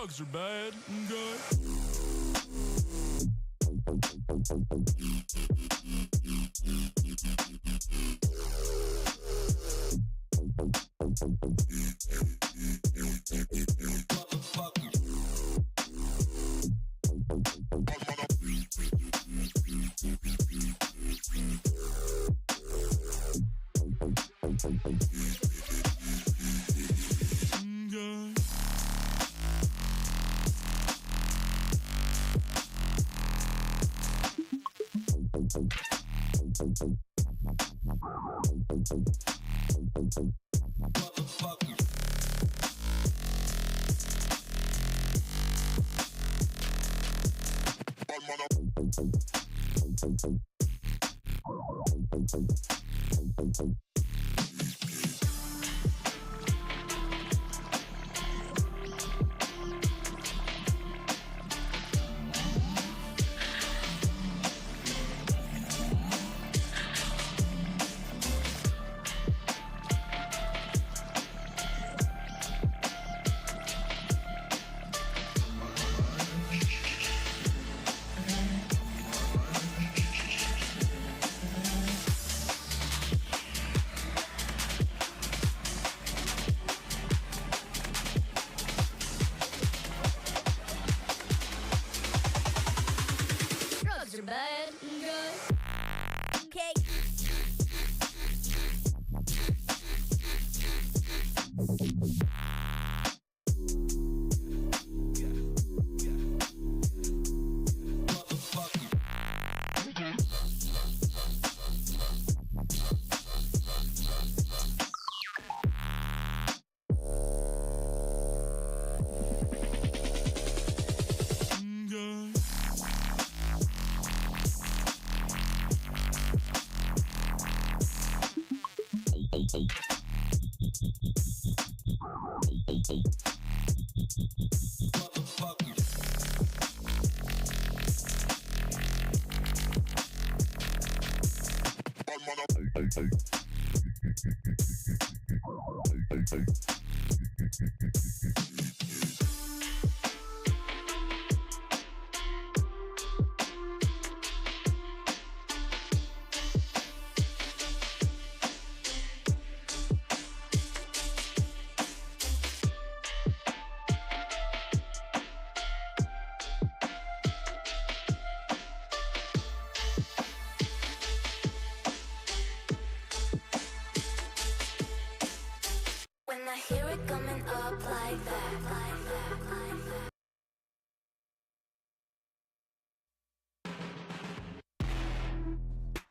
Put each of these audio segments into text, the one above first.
Drugs are bad and good.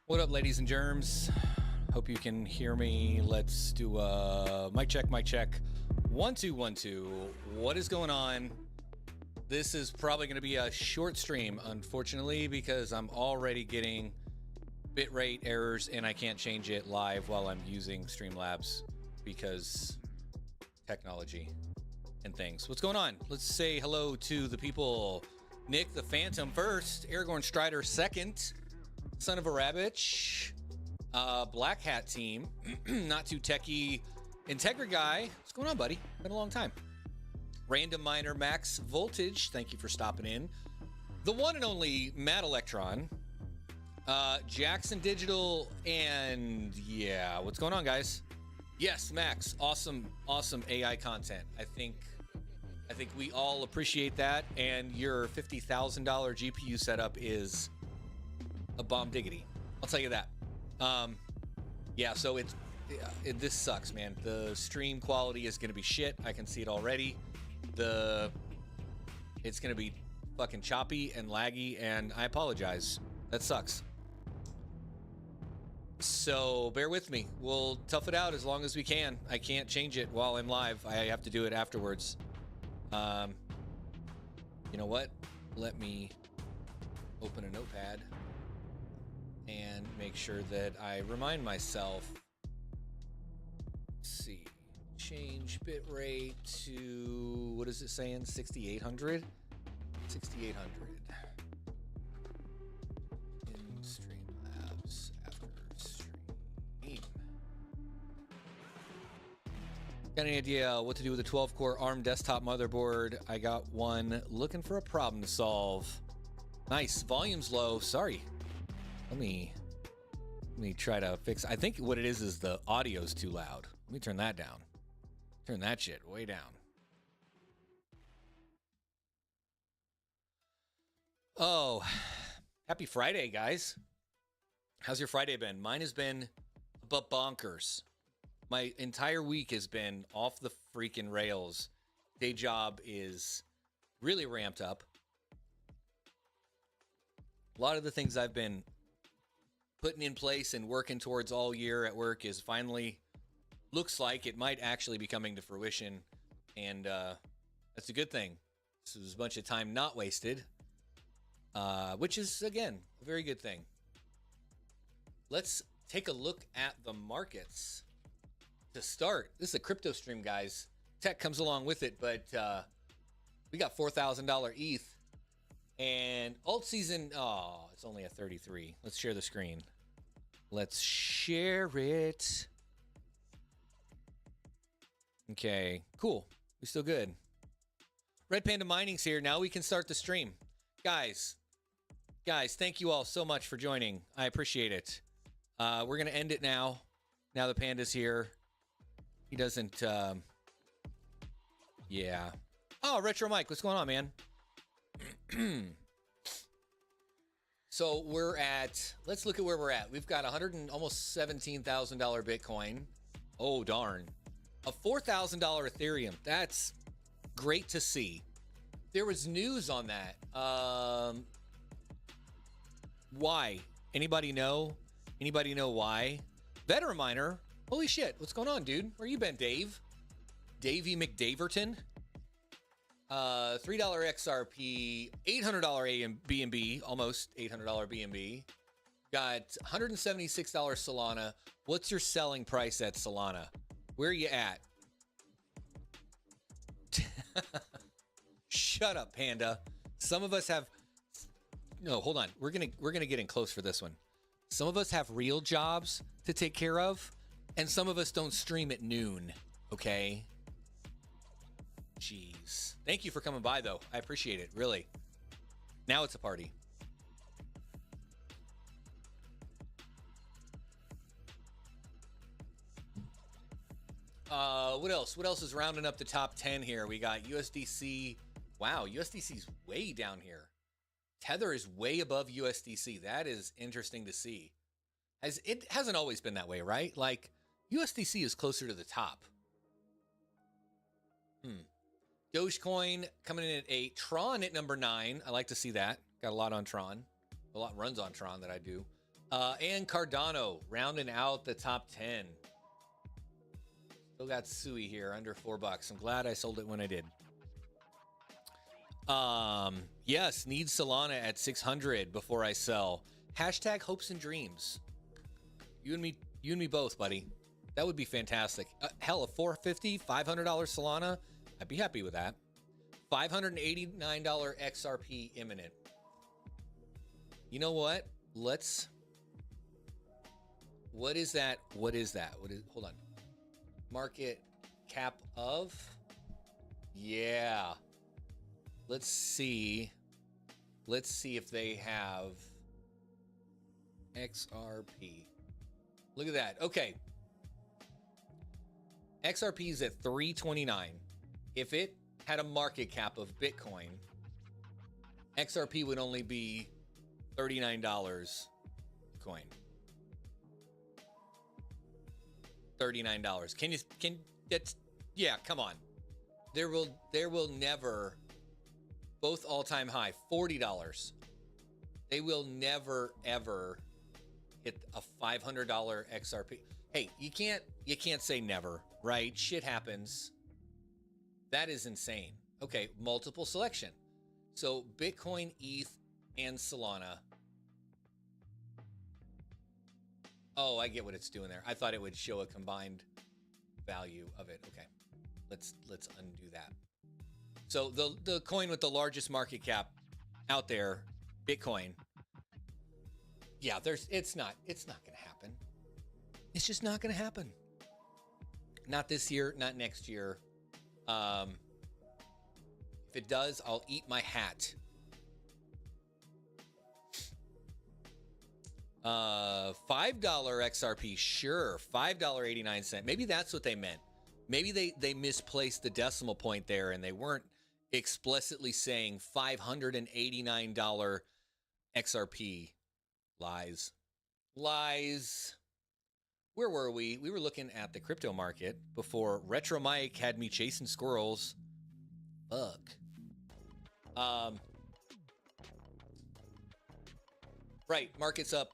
What up, ladies and germs? Hope you can hear me. Let's do a mic check, mic check. 1 2 1 2. What is going on? this is probably going to be a short stream, unfortunately, because I'm already getting bitrate errors and I can't change it live while I'm using Streamlabs because technology and things. What's going on? Let's say hello to the people. Nick the Phantom first, Aragorn Strider second, Son of a Rabbit, Black Hat team, not too techie, Integra guy. What's going on, buddy? Been a long time. Random Miner Max Voltage, thank you for stopping in. The one and only Matt Electron, Jackson Digital, and yeah, what's going on, guys? Yes, Max, awesome AI content. I think we all appreciate that, and your $50,000 GPU setup is a bomb diggity. I'll tell you that. Yeah, so this sucks, man. The stream quality is gonna be shit. I can see it already. It's gonna be fucking choppy and laggy, and I apologize. That sucks. So bear with me. We'll tough it out as long as we can. I can't change it while I'm live. I have to do it afterwards. You know what? Let me open a notepad and make sure that I remind myself. Let's see. Change bitrate to, what is it saying? 6,800? 6,800. In Streamlabs after stream. Got any idea what to do with a 12-core ARM desktop motherboard? I got one. Looking for a problem to solve. Nice. Volume's low. Sorry. Let me try to fix. I think what it is the audio's too loud. Let me turn that down. Turn that shit way down. Oh, happy Friday, guys. How's your Friday been? Mine has been bonkers. My entire week has been off the freaking rails. Day job is really ramped up. A lot of the things I've been putting in place and working towards all year at work is finally looks like it might actually be coming to fruition, and that's a good thing. This is a bunch of time not wasted, which is, again, a very good thing. Let's take a look at the markets to start. This is a crypto stream, guys. Tech comes along with it, but we got $4,000 ETH, and alt season, oh, it's only a 33. Let's share the screen. Let's share it. Okay, cool. We still good. Red Panda Mining's here. Now we can start the stream. Guys, thank you all so much for joining. I appreciate it. We're going to end it now. Now the Panda's here. He doesn't, yeah. Oh, Retro Mike, what's going on, man? So we're at, let's look at where we're at. We've got almost $17,000 Bitcoin. Oh, darn. A $4,000 Ethereum. That's great to see. There was news on that. Why? Anybody know? Anybody know why? Veteran Miner. Holy shit. What's going on, dude? Where you been, Dave? Davey McDaverton. $3 XRP. $800 BNB. Almost $800 BNB. Got $176 Solana. What's your selling price at Solana? Where are you at? Shut up, Panda. Some of us have, no, hold on. We're gonna get in close for this one. Some of us have real jobs to take care of, and some of us don't stream at noon. Okay. Jeez. Thank you for coming by, though. I appreciate it. Really. Now it's a party. What else? What else is rounding up the top 10 here? We got USDC. Wow, USDC's way down here. Tether is way above USDC. That is interesting to see. It hasn't always been that way, right? Like, USDC is closer to the top. Dogecoin coming in at 8. Tron at number 9. I like to see that. Got a lot on Tron. A lot runs on Tron that I do. And Cardano rounding out the top 10. Still got Sui here under $4. I'm glad I sold it when I did. Yes, need Solana at 600 before I sell. Hashtag hopes and dreams. You and me both, buddy. That would be fantastic. Hell, a $450, $500 Solana, I'd be happy with that. $589 XRP imminent. You know what? What is that? Hold on. Market cap of? Yeah. Let's see if they have XRP. Look at that. Okay. XRP is at 329. If it had a market cap of Bitcoin, XRP would only be $39 coin. $39. Yeah, come on. There will never, both all-time high, $40. They will never ever hit a $500 XRP. Hey, you can't say never, right? Shit happens. That is insane. Okay, multiple selection. So Bitcoin, ETH, and Solana. Oh, I get what it's doing there. I thought it would show a combined value of it. Okay, let's undo that. So the coin with the largest market cap out there, Bitcoin. Yeah, it's not gonna happen. It's just not gonna happen. Not this year, not next year. If it does, I'll eat my hat. $5 XRP, sure. $5.89. Maybe that's what they meant. Maybe they misplaced the decimal point there and they weren't explicitly saying $589 XRP. Lies. Where were we? We were looking at the crypto market before Retro Mike had me chasing squirrels. Fuck. Right, market's up.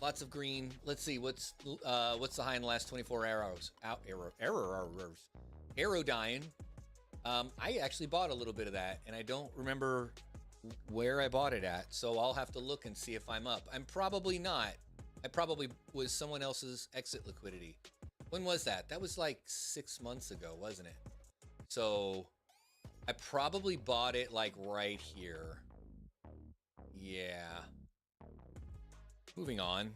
Lots of green. Let's see what's the high in the last 24 hours. Aerodyne. I actually bought a little bit of that, and I don't remember where I bought it at, so I'll have to look and see if I'm up. I'm probably not. I probably was someone else's exit liquidity. When was that? That was like 6 months ago, wasn't it? So I probably bought it like right here. Yeah. Moving on.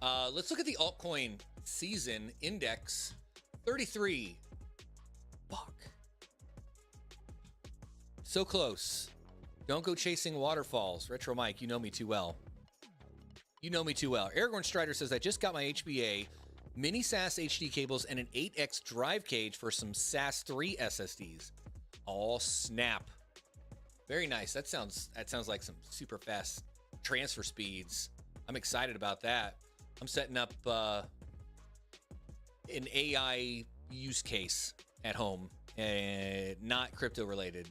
Let's look at the altcoin season index. 33. Fuck. So close. Don't go chasing waterfalls. Retro Mike, you know me too well. You know me too well. Aragorn Strider says, I just got my HBA, mini SAS HD cables, and an 8X drive cage for some SAS 3 SSDs. Oh, snap. Very nice. That sounds like some super fast transfer speeds. I'm excited about that. I'm setting up an AI use case at home, not crypto related.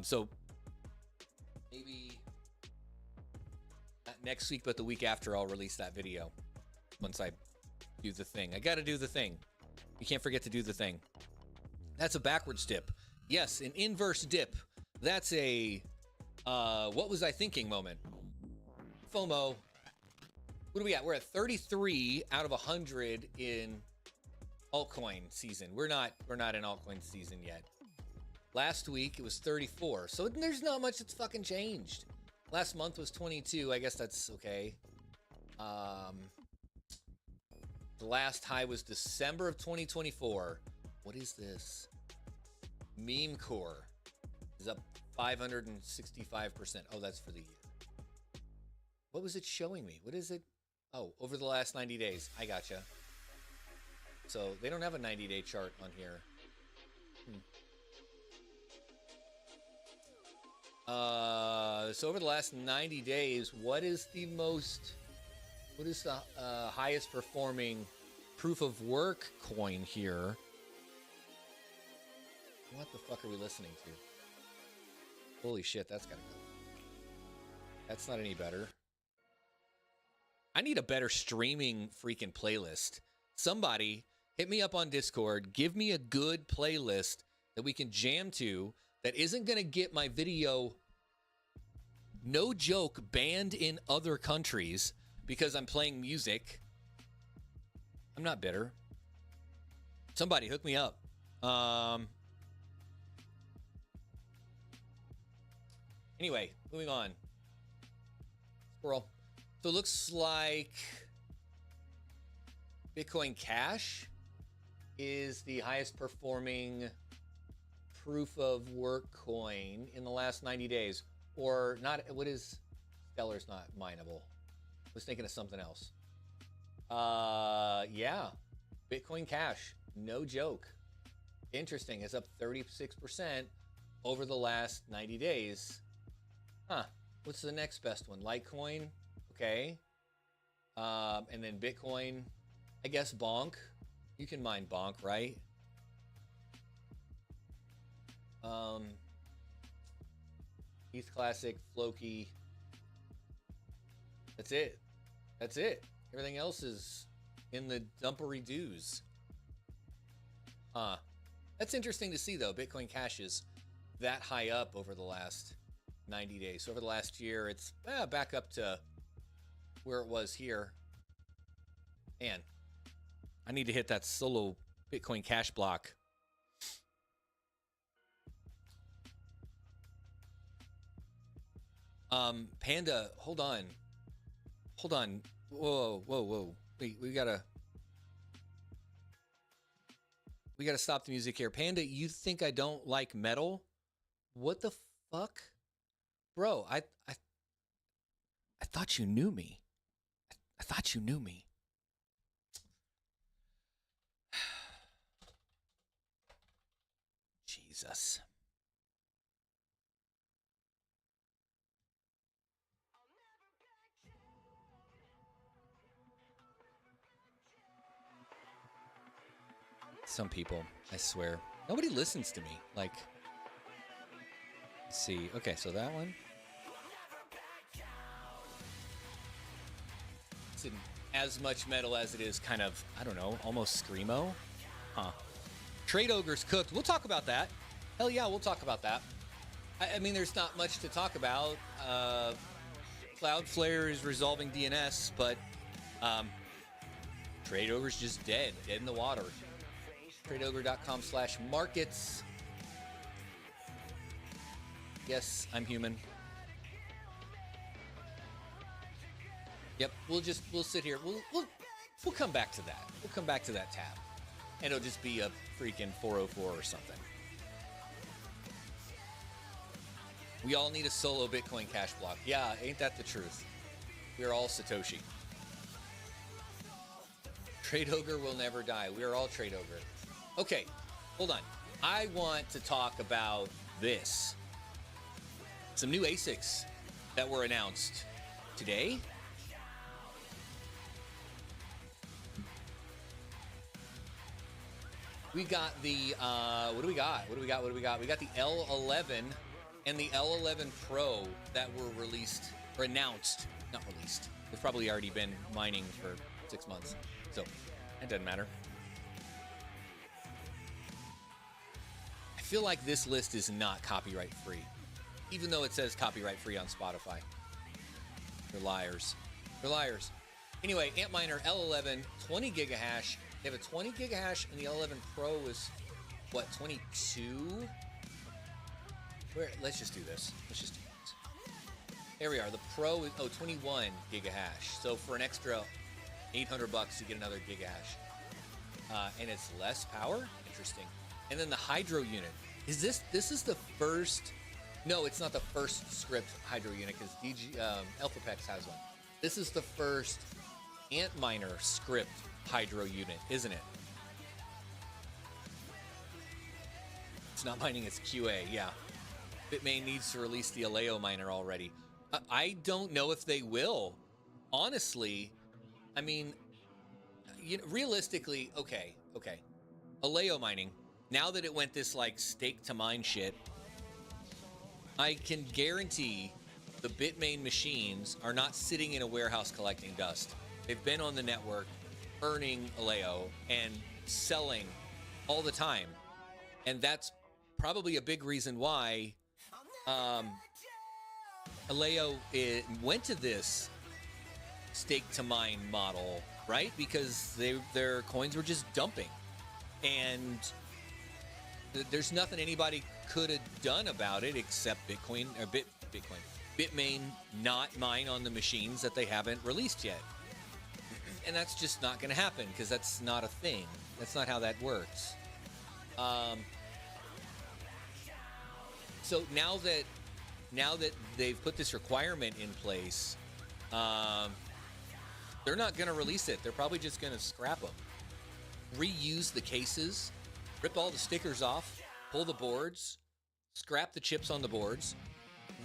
So maybe not next week, but the week after, I'll release that video once I do the thing. I got to do the thing. You can't forget to do the thing. That's a backwards dip. Yes, an inverse dip. That's a what was I thinking moment. FOMO. What are we at? We're at 33 out of 100 in altcoin season. We're not in altcoin season yet. Last week it was 34. So there's not much that's fucking changed. Last month was 22. I guess that's okay. The last high was December of 2024. What is this? Meme core is up 565%. Oh, that's for the year. What was it showing me? What is it? Oh, over the last 90 days. I gotcha. So they don't have a 90-day chart on here. So over the last 90 days, what is the highest performing proof of work coin here? What the fuck are we listening to? Holy shit, that's gotta go. That's not any better. I need a better streaming freaking playlist. Somebody hit me up on Discord. Give me a good playlist that we can jam to that isn't going to get my video, no joke, banned in other countries because I'm playing music, I'm not bitter. Somebody hook me up. Anyway, moving on. Squirrel. So it looks like Bitcoin Cash is the highest performing proof of work coin in the last 90 days. Or not, what is, Stellar's not mineable. I was thinking of something else. Yeah, Bitcoin Cash, no joke. Interesting, it's up 36% over the last 90 days. Huh, what's the next best one? Litecoin, okay. And then Bitcoin, I guess Bonk. You can mine Bonk, right? ETH Classic, Floki. That's it. That's it. Everything else is in the dumpery doos. That's interesting to see, though. Bitcoin Cash is that high up over the last 90 days. So over the last year, it's back up to where it was here. Man, I need to hit that solo Bitcoin Cash block. Panda, hold on. Hold on. Whoa. Wait, we gotta stop the music here. Panda, you think I don't like metal? What the fuck? Bro, I thought you knew me. I thought you knew me. Jesus. Some people, I swear. Nobody listens to me. Like, let's see. Okay, so that one. It's in as much metal as it is kind of, I don't know, almost screamo. Huh. Trade Ogre's cooked. We'll talk about that. Hell yeah, we'll talk about that. I mean, there's not much to talk about. Cloudflare is resolving DNS, but Trade Ogre's just dead in the water. TradeOgre.com/markets. Yes, I'm human. Yep, we'll sit here. We'll come back to that. We'll come back to that tab, and it'll just be a freaking 404 or something. We all need a solo Bitcoin Cash block. Yeah, ain't that the truth? We're all Satoshi. Trade Ogre will never die. We are all Trade Ogre. Okay, hold on. I want to talk about this. Some new ASICs that were announced today. We got the, what do we got? We got the L11 and the L11 Pro that were released, or announced, not released. They've probably already been mining for 6 months, so it doesn't matter. I feel like this list is not copyright free, even though it says copyright free on Spotify. They're liars. They're liars. Anyway, Antminer L11, 20 gigahash. They have a 20 gigahash, and the L11 Pro is, what, 22? Let's just do this. Let's just do this. There we are. The Pro is, 21 gigahash. So for an extra $800, you get another gigahash. And it's less power? Interesting. And then the Hydro unit. This is the first, no, it's not the first script Hydro unit, because AlphaPex has one. This is the first Antminer script Hydro unit, isn't it? It's not mining, it's QA, yeah. Bitmain needs to release the Aleo miner already. I don't know if they will. Honestly, I mean, realistically, okay. Aleo mining, now that it went this like stake to mine shit, I can guarantee the Bitmain machines are not sitting in a warehouse collecting dust. They've been on the network earning Aleo and selling all the time. And that's probably a big reason why Aleo went to this stake to mine model, right? Because their coins were just dumping, and there's nothing anybody could have done about it except Bitmain not mine on the machines that they haven't released yet. And that's just not going to happen because that's not a thing. That's not how that works. So now that they've put this requirement in place, they're not going to release it. They're probably just going to scrap them, reuse the cases, rip all the stickers off, pull the boards, scrap the chips on the boards,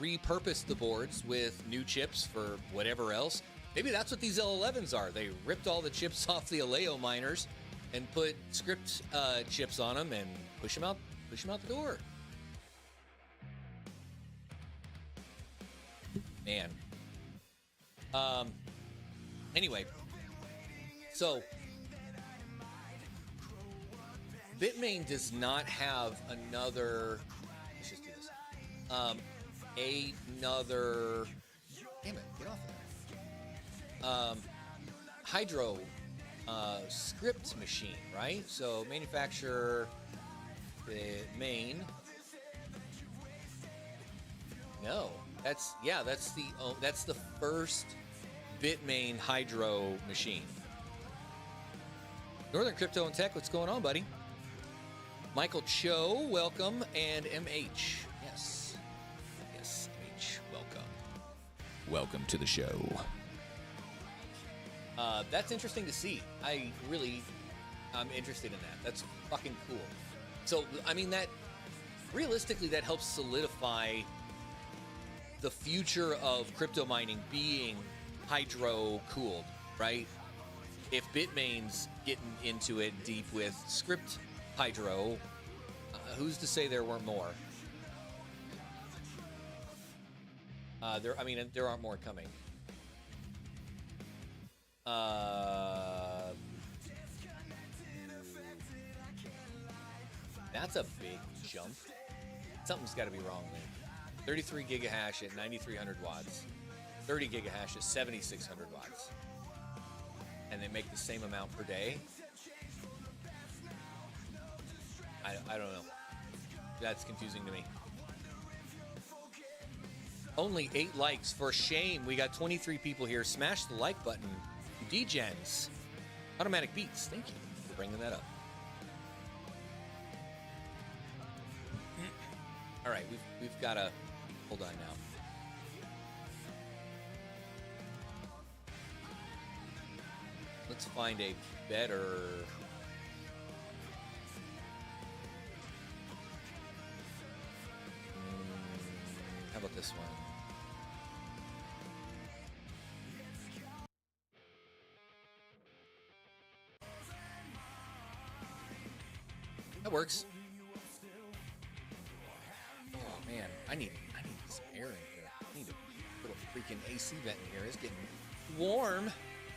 repurpose the boards with new chips for whatever else. Maybe that's what these L11s are. They ripped all the chips off the Aleo miners and put script chips on them and push them out the door. Man. Anyway, so Bitmain does not have another. Let's just do this. Another. Damn it! Get off of that. Hydro script machine, right? So manufacturer Bitmain. No, that's the first Bitmain Hydro machine. Northern Crypto and Tech, what's going on, buddy? Michael Cho, welcome, and MH. Yes, MH, welcome. Welcome to the show. That's interesting to see. I'm interested in that. That's fucking cool. So, I mean, that realistically, that helps solidify the future of crypto mining being hydro cooled, right? If Bitmain's getting into it deep with script hydro, who's to say there weren't more? There aren't more coming. That's a big jump. Something's got to be wrong there. 33 gigahash at 9,300 watts. 30 gigahash at 7,600 watts. And they make the same amount per day. I don't know. That's confusing to me. Only 8 likes. For shame. We got 23 people here. Smash the like button. DGens. Automatic Beats. Thank you for bringing that up. All right, we've got to hold on now. Let's find a better. How about this one? That works. Oh man, I need some air in here. I need to put a freaking AC vent in here. It's getting warm.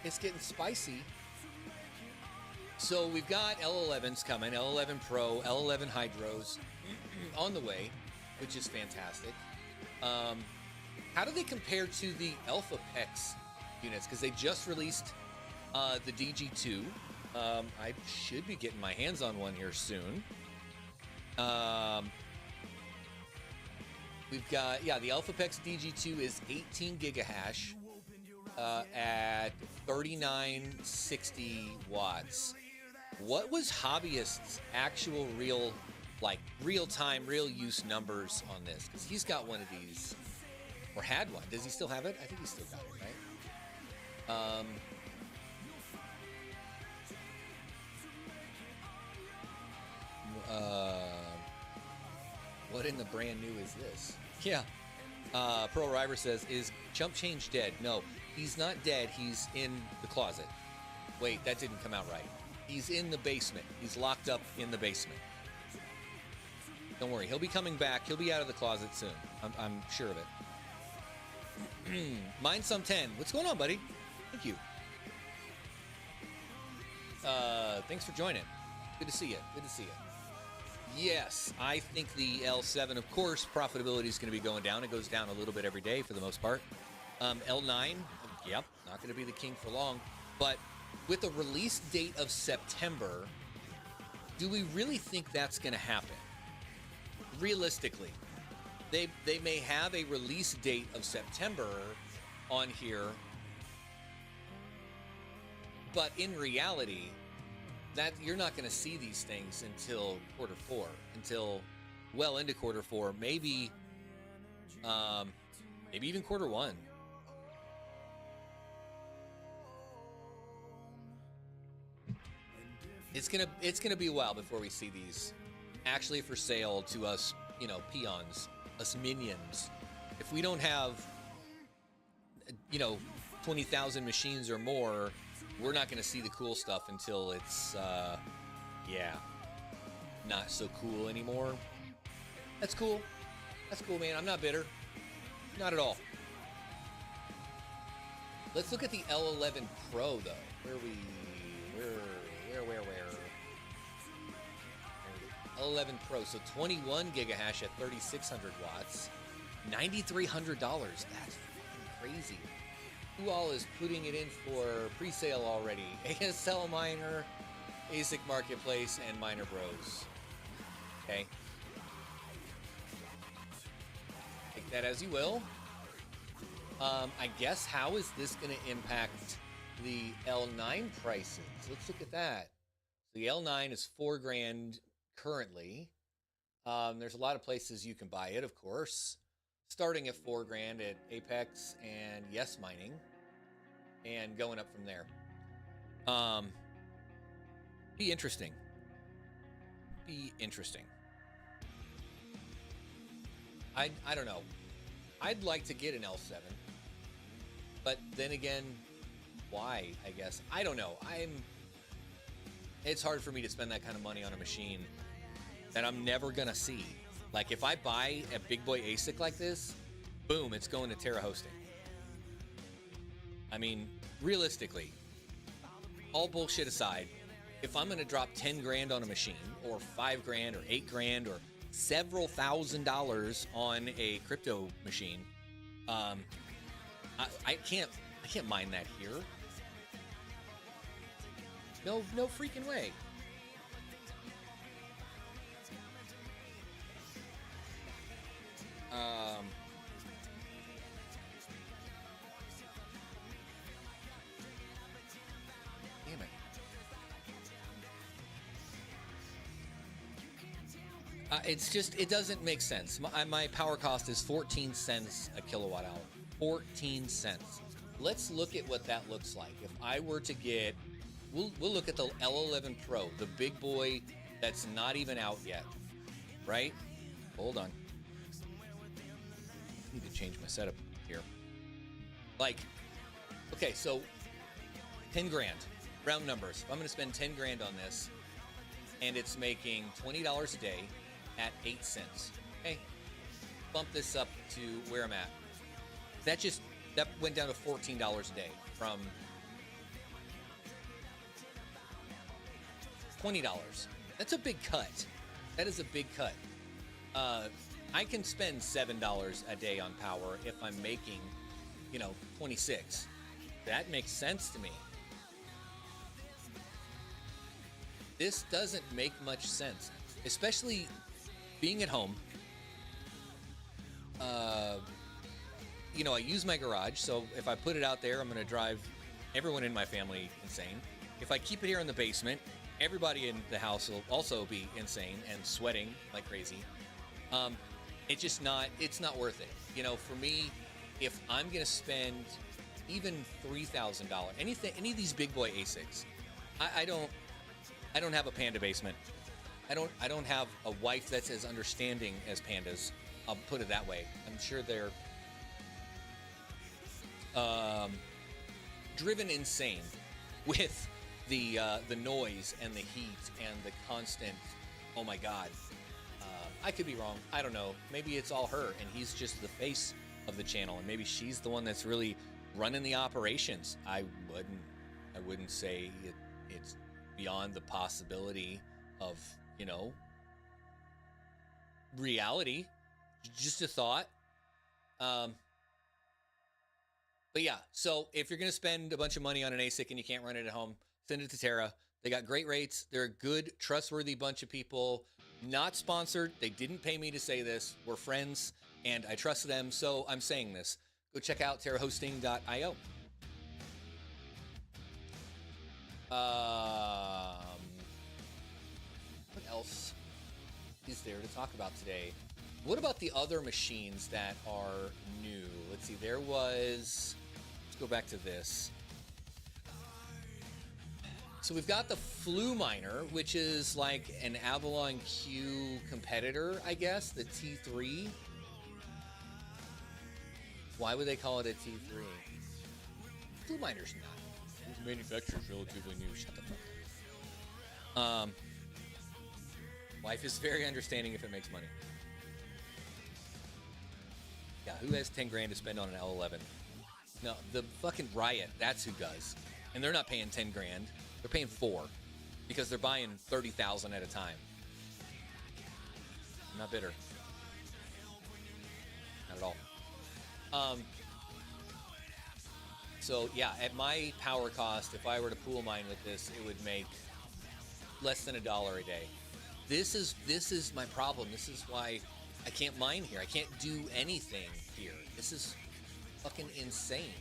It's getting spicy. So we've got L11s coming, L11 Pro, L11 Hydros on the way, which is fantastic. How do they compare to the Alpha PEX units? Because they just released the DG2. I should be getting my hands on one here soon. We've got, the AlphaPex DG2 is 18 gigahash at 3960 watts. What was Hobbyist's actual real-time, real-use numbers on this? Because he's got one of these, or had one. Does he still have it? I think he's still got it, right? What in the brand new is this? Yeah. Pearl River says, is Chump Change dead? No, he's not dead. He's in the closet. Wait, that didn't come out right. He's in the basement. He's locked up in the basement. Don't worry. He'll be coming back. He'll be out of the closet soon. I'm sure of it. Mine some 10. What's going on, buddy? Thank you. Thanks for joining. Good to see you. Good to see you. Yes, I think the L7, of course, profitability is going to be going down. It goes down a little bit every day for the most part. L9, yep, not going to be the king for long. But with a release date of September, do we really think that's going to happen? Realistically, they may have a release date of September on here, but in reality, that you're not going to see these things until Q4, until well into Q4, maybe even Q1. It's gonna be a while before we see these actually for sale to us, peons, us minions. If we don't have, 20,000 machines or more, we're not going to see the cool stuff until it's, not so cool anymore. That's cool. That's cool, man. I'm not bitter. Not at all. Let's look at the L11 Pro, though. Where L11 Pro. So 21 gigahash at 3,600 watts. $9,300. That's crazy. Who all is putting it in for pre-sale already? ASL Miner, ASIC Marketplace, and Miner Bros. Okay. Take that as you will. I guess how is this going to impact the L9 prices? Let's look at that. So the L9 is $4,000 currently. There's a lot of places you can buy it, of course. Starting at $4,000 at Apex and Yes Mining, and going up from there. Be interesting. I don't know. I'd like to get an L7, but then again, why? I guess I don't know. It's hard for me to spend that kind of money on a machine that I'm never gonna see. Like, if I buy a big boy ASIC like this, boom, it's going to Terra Hosting. I mean, realistically, all bullshit aside, if I'm going to drop $10,000 on a machine, or $5,000, or $8,000, or several $1,000s on a crypto machine, I can't mine that here. No freaking way. Damn it. It's just, it doesn't make sense. My power cost is 14 cents a kilowatt hour. 14 cents. Let's look at what that looks like. If I were to get, we'll look at the L11 Pro, the big boy that's not even out yet, right? Hold on. I need to change my setup here. Like, okay, so $10,000, round numbers. If I'm going to spend $10,000 on this, and it's making $20 a day at 8 cents. Okay, bump this up to where I'm at. That went down to $14 a day from $20. That's a big cut. That is a big cut. I can spend $7 a day on power if I'm making, 26. That makes sense to me. This doesn't make much sense, especially being at home. I use my garage, so if I put it out there, I'm going to drive everyone in my family insane. If I keep it here in the basement, everybody in the house will also be insane and sweating like crazy. It's not worth it. For me, if I'm going to spend even $3,000, any of these big boy ASICs, I don't have a Panda basement. I don't have a wife that's as understanding as Pandas. I'll put it that way. I'm sure they're driven insane with the noise and the heat and the constant. Oh my God. I could be wrong. I don't know. Maybe it's all her, and he's just the face of the channel, and maybe she's the one that's really running the operations. I wouldn't say it's beyond the possibility of reality. Just a thought. But yeah, so if you're going to spend a bunch of money on an ASIC and you can't run it at home, send it to Terra. They got great rates. They're a good, trustworthy bunch of people. Not sponsored. They didn't pay me to say this. We're friends, and I trust them, so I'm saying this. Go check out terrahosting.io. What else is there to talk about today? What about the other machines that are new? Let's see. Let's go back to this. So we've got the Flu Miner, which is like an Avalon Q competitor, I guess, the T3. Why would they call it a T3? Flu Miner's not. The manufacturer's relatively new. Shut the fuck up. Wife is very understanding if it makes money. Yeah, who has 10 grand to spend on an L11? No, the fucking Riot, that's who does. And they're not paying 10 grand. They're paying 4 because they're buying 30,000 at a time. I'm not bitter. Not at all. So yeah, at my power cost, if I were to pool mine with this, it would make less than $1 a day. This is my problem. This is why I can't mine here. I can't do anything here. This is fucking insane.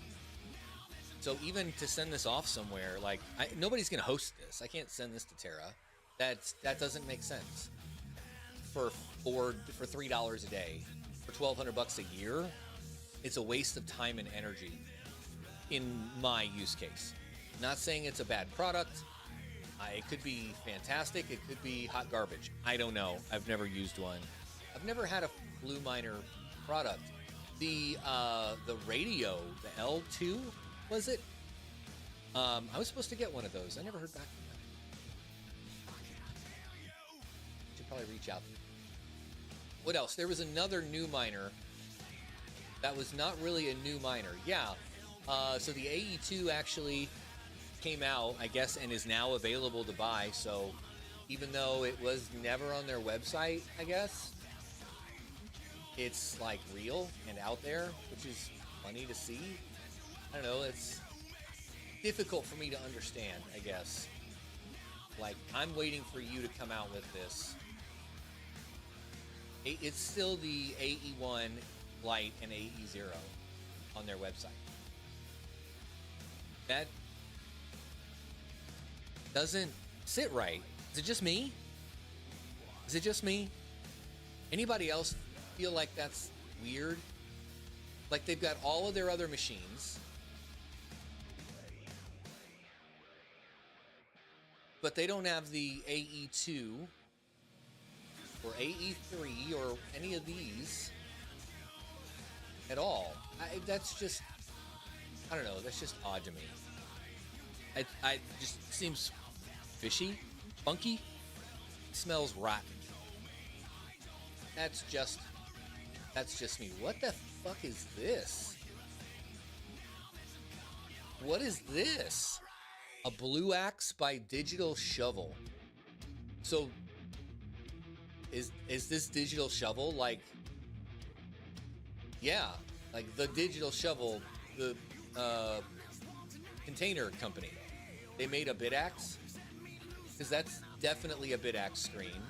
So even to send this off somewhere, like nobody's gonna host this. I can't send this to Terra. That doesn't make sense. For $3 a day, for $1,200 a year, it's a waste of time and energy. In my use case, not saying it's a bad product. It could be fantastic. It could be hot garbage. I don't know. I've never used one. I've never had a Flu Miner product. The radio, the L2, was it? I was supposed to get one of those. I never heard back from them. Should probably reach out. What else? There was another new miner that was not really a new miner. Yeah. So the AE2 actually came out, I guess, and is now available to buy. So even though it was never on their website, I guess, it's like real and out there, which is funny to see. I don't know, it's difficult for me to understand, I guess. Like, I'm waiting for you to come out with this. It's still the AE1 Lite and AE0 on their website. That doesn't sit right. Is it just me? Is it just me? Anybody else feel like that's weird? Like they've got all of their other machines, but they don't have the AE2 or AE3 or any of these at all. That's just, I don't know, that's just odd to me. I just seems fishy, funky, smells rotten. That's just me. What the fuck is this? What is this? A Blue Axe by Digital Shovel. So is this Digital Shovel like, yeah, like the Digital Shovel, the container company. They made a BitAxe, because that's definitely a BitAxe screen.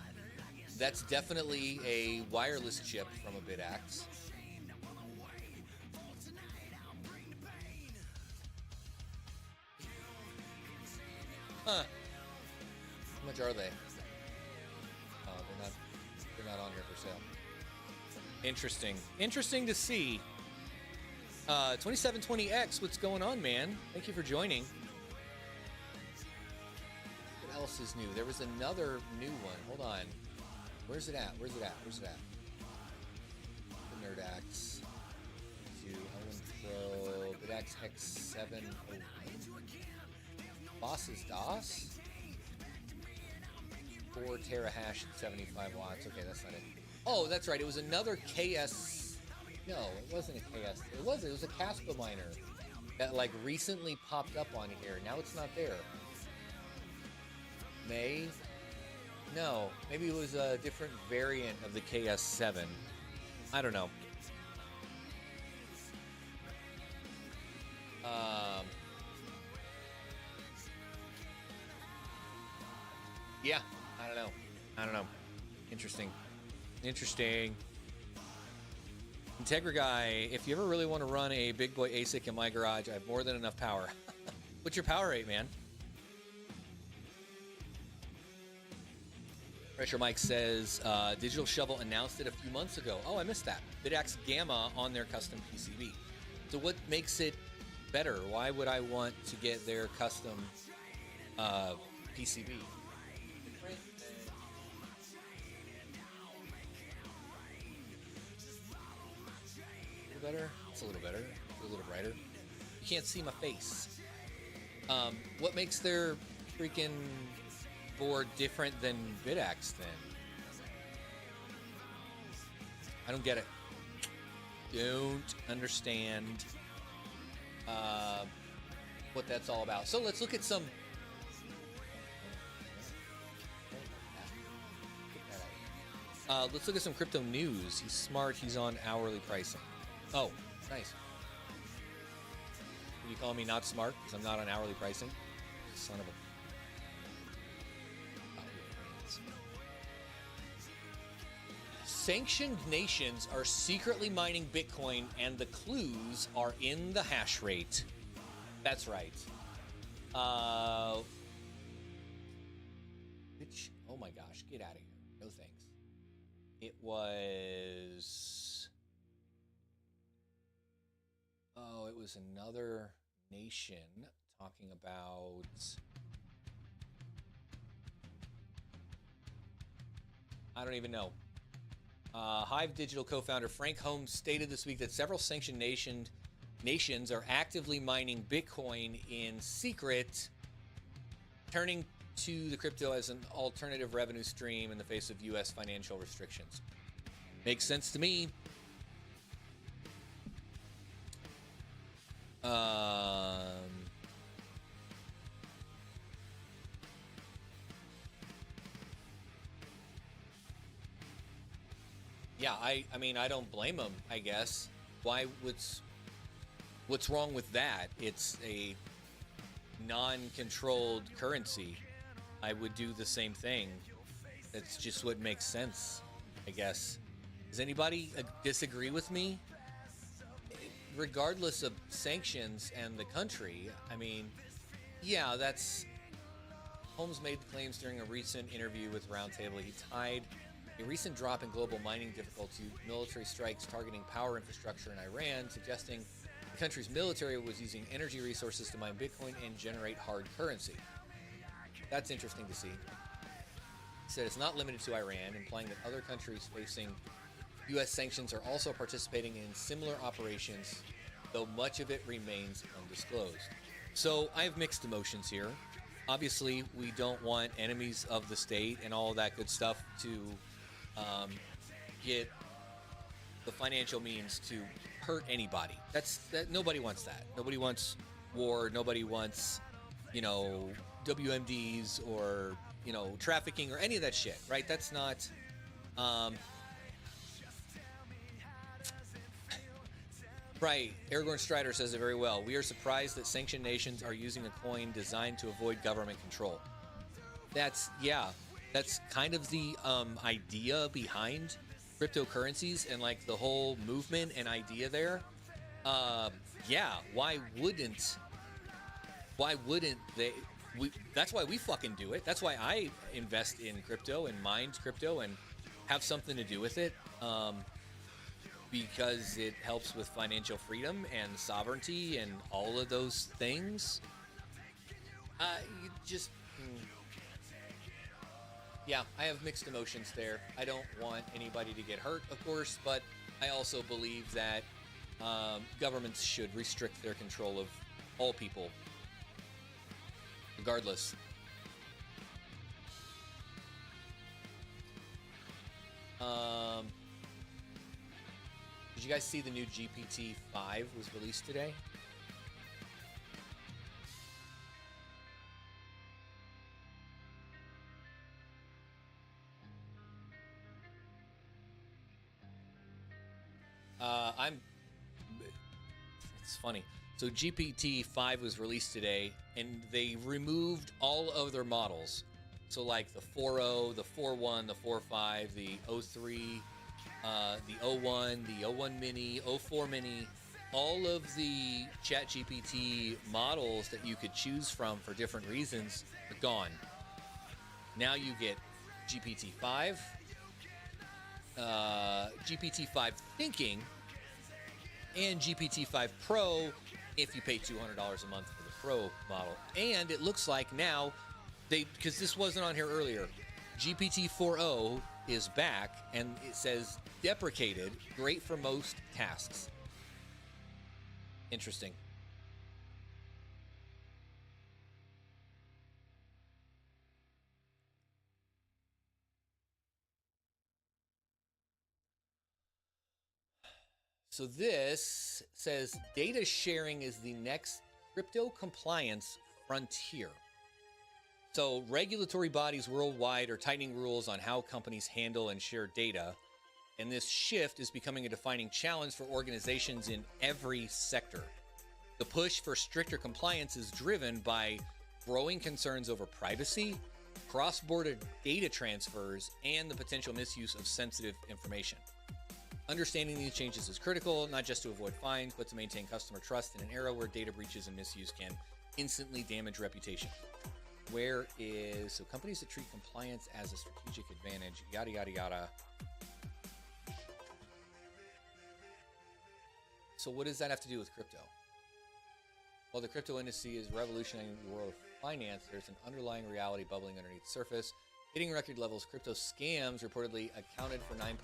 That's definitely a wireless chip from a BitAxe. Huh. How much are they? Oh, they're not on here for sale. Interesting. Interesting to see. 2720X, what's going on, man? Thank you for joining. What else is new? There was another new one. Hold on. Where's it at? Where's it at? Where's it at? The Nerd Axe. Pro. BitAxe Hex 7. Oh. Boss's DOS? 4 terahash at 75 watts. Okay, that's not it. Oh, that's right. It was another KS. No, it wasn't a KS. It was a Caspa miner that like recently popped up on here. Now it's not there. May No, maybe it was a different variant of the KS7. I don't know. Yeah, I don't know. I don't know. Interesting. Interesting. Integra guy, if you ever really want to run a big boy ASIC in my garage, I have more than enough power. What's your power rate, man? Pressure Mike says, Digital Shovel announced it a few months ago. Oh, I missed that. Bidax Gamma on their custom PCB. So what makes it better? Why would I want to get their custom PCB? Better. It's a little better. A little brighter. You can't see my face. What makes their freaking board different than Bidax then? I don't get it. Don't understand what that's all about. So let's look at some. Let's look at some crypto news. He's smart. He's on hourly pricing. Oh, nice. Are you calling me not smart because I'm not on hourly pricing? Son of a... Sanctioned nations are secretly mining Bitcoin, and the clues are in the hash rate. That's right. Which, oh my gosh, get out of here. No thanks. It was... Oh, it was another nation talking about... I don't even know. Hive Digital co-founder Frank Holmes stated this week that several sanctioned nations are actively mining Bitcoin in secret, turning to the crypto as an alternative revenue stream in the face of U.S. financial restrictions. Makes sense to me. Yeah, I mean, I don't blame them, I guess. What's wrong with that? It's a non-controlled currency. I would do the same thing. That's just what makes sense, I guess. Does anybody disagree with me? Regardless of sanctions and the country, I mean, yeah, that's... Holmes made the claims during a recent interview with Roundtable. He tied a recent drop in global mining difficulty to military strikes targeting power infrastructure in Iran, suggesting the country's military was using energy resources to mine Bitcoin and generate hard currency. That's interesting to see. He said it's not limited to Iran, implying that other countries facing U.S. sanctions are also participating in similar operations, though much of it remains undisclosed. So I have mixed emotions here. Obviously, we don't want enemies of the state and all that good stuff to get the financial means to hurt anybody. That nobody wants that. Nobody wants war. Nobody wants, WMDs or trafficking or any of that shit. Right? That's not. Right. Aragorn Strider says it very well. We are surprised that sanctioned nations are using a coin designed to avoid government control. That's kind of the idea behind cryptocurrencies and like the whole movement and idea there. Why wouldn't they? That's why we fucking do it. That's why I invest in crypto and mine crypto and have something to do with it. Because it helps with financial freedom and sovereignty and all of those things. I have mixed emotions there. I don't want anybody to get hurt, of course, but I also believe that governments should restrict their control of all people, regardless. Did you guys see the new GPT-5 was released today? It's funny. So GPT-5 was released today, and they removed all other models. So like the 4.0, the 4.1, the 4.5, the 0.3, the 0.1, the 0.1 mini, 0.4 mini, all of the ChatGPT models that you could choose from for different reasons are gone. Now you get GPT-5, GPT-5 Thinking, and GPT-5 Pro if you pay $200 a month for the Pro model. And it looks like now, because this wasn't on here earlier, GPT 4.0 is back, and it says deprecated, great for most tasks. Interesting. So this says data sharing is the next crypto compliance frontier. So regulatory bodies worldwide are tightening rules on how companies handle and share data. And this shift is becoming a defining challenge for organizations in every sector. The push for stricter compliance is driven by growing concerns over privacy, cross-border data transfers, and the potential misuse of sensitive information. Understanding these changes is critical, not just to avoid fines, but to maintain customer trust in an era where data breaches and misuse can instantly damage reputation. So companies that treat compliance as a strategic advantage, yada, yada, yada. So what does that have to do with crypto? While the crypto industry is revolutionizing the world of finance, there's an underlying reality bubbling underneath the surface. Hitting record levels, crypto scams reportedly accounted for $9.9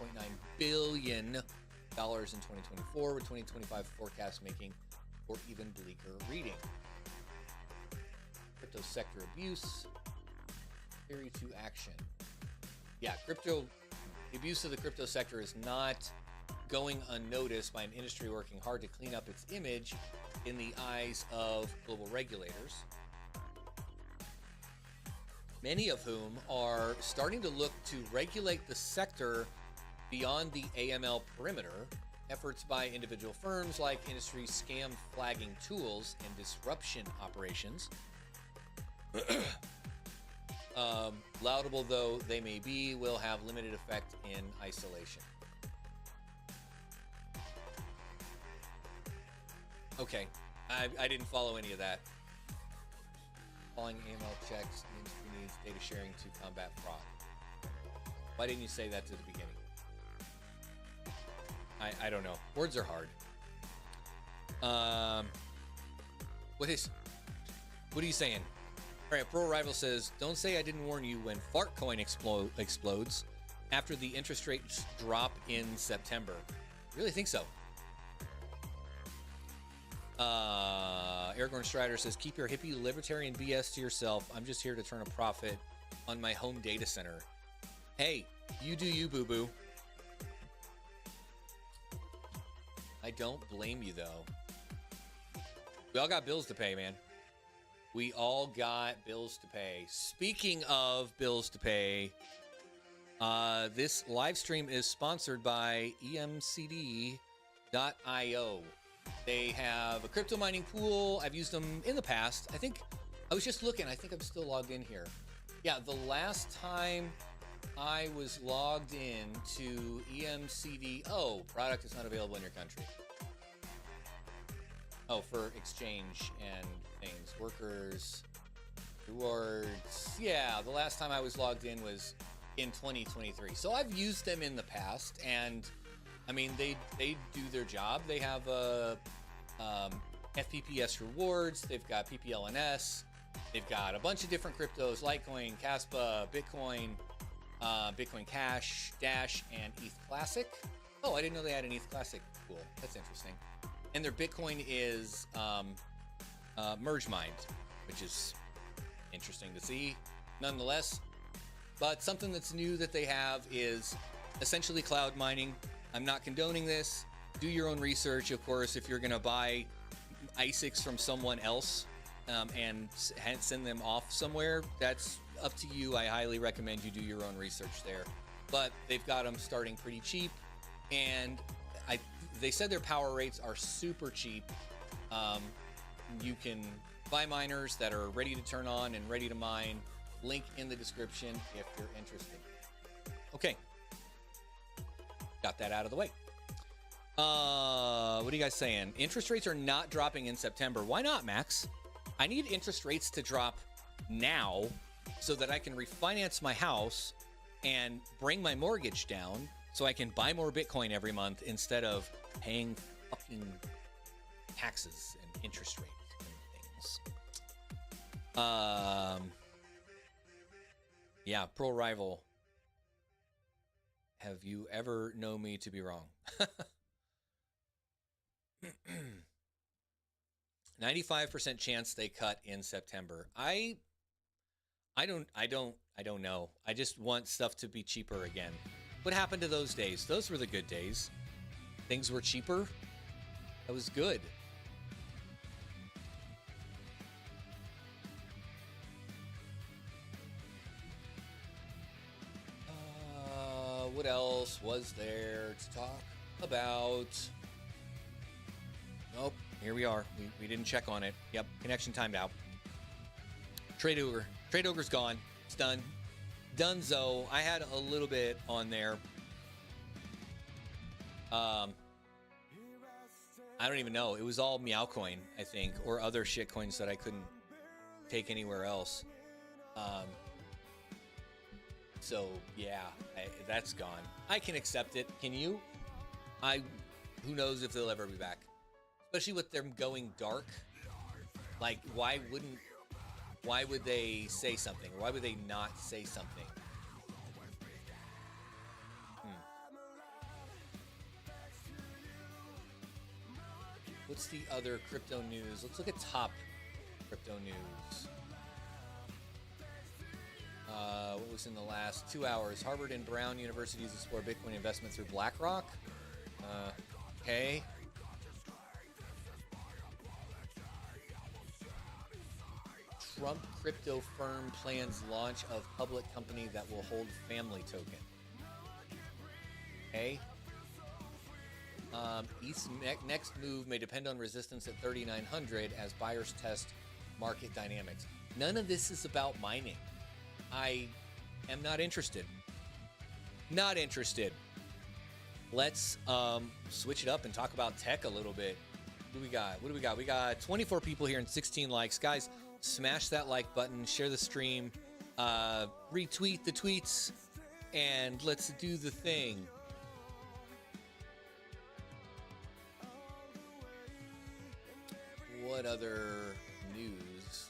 billion in 2024, with 2025 forecasts making for even bleaker reading. Crypto sector abuse, theory to action. Yeah, the abuse of the crypto sector is not going unnoticed by an industry working hard to clean up its image in the eyes of global regulators, many of whom are starting to look to regulate the sector beyond the AML perimeter. Efforts by individual firms like industry scam flagging tools and disruption operations, laudable though they may be, will have limited effect in isolation. Okay, I didn't follow any of that. Following AML checks, the industry needs data sharing to combat fraud. Why didn't you say that to the beginning? I don't know. Words are hard. What are you saying? All right, Pro Rival says, don't say I didn't warn you when Fartcoin explodes after the interest rates drop in September. Really think so? Aragorn Strider says, keep your hippie libertarian BS to yourself. I'm just here to turn a profit on my home data center. Hey, you do you, boo-boo. I don't blame you, though. We all got bills to pay, man. We all got bills to pay. Speaking of bills to pay, this live stream is sponsored by emcd.io. They have a crypto mining pool. I've used them in the past. I was just looking. I think I'm still logged in here. Yeah, the last time I was logged in to EMCD. Oh, product is not available in your country. Oh, for exchange and things. Workers, rewards. Yeah, the last time I was logged in was in 2023. So I've used them in the past, and I mean, they do their job. They have FPPS rewards. They've got PPLNS. They've got a bunch of different cryptos: Litecoin, Caspa, Bitcoin, Bitcoin Cash, Dash, and ETH Classic. Oh, I didn't know they had an ETH Classic pool. That's interesting. And their Bitcoin is Merge Mind, which is interesting to see, nonetheless. But something that's new that they have is essentially cloud mining. I'm not condoning this. Do your own research, of course. If you're going to buy ISICs from someone else and send them off somewhere, that's up to you. I highly recommend you do your own research there. But they've got them starting pretty cheap, and they said their power rates are super cheap. You can buy miners that are ready to turn on and ready to mine. Link in the description if you're interested. Okay. Got that out of the way. What are you guys saying? Interest rates are not dropping in September. Why not, Max? I need interest rates to drop now so that I can refinance my house and bring my mortgage down so I can buy more Bitcoin every month instead of paying fucking taxes and interest rates and things. Yeah, Pearl Rival. Have you ever known me to be wrong? 95% chance they cut in September. I don't know. I just want stuff to be cheaper again. What happened to those days? Those were the good days. Things were cheaper. That was good. What else was there to talk about? Nope. Here we are. We didn't check on it. Yep. Connection timed out. Trade Ogre. Trade Ogre's gone. It's done. Dunzo. I had a little bit on there. I don't even know. It was all Meowcoin, I think, or other shit coins that I couldn't take anywhere else. So yeah, that's gone. I can accept it. Can you? Who knows if they'll ever be back? Especially with them going dark. Like, why would they say something? Why would they not say something? What's the other crypto news? Let's look at top crypto news. What was in the last 2 hours? Harvard and Brown universities explore Bitcoin investment through BlackRock. Okay. Trump crypto firm plans launch of public company that will hold family token. Okay. ETH's next move may depend on resistance at 3,900 as buyers test market dynamics. None of this is about mining. I am not interested. Not interested. Let's switch it up and talk about tech a little bit. What do we got? What do we got? We got 24 people here and 16 likes. Guys, smash that like button, share the stream, retweet the tweets, and let's do the thing. What other news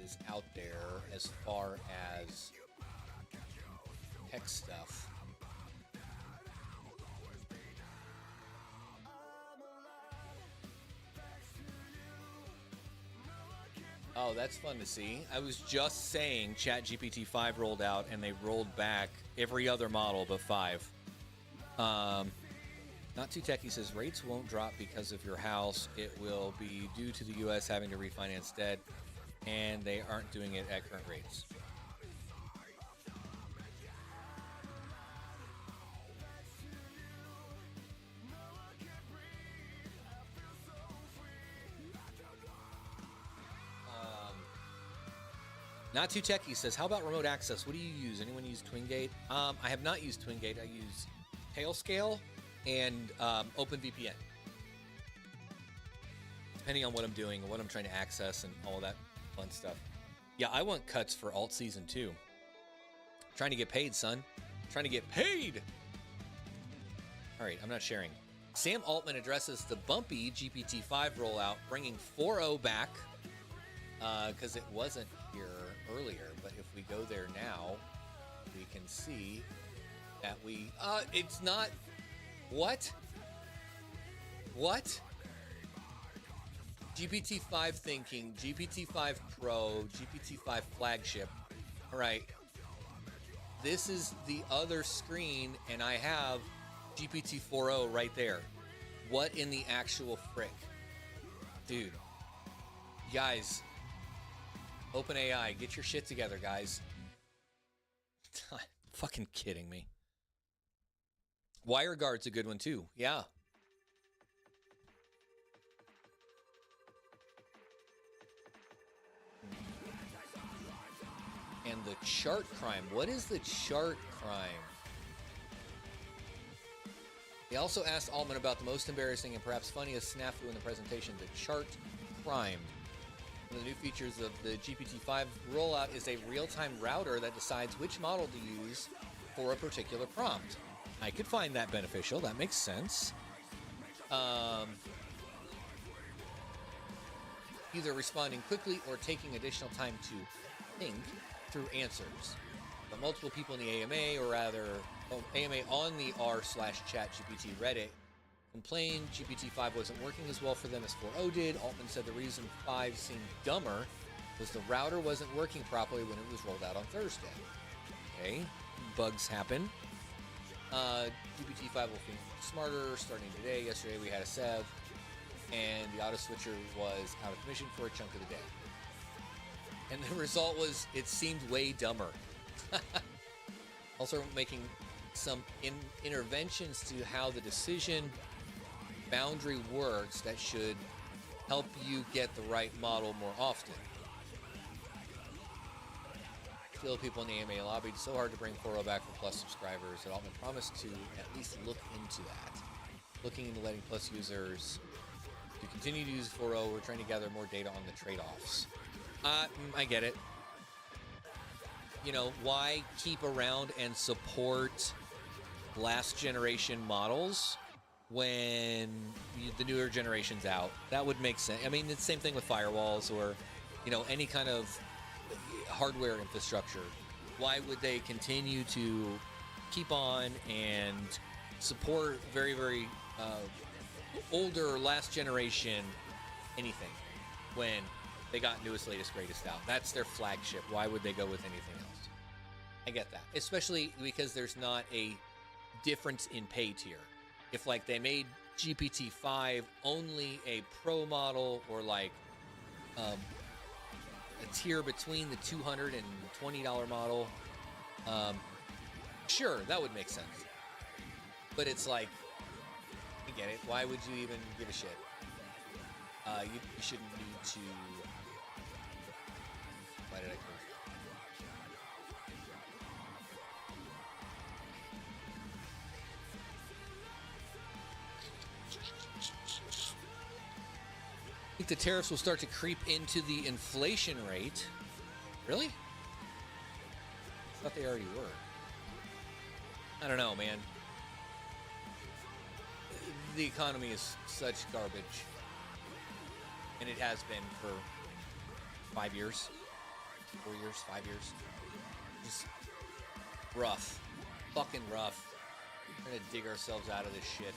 is out there as far as tech stuff? Oh, that's fun to see. I was just saying ChatGPT 5 rolled out and they rolled back every other model but 5. Not Too Techie says rates won't drop because of your house. It will be due to the U.S. having to refinance debt, and they aren't doing it at current rates. Not Too Techie says, how about remote access? What do you use? Anyone use Twingate? I have not used Twingate. I use Tailscale and OpenVPN. Depending on what I'm doing and what I'm trying to access and all that fun stuff. Yeah, I want cuts for alt season 2. Trying to get paid, son. Trying to get paid! Alright, I'm not sharing. Sam Altman addresses the bumpy GPT-5 rollout, bringing 4.0 back. Because it wasn't here earlier, but if we go there now, we can see that we it's not what GPT-5 thinking, GPT-5 Pro, GPT-5 flagship. All right, this is the other screen, and I have GPT 4.0 right there. What in the actual frick, dude? Guys, OpenAI, get your shit together, guys. Fucking kidding me. WireGuard's a good one too. Yeah. And the chart crime. What is the chart crime? He also asked Altman about the most embarrassing and perhaps funniest snafu in the presentation, the chart crime. One of the new features of the GPT-5 rollout is a real-time router that decides which model to use for a particular prompt. I could find that beneficial. That makes sense. Either responding quickly or taking additional time to think through answers. But multiple people in the AMA, or rather, AMA on the r/ChatGPT Reddit, complained GPT-5 wasn't working as well for them as 4.0 did. Altman said the reason 5 seemed dumber was the router wasn't working properly when it was rolled out on Thursday. Okay, bugs happen. GPT-5 will be smarter starting today. Yesterday we had a SEV, and the auto switcher was out of commission for a chunk of the day. And the result was it seemed way dumber. Also making some interventions to how the decision boundary works that should help you get the right model more often. Still, people in the AMA lobbied so hard to bring 4.0 back for Plus subscribers that Altman promised to at least look into that. Looking into letting Plus users to continue to use 4.0, we're trying to gather more data on the trade-offs. I get it. You know, why keep around and support last generation models when the newer generation's out? That would make sense. I mean, it's the same thing with firewalls or, you know, any kind of hardware infrastructure. Why would they continue to keep on and support very, very older last generation anything when they got newest, latest, greatest out? That's their flagship. Why would they go with anything else? I get that, especially because there's not a difference in pay tier. If like they made GPT-5 only a pro model or like a tier between the $220 model, sure, that would make sense. But it's like, I get it. Why would you even give a shit? You shouldn't need to. Why did I close? I think the tariffs will start to creep into the inflation rate. Really? I thought they already were. I don't know, man. The economy is such garbage. And it has been for 5 years. 4 years, 5 years. Just rough. Fucking rough. We're trying to dig ourselves out of this shit.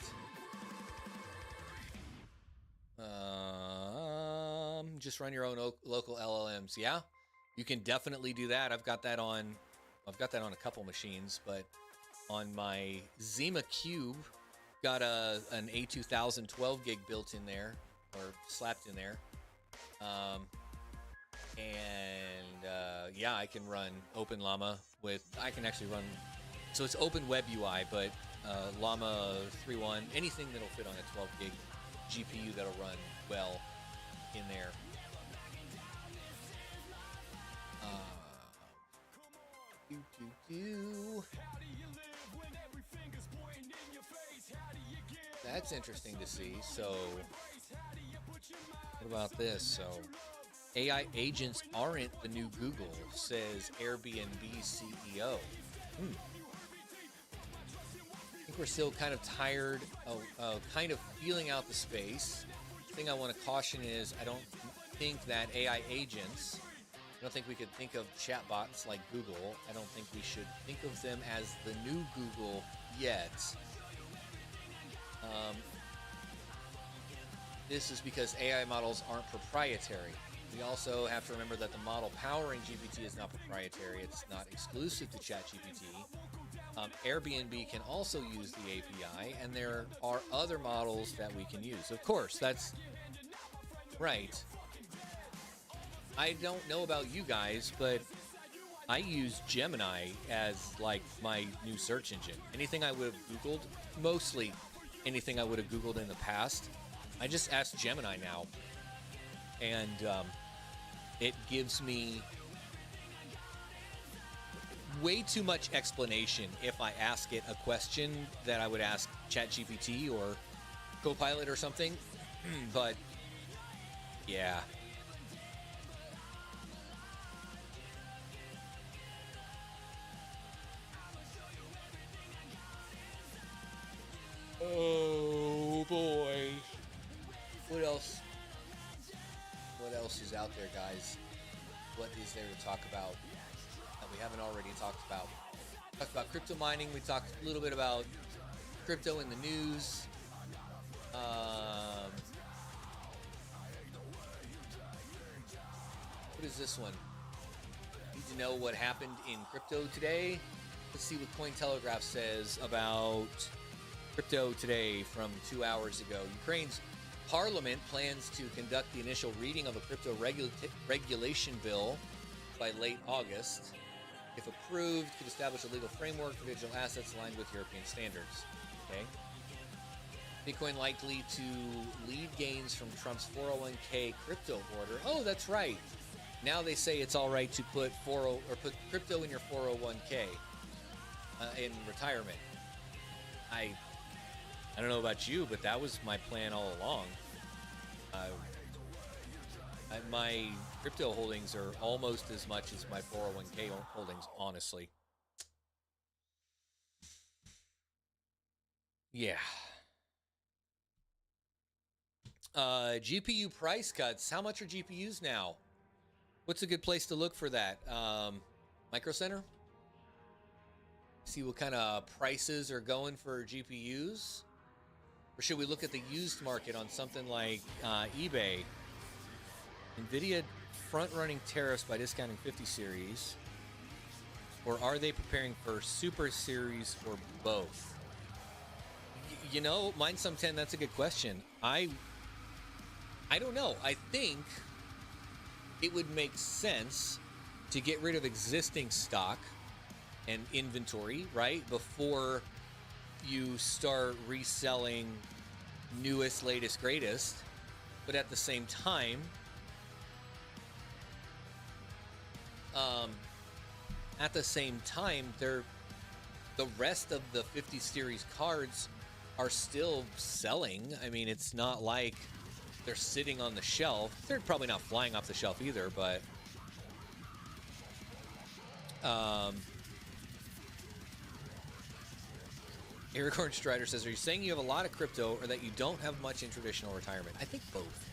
Just run your own local LLMs. Yeah, you can definitely do that. I've got that on a couple machines, but on my Zima Cube, got an A2000 12 gig built in there or slapped in there. Yeah, I can run OpenLlama with. I can actually run. So it's Open Web UI, but Llama 3.1, anything that'll fit on a 12 gig GPU that'll run well in there. That's interesting to see. So, what about this? So, AI agents aren't the new Google, says Airbnb CEO. I think we're still kind of tired of kind of feeling out the space. The thing I want to caution is I don't think that AI agents, I don't think we could think of chatbots like Google. I don't think we should think of them as the new Google yet. This is because AI models aren't proprietary. We also have to remember that the model powering GPT is not proprietary. It's not exclusive to ChatGPT. Airbnb can also use the API, and there are other models that we can use. Of course, that's right. I don't know about you guys, but I use Gemini as like my new search engine. Anything I would have Googled, mostly anything I would have Googled in the past, I just ask Gemini now. And it gives me way too much explanation if I ask it a question that I would ask ChatGPT or Copilot or something. But yeah. Oh boy. What else? What else is out there, guys? What is there to talk about that we haven't already talked about? We talked about crypto mining. We talked a little bit about crypto in the news. What is this one? Need to know what happened in crypto today? Let's see what Cointelegraph says about crypto today from 2 hours ago. Ukraine's parliament plans to conduct the initial reading of a crypto regulation bill by late August. If approved, could establish a legal framework for digital assets aligned with European standards. Okay. Bitcoin likely to lead gains from Trump's 401k crypto order. Oh, that's right. Now they say it's all right to put put crypto in your 401k in retirement. I don't know about you, but that was my plan all along. My crypto holdings are almost as much as my 401k holdings, honestly. Yeah. GPU price cuts. How much are GPUs now? What's a good place to look for that? Micro Center? See what kind of prices are going for GPUs? Or should we look at the used market on something like eBay? NVIDIA front-running tariffs by discounting 50 series. Or are they preparing for Super Series or both? You know, Mind Some 10, that's a good question. I don't know. I think it would make sense to get rid of existing stock and inventory, right? Before you start reselling newest, latest, greatest. But at the same time, the rest of the 50 series cards are still selling. I mean, it's not like they're sitting on the shelf. They're probably not flying off the shelf either, but Eric Orange Strider says, are you saying you have a lot of crypto or that you don't have much in traditional retirement? I think both.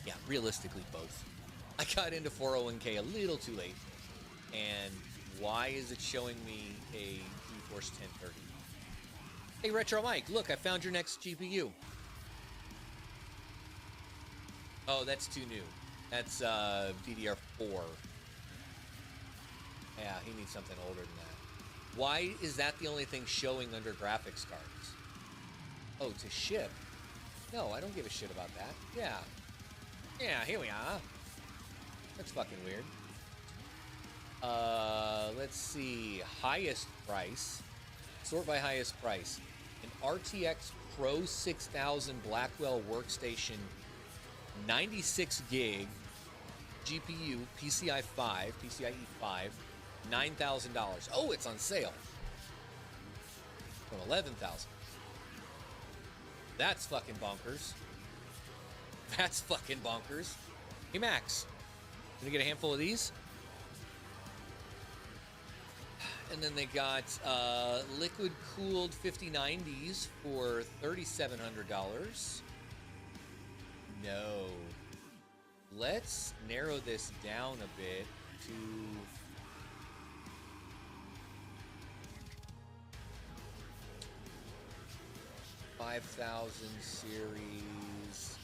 Yeah, realistically both. I got into 401k a little too late. And why is it showing me a GeForce 1030? Hey, Retro Mike, look, I found your next GPU. Oh, that's too new. That's DDR4. Yeah, he needs something older than that. Why is that the only thing showing under graphics cards? Oh, to ship? No, I don't give a shit about that. Yeah. Yeah, here we are. That's fucking weird. Let's see. Highest price. Sort by highest price. An RTX Pro 6000 Blackwell workstation, 96 gig GPU, PCIe 5, $9,000. Oh, it's on sale from $11,000. That's fucking bonkers. That's fucking bonkers. Hey, Max, gonna get a handful of these? And then they got liquid cooled 5090s for $3,700. No. Let's narrow this down a bit to $5,000 series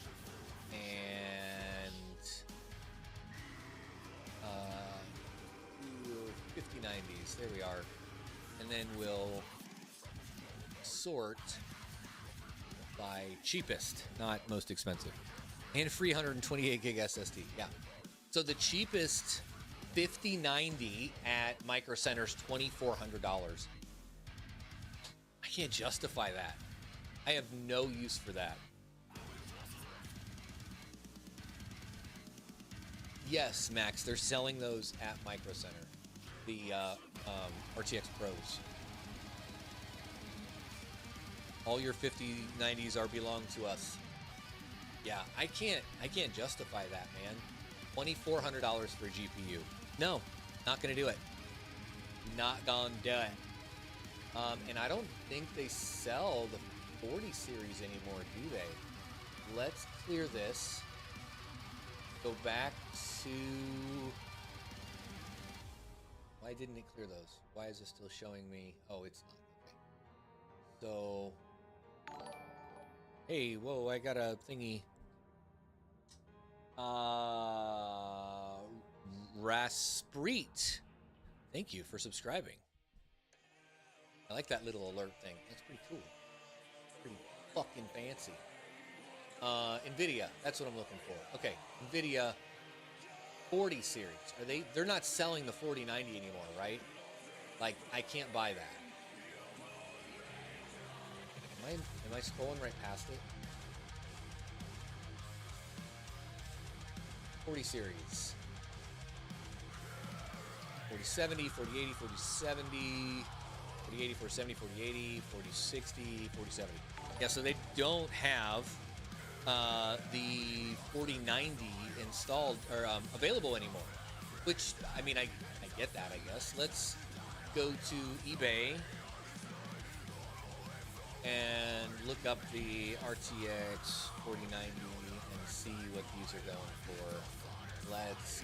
and 5090s. There we are. And then we'll sort by cheapest, not most expensive. And free 128 gig SSD. Yeah. So the cheapest 5090 at Micro Center's $2,400. I can't justify that. I have no use for that. Yes, Max, they're selling those at Micro Center. The RTX Pros. All your 5090s belong to us. Yeah, I can't justify that, man. $2,400 for a GPU. No, not gonna do it. Not gonna do it. And I don't think they sell the 40 series anymore, do they? Let's clear this. Go back to... Why didn't it clear those? Why is it still showing me? Oh, it's not. Okay. So... Hey, whoa, I got a thingy. Raspreet. Thank you for subscribing. I like that little alert thing. That's pretty cool. Pretty fucking fancy. NVIDIA, that's what I'm looking for. Okay, NVIDIA 40 series. They're not selling the 4090 anymore, right? Like, I can't buy that. Am I scrolling right past it? 40 series. 4070, 4080, 4070, 4080, 4070, 4080, 4060, 4070. Yeah, so they don't have the 4090 installed or available anymore. Which, I mean, I get that, I guess. Let's go to eBay and look up the RTX 4090 and see what these are going for. Let's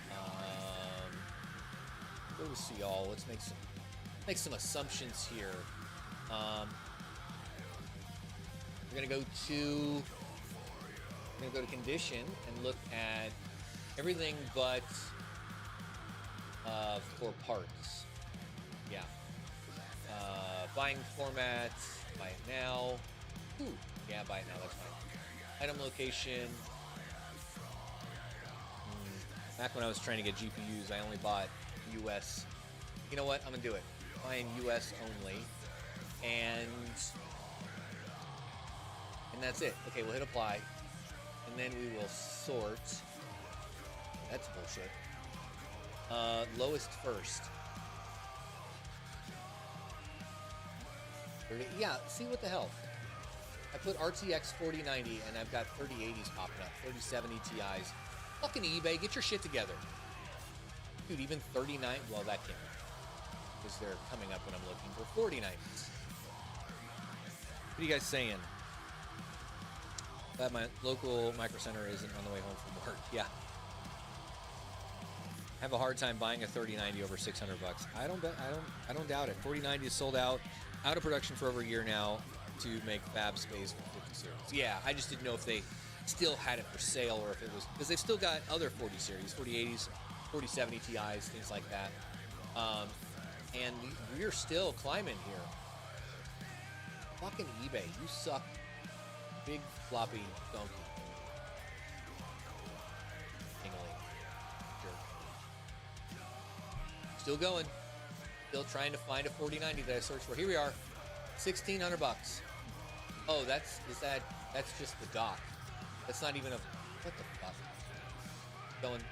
go to see all. Let's make some assumptions here. We're gonna go to condition and look at everything but for parts. Yeah. Buying format. Buy it now. Ooh, yeah, buy it now. That's fine. Item location. Back when I was trying to get GPUs, I only bought US. You know what? I'm gonna do it. Buying US only, and that's it. Okay, we'll hit apply, and then we will sort. That's bullshit. Lowest first. Yeah, see what the hell. I put RTX 4090 and I've got 3080s popping up, 3070 Ti's. Fucking eBay, get your shit together. Dude, even 39, well that can't be, because they're coming up when I'm looking for 4090s. What are you guys saying? That my local Micro Center isn't on the way home from work. Yeah. I have a hard time buying a 3090 over 600 bucks. I don't doubt it. 4090 is sold out of production for over a year now to make fab space for 50 series. Yeah, I just didn't know if they still had it for sale or if it was, because they've still got other 40 series, 4080s, 4070 Ti's, things like that. And we're still climbing here. Fucking eBay, you suck. Big floppy donkey. Still going. Still trying to find a 4090 that I searched for. Here we are. 1,600 bucks. Oh, that's just the dock. That's not even a, what the fuck? Going.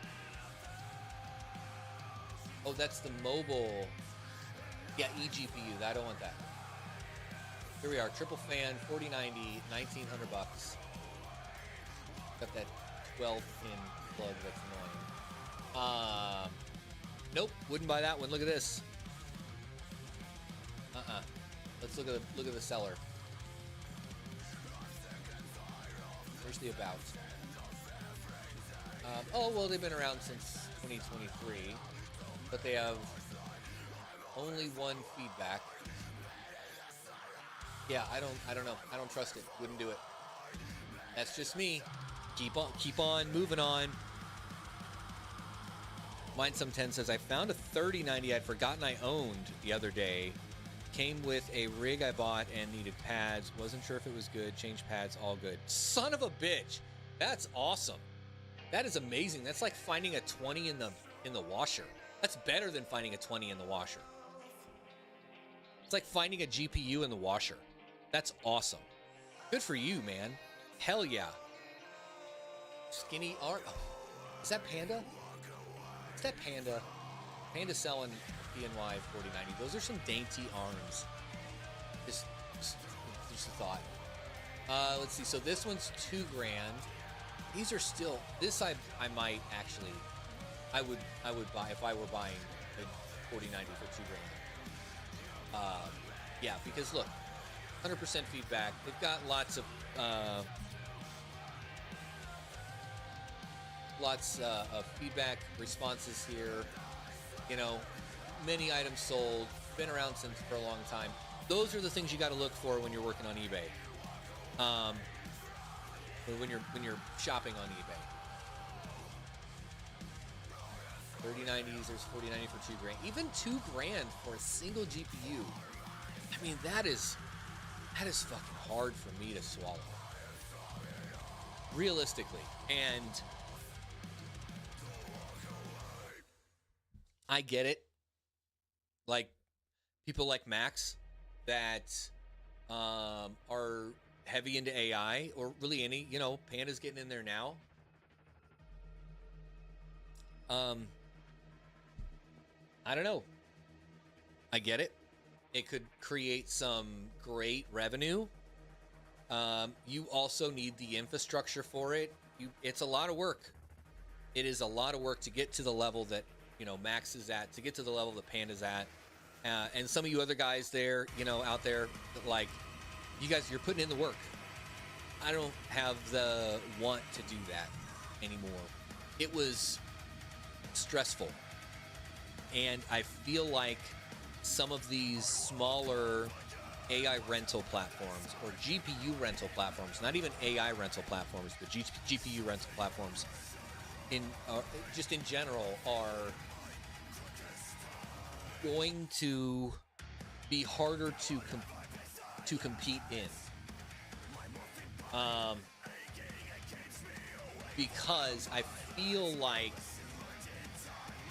Oh, that's the mobile. Yeah, eGPU. I don't want that. Here we are. Triple fan, 4090, 1,900 bucks. Got that 12-pin plug that's annoying. Nope, wouldn't buy that one. Look at this. Let's look at the seller. Where's the about? Oh well, they've been around since 2023, but they have only one feedback. Yeah, I don't know. I don't trust it. Wouldn't do it. That's just me. Keep on moving on. Mine10 says, I found a 3090 I'd forgotten I owned the other day. Came with a rig I bought and needed pads. Wasn't sure if it was good. Changed pads, all good. Son of a bitch. That's awesome. That is amazing. That's like finding a 20 in the washer. That's better than finding a 20 in the washer. It's like finding a GPU in the washer. That's awesome. Good for you, man. Hell yeah. Skinny art. Oh, is that Panda? Is that Panda? Panda selling PNY 4090. Those are some dainty arms. Just a thought. Let's see. So this one's $2,000. These are still. This I might actually. I would buy if I were buying a 4090 for $2,000. Yeah, because look, 100% feedback. They've got lots of feedback responses here. You know, many items sold. Been around since for a long time. Those are the things you got to look for when you're working on eBay. When you're shopping on eBay. 3090s, there's 4090 for $2,000. Even $2,000 for a single GPU. I mean, that is fucking hard for me to swallow. Realistically. And I get it. Like people like Max that are heavy into AI, or really any, you know, Panda's getting in there now. I don't know. I get it. It could create some great revenue. You also need the infrastructure for it. It's a lot of work. It is a lot of work to get to the level that, you know, Max is at, to get to the level that Panda's at. And some of you other guys there, you know, out there, like, you guys, you're putting in the work. I don't have the want to do that anymore. It was stressful. And I feel like some of these smaller AI rental platforms or GPU rental platforms, not even AI rental platforms, but GPU rental platforms, just in general, are going to be harder to compete in. Because I feel like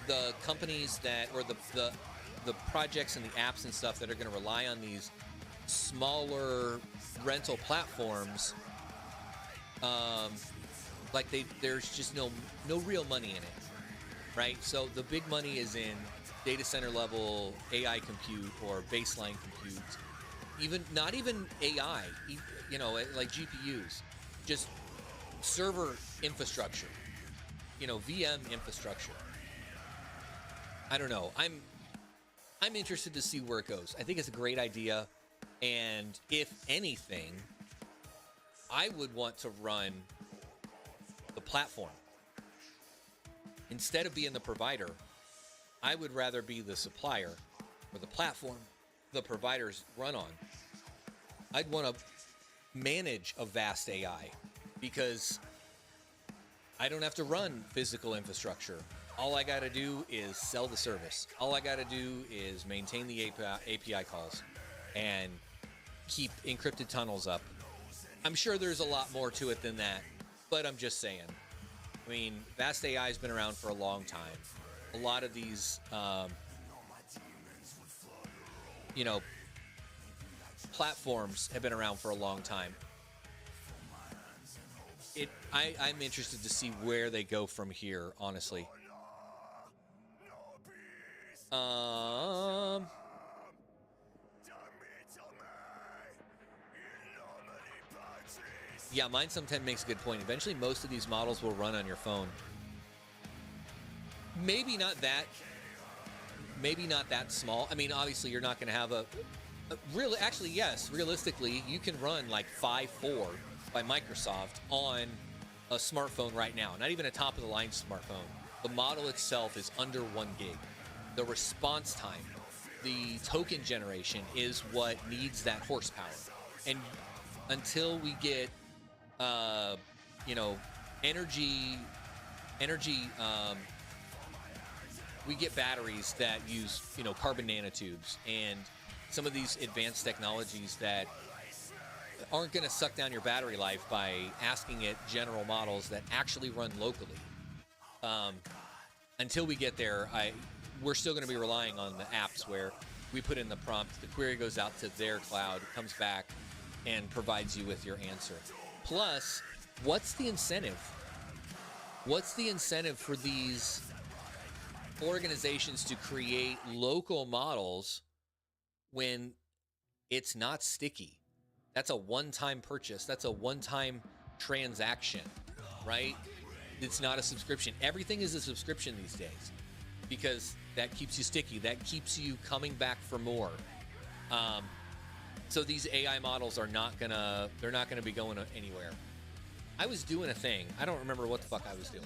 the companies that, or the projects and the apps and stuff that are going to rely on these smaller rental platforms, like there's just no real money in it, right? So the big money is in data center level AI compute or baseline compute, not even AI, you know, like GPUs, just server infrastructure, you know, VM infrastructure. I don't know. I'm interested to see where it goes. I think it's a great idea, and if anything, I would want to run the platform instead of being the provider. I would rather be the supplier or the platform the providers run on. I'd want to manage a vast AI because I don't have to run physical infrastructure. All I got to do is sell the service. All I got to do is maintain the API calls and keep encrypted tunnels up. I'm sure there's a lot more to it than that, but I'm just saying. I mean, vast AI has been around for a long time. A lot of these, you know, platforms have been around for a long time. I'm interested to see where they go from here, honestly. Yeah, Mind Some 10 makes a good point. Eventually, most of these models will run on your phone. Maybe not that small. I mean, obviously, you're not going to have actually, yes, realistically, you can run like 5.4 by Microsoft on a smartphone right now. Not even a top-of-the-line smartphone. The model itself is under 1 gig. The response time, the token generation is what needs that horsepower. And until we get, you know, energy, we get batteries that use, you know, carbon nanotubes and some of these advanced technologies that aren't going to suck down your battery life by asking it general models that actually run locally. Until we get there, we're still going to be relying on the apps where we put in the prompt, the query goes out to their cloud, comes back, and provides you with your answer. Plus, what's the incentive? What's the incentive for these organizations to create local models when it's not sticky? That's a one-time purchase. That's a one-time transaction, right? It's not a subscription. Everything is a subscription these days because that keeps you sticky. That keeps you coming back for more. So these AI models are they're not gonna be going anywhere. I was doing a thing. I don't remember what the fuck I was doing.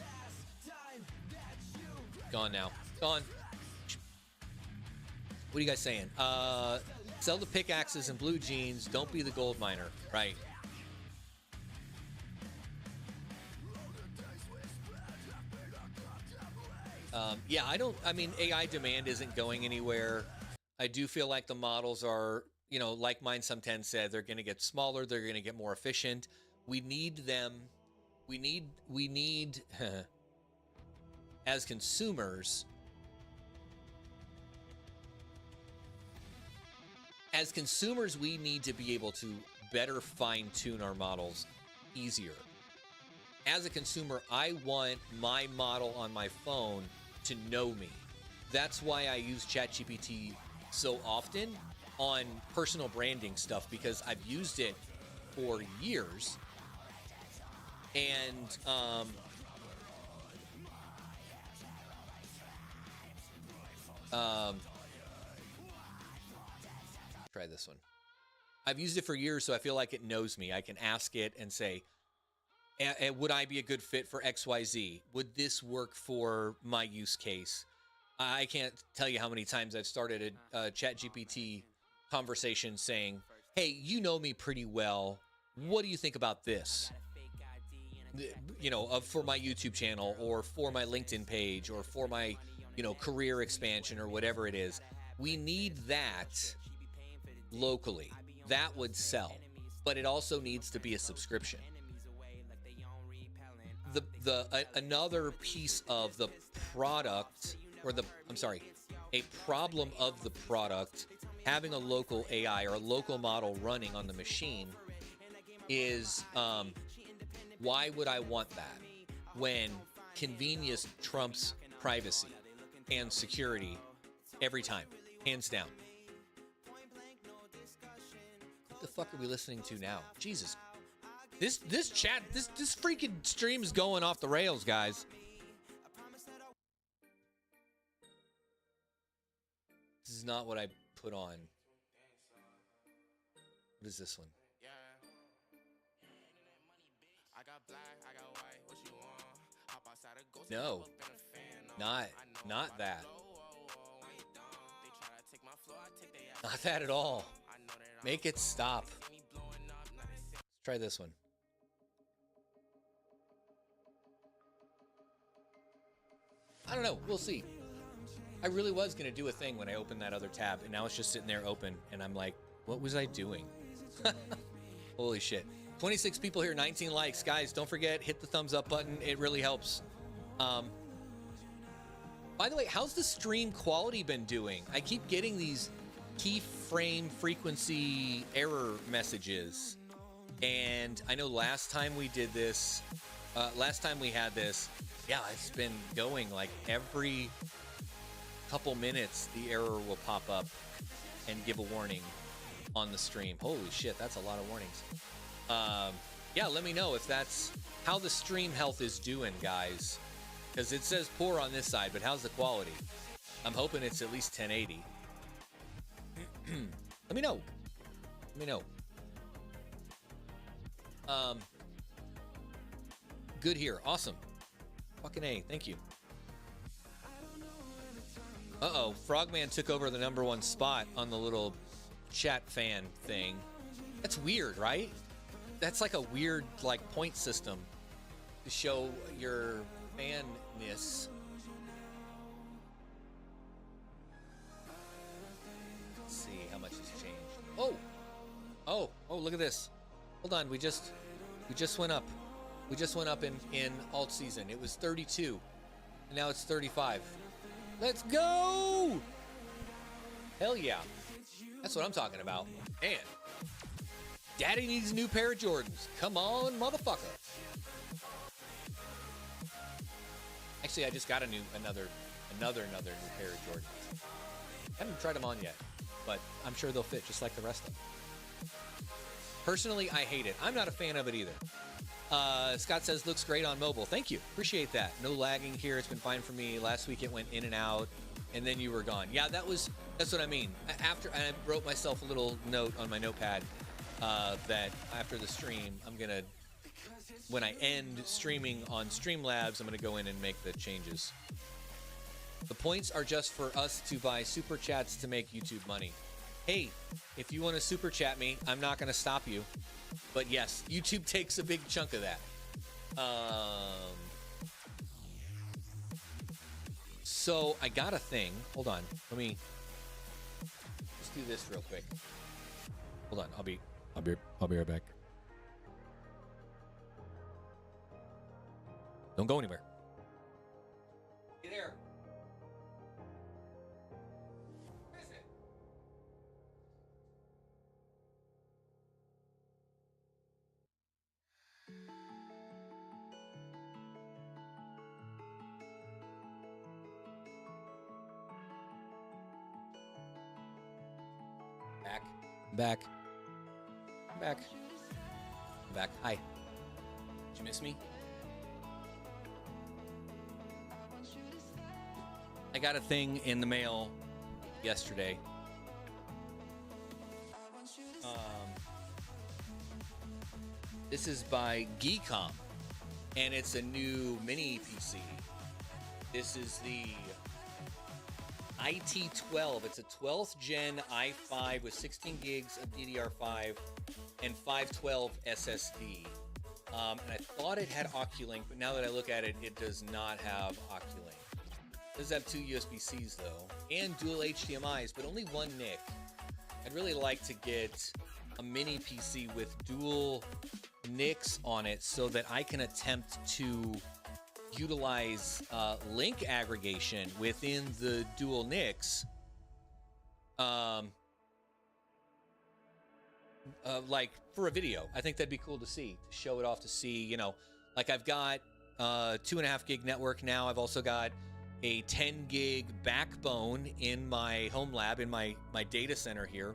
Gone now. Gone. What are you guys saying? Sell the pickaxes and blue jeans. Don't be the gold miner. Right. Yeah, I mean, AI demand isn't going anywhere. I do feel like the models are, like Mind10 said, they're going to get smaller. They're going to get more efficient. We need them. We need, as consumers, we need to be able to better fine-tune our models easier. As a consumer, I want my model on my phone to know me. That's why I use ChatGPT so often on personal branding stuff, because I've used it for years. And try this one. I've used it for years, so I feel like it knows me. I can ask it and say, would I be a good fit for XYZ? Would this work for my use case? I can't tell you how many times I've started a ChatGPT conversation saying, hey, you know me pretty well. What do you think about this? For my YouTube channel or for my LinkedIn page or for my, career expansion or whatever it is. We need that locally. That would sell, but it also needs to be a subscription. Another piece of the product, a problem of the product, having a local AI or a local model running on the machine is, why would I want that when convenience trumps privacy and security every time, hands down? What the fuck are we listening to now? Jesus. This freaking stream is going off the rails, guys. This is not what I put on. What is this one? No, not that. Not that at all. Make it stop. Let's try this one. I don't know. We'll see. I really was going to do a thing when I opened that other tab, and now it's just sitting there open, and I'm like, what was I doing? Holy shit. 26 people here, 19 likes. Guys, don't forget, hit the thumbs up button. It really helps. By the way, how's the stream quality been doing? I keep getting these keyframe frequency error messages. And I know last time we did this, last time we had this, yeah, it's been going like every couple minutes, the error will pop up and give a warning on the stream. Holy shit, that's a lot of warnings. Yeah, let me know if that's how the stream health is doing, guys. Because it says poor on this side, but how's the quality? I'm hoping it's at least 1080. Let me know. Let me know. Good here. Awesome. Fucking A. Thank you. Uh-oh. Frogman took over the #1 spot on the little chat fan thing. That's weird, right? That's like a weird, point system to show your fanness. Let's see how much has changed. Oh, look at this. Hold on, we just went up. We just went up in alt season. It was 32, and now it's 35. Let's go! Hell yeah. That's what I'm talking about. Man. Daddy needs a new pair of Jordans. Come on, motherfucker. Actually, I just got another new pair of Jordans. I haven't tried them on yet, but I'm sure they'll fit just like the rest of them. Personally, I hate it. I'm not a fan of it either. Scott says, looks great on mobile. Thank you. Appreciate that. No lagging here. It's been fine for me. Last week it went in and out, and then you were gone. Yeah, that's what I mean. After I wrote myself a little note on my notepad that after the stream, when I end streaming on Streamlabs, I'm going to go in and make the changes. The points are just for us to buy super chats to make YouTube money. Hey, if you want to super chat me, I'm not going to stop you. But yes, YouTube takes a big chunk of that. So I got a thing. Hold on. Let's do this real quick. Hold on. I'll be right back. Don't go anywhere. Get there. Back. Hi. Did you miss me? I got a thing in the mail yesterday. This is by Geek, and it's a new mini PC. This is the IT12. It's a 12th gen i5 with 16 gigs of DDR5 and 512 SSD. And I thought it had Oculink, but now that I look at it, it does not have Oculink. It does have 2 USB-Cs though, and dual HDMIs, but only one NIC. I'd really like to get a mini PC with dual NICs on it so that I can attempt to utilize link aggregation within the dual NICs, like for a video. I think that'd be cool to see, to show it off, to see, like I've got 2.5 gig network now. I've also got a 10 gig backbone in my home lab, in my data center here.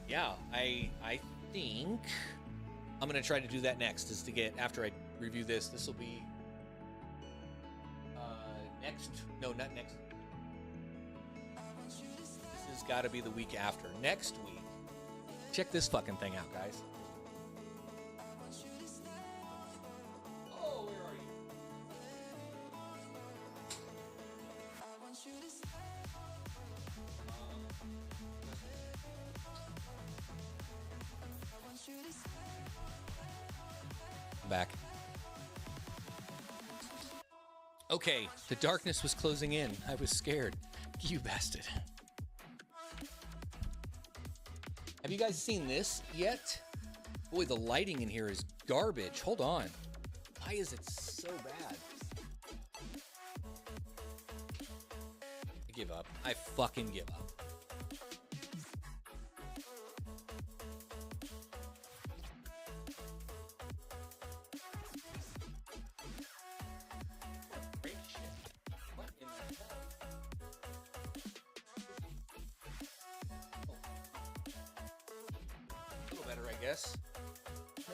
Yeah, I think I'm gonna try to do that next, is to get, after I review this will be not next. This has got to be the week after. Next week. Check this fucking thing out, guys. Oh, where are you? I'm back. Okay, the darkness was closing in. I was scared. You bastard. Have you guys seen this yet? Boy, the lighting in here is garbage. Hold on. Why is it so bad? I give up. I fucking give up.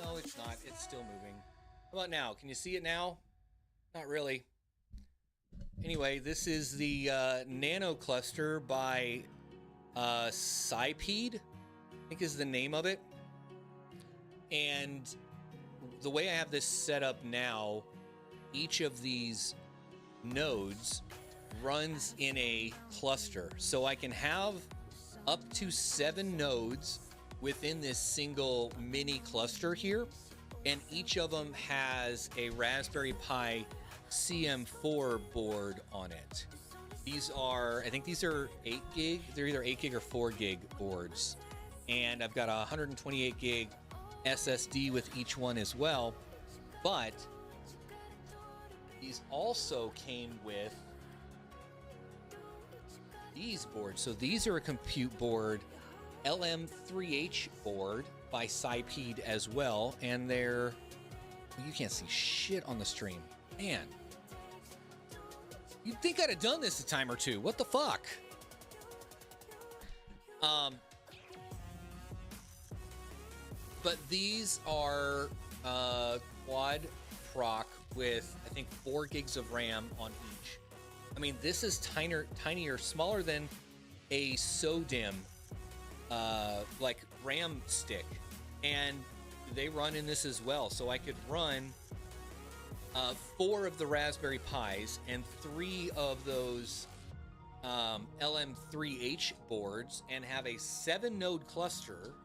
No, it's not. It's still moving. How about now? Can you see it now? Not really. Anyway, this is the Nano Cluster by Cypede, I think is the name of it. And the way I have this set up now, each of these nodes runs in a cluster. So I can have up to 7 nodes within this single mini cluster here, and each of them has a Raspberry Pi CM4 board on it. These are, I think these are 8 gig. They're either 8 gig or 4 gig boards. And I've got a 128 gig SSD with each one as well. But these also came with these boards. So these are a compute board, LM3H board by Cyped as well, and they're, you can't see shit on the stream, man. You'd think I'd have done this a time or two. What the fuck? But these are quad proc with, I think, 4 gigs of RAM on each. I mean, this is tinier, smaller than a SODIMM, like RAM stick. And they run in this as well. So I could run 4 of the Raspberry Pis and 3 of those LM3H boards and have a 7-node cluster,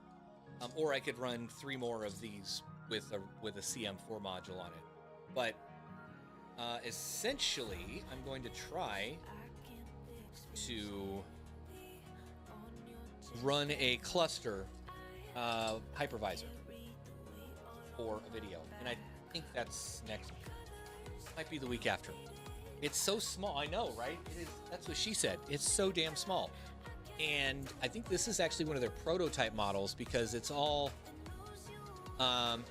or I could run 3 more of these with a CM4 module on it. But essentially, I'm going to try to run a cluster hypervisor for a video, and I think that's next week. Might be the week after. It's so small. I know, right? It is. That's what she said. It's so damn small. And I think this is actually one of their prototype models because it's all 3D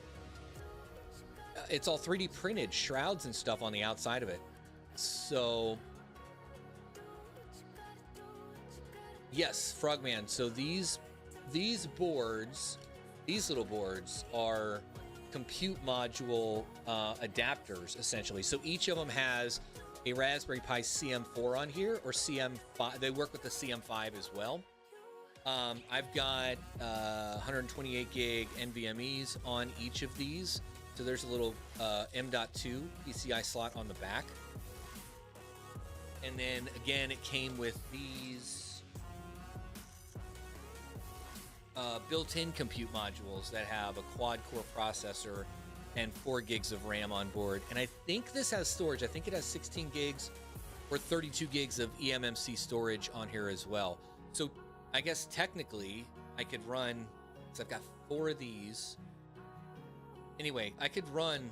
printed shrouds and stuff on the outside of it. So yes, Frogman. So these boards, these little boards are compute module adapters essentially. So each of them has a Raspberry Pi CM4 on here, or CM5. They work with the CM5 as well. I've got 128 gig NVMe's on each of these. So there's a little M.2 PCI slot on the back. And then again, it came with these built-in compute modules that have a quad-core processor and 4 gigs of RAM on board. And I think this has storage. I think it has 16 gigs or 32 gigs of eMMC storage on here as well. So I guess technically I could run, so I've got 4 of these. Anyway, I could run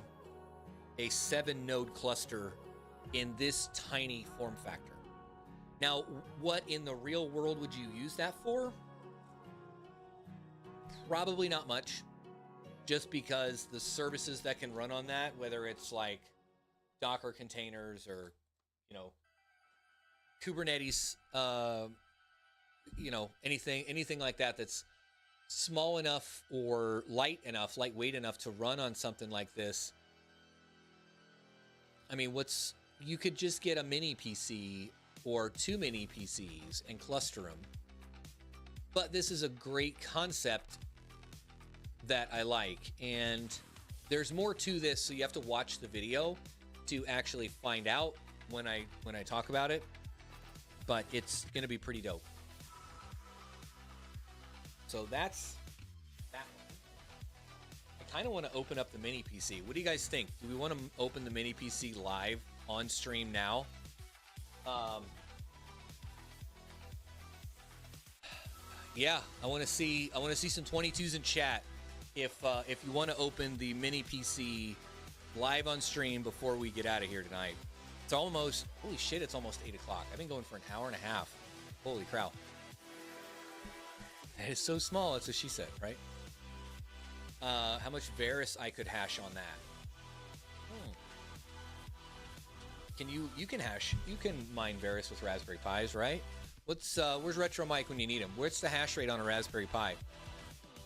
a 7-node cluster in this tiny form factor. Now, what in the real world would you use that for? Probably not much. Just because the services that can run on that, whether it's like Docker containers or, you know, Kubernetes, you know, anything like that that's small enough or lightweight enough to run on something like this. I mean, you could just get a mini PC or 2 mini PCs and cluster them. But this is a great concept that I like, and there's more to this, so you have to watch the video to actually find out when I talk about it, but it's gonna be pretty dope. So that's that one. I kind of want to open up the mini PC. What do you guys think? Do we want to open the mini PC live on stream now? Yeah, I want to see some 22s in chat. If you want to open the mini PC live on stream before we get out of here tonight. It's almost, holy shit, it's almost 8 o'clock. I've been going for an hour and a half. Holy cow. It's so small, that's what she said, right? How much Varus I could hash on that. You can mine Varus with Raspberry Pis, right? Where's Retro Mike when you need him? What's the hash rate on a Raspberry Pi?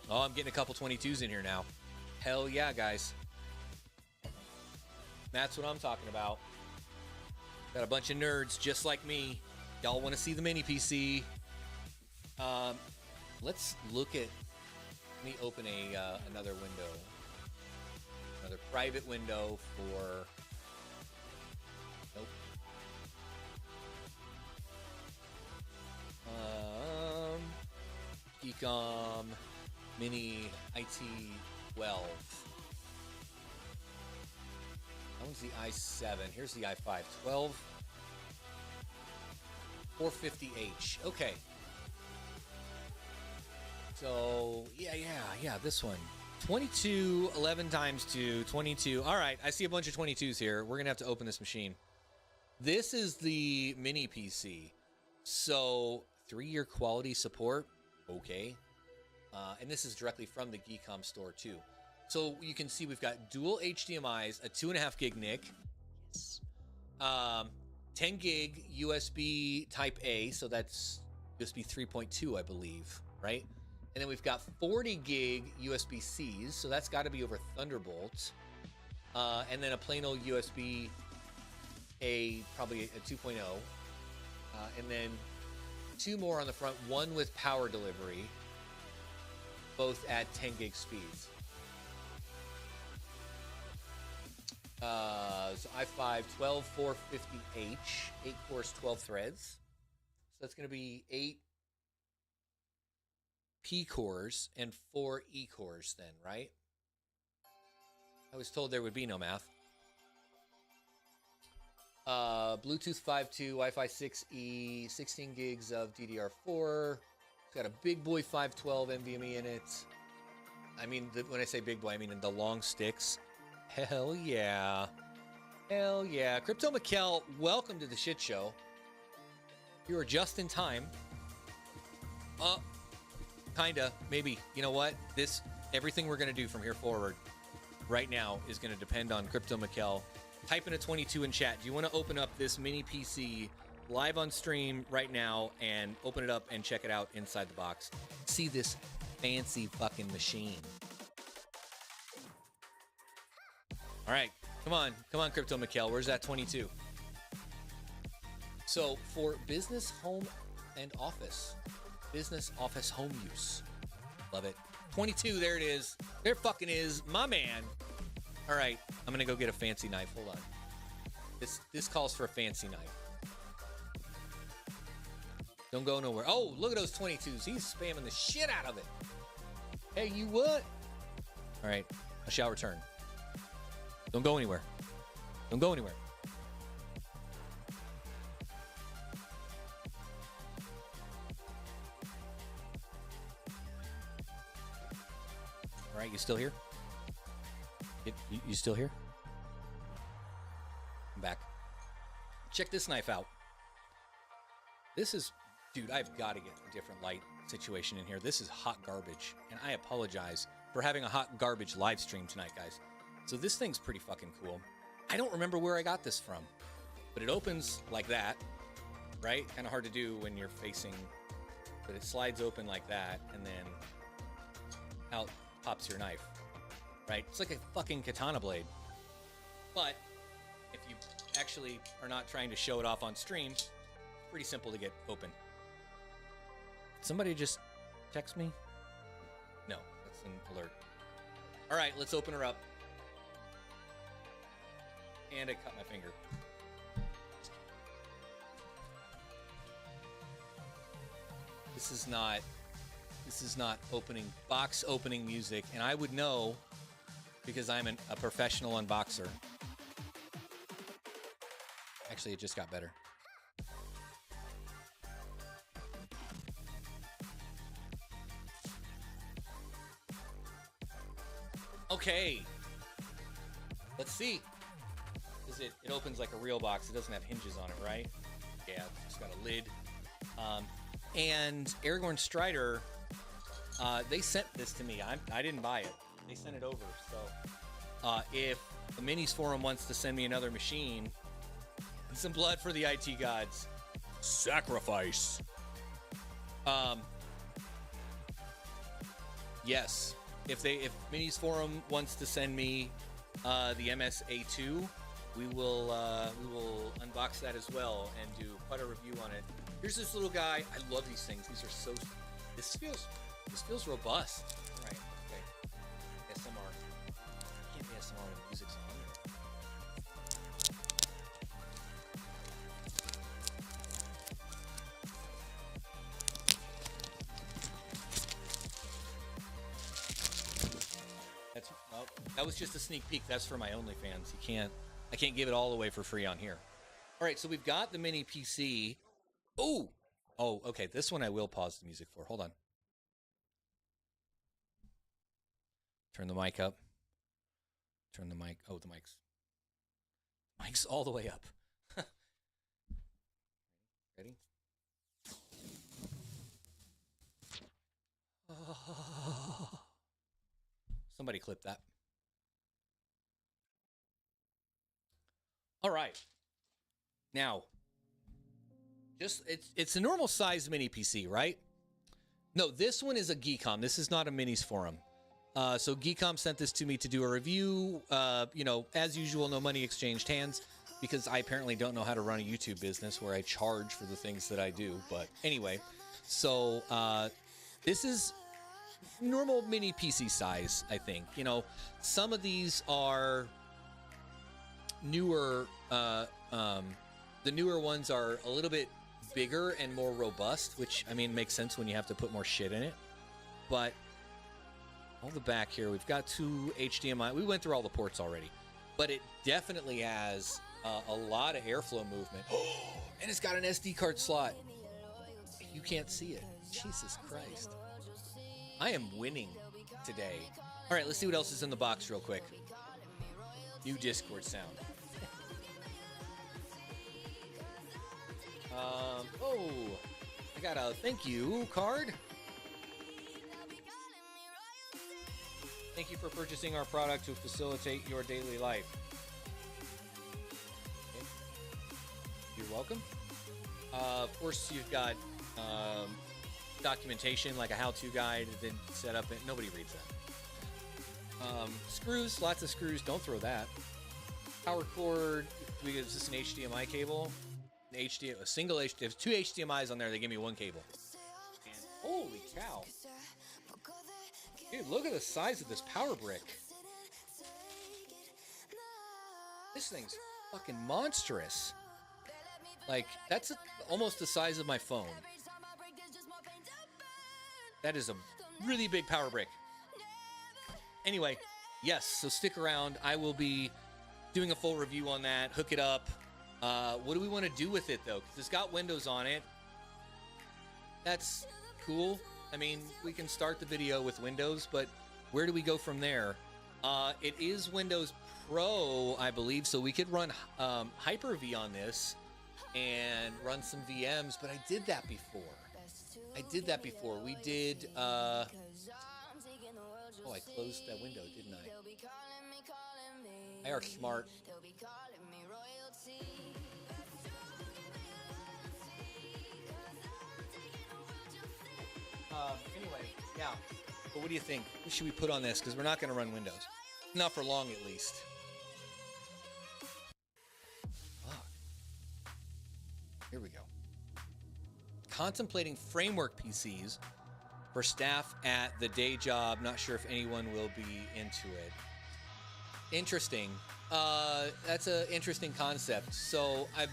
Oh, I'm getting a couple 22s in here now. Hell yeah, guys. That's what I'm talking about. Got a bunch of nerds just like me. Y'all want to see the mini PC. Let's look at, let me open another window. Another private window for, nope. Geekom Mini IT 12. That one's the i7. Here's the i5 12. 450H. Okay. So, yeah, this one. 22, 11 times 2, 22. All right, I see a bunch of 22s here. We're going to have to open this machine. This is the mini PC. So 3-year quality support, okay. And this is directly from the Geekom store too. So you can see we've got dual HDMIs, a 2.5 gig NIC, 10 gig USB Type A, so that's USB 3.2, I believe, right? And then we've got 40 gig USB-Cs, so that's got to be over Thunderbolt. And then a plain old USB, probably a 2.0. And then 2 more on the front, one with power delivery, both at 10 gig speeds. So i5 12450H, 8 cores, 12 threads. So that's going to be 8 P cores and 4 E cores then, right? I was told there would be no math. Bluetooth 5.2, Wi-Fi 6E, 16 gigs of DDR4. It's got a big boy 512 NVMe in it. I mean, when I say big boy, I mean in the long sticks. Hell yeah. Hell yeah. Crypto Mikkel, welcome to the shit show. You are just in time. Kinda, maybe. You know what? Everything we're gonna do from here forward right now is gonna depend on Crypto Mikkel. Type in a 22 in chat. Do you want to open up this mini PC live on stream right now and open it up and check it out inside the box? See this fancy fucking machine. All right, come on, Crypto Mikkel. Where's that 22? So for business, home, and office, business, office, home use, love it. 22, there it is. There fucking is, my man. All right, I'm gonna go get a fancy knife. Hold on. This calls for a fancy knife. Don't go nowhere. Oh, look at those 22s. He's spamming the shit out of it. Hey, you what? All right, I shall return. Don't go anywhere. Don't go anywhere. All right, you still here? You still here? I'm back. Check this knife out. This is, dude, I've got to get a different light situation in here. This is hot garbage, and I apologize for having a hot garbage live stream tonight, guys. So this thing's pretty fucking cool. I don't remember where I got this from, but it opens like that, right? Kind of hard to do when you're facing, but it slides open like that, and then out pops your knife, right? It's like a fucking katana blade. But if you actually are not trying to show it off on stream, it's pretty simple to get open. Somebody just text me? No, that's an alert. All right, let's open her up. And I cut my finger. This is not box opening music, and I would know because I'm a professional unboxer. Actually, it just got better. Okay. Let's see. It opens like a real box. It doesn't have hinges on it, right? Yeah, it's got a lid. And Aragorn Strider, they sent this to me. I didn't buy it. They sent it over. So if the Minis Forum wants to send me another machine and some blood for the IT gods, sacrifice. Yes. If Minis Forum wants to send me the MSA2, we will unbox that as well and do quite a review on it. Here's this little guy. I love these things. These are so. This feels robust. All right. Okay. SMR. Can't be SMR when the music's on. That was just a sneak peek. That's for my OnlyFans. I can't give it all away for free on here. All right, so we've got the mini PC. Oh, okay. This one I will pause the music for. Hold on. Turn the mic up. Turn the mic. Oh, the mic's all the way up. Ready? Somebody clip that. All right. Now, just it's a normal size mini PC, right? No, this one is a Geekom. This is not a minis forum. So Geekom sent this to me to do a review. You know, as usual, no money exchanged hands because I apparently don't know how to run a YouTube business where I charge for the things that I do. But anyway, so this is normal mini PC size, I think. You know, some of these are newer. The newer ones are a little bit bigger and more robust, which, I mean, makes sense when you have to put more shit in it. But all the back here, we've got 2 HDMI. We went through all the ports already, but it definitely has a lot of airflow movement. And it's got an SD card slot. You can't see it. Jesus Christ. I am winning today. All right, let's see what else is in the box real quick. New Discord sound. Oh, I got a thank you card. Thank you for purchasing our product to facilitate your daily life. Okay. You're welcome. Of course, you've got documentation, like a how-to guide, then set up. Nobody reads that. Screws, lots of screws. Don't throw that. Power cord. Is this an HDMI cable? A single HDMI. There's 2 HDMIs on there. They give me 1 cable. And holy cow. Dude, look at the size of this power brick. This thing's fucking monstrous. Like, that's almost the size of my phone. That is a really big power brick. Anyway, yes, so stick around. I will be doing a full review on that. Hook it up. What do we want to do with it, though? Because it's got Windows on it. That's cool. I mean, we can start the video with Windows, but where do we go from there? It is Windows Pro, I believe, so we could run Hyper-V on this and run some VMs, but I did that before. We did... oh, I closed that window, didn't I? I are smart. Anyway, yeah. But what do you think? What should we put on this? Because we're not going to run Windows. Not for long, at least. Fuck. Here we go. Contemplating framework PCs for staff at the day job. Not sure if anyone will be into it. Interesting. That's an interesting concept. So I've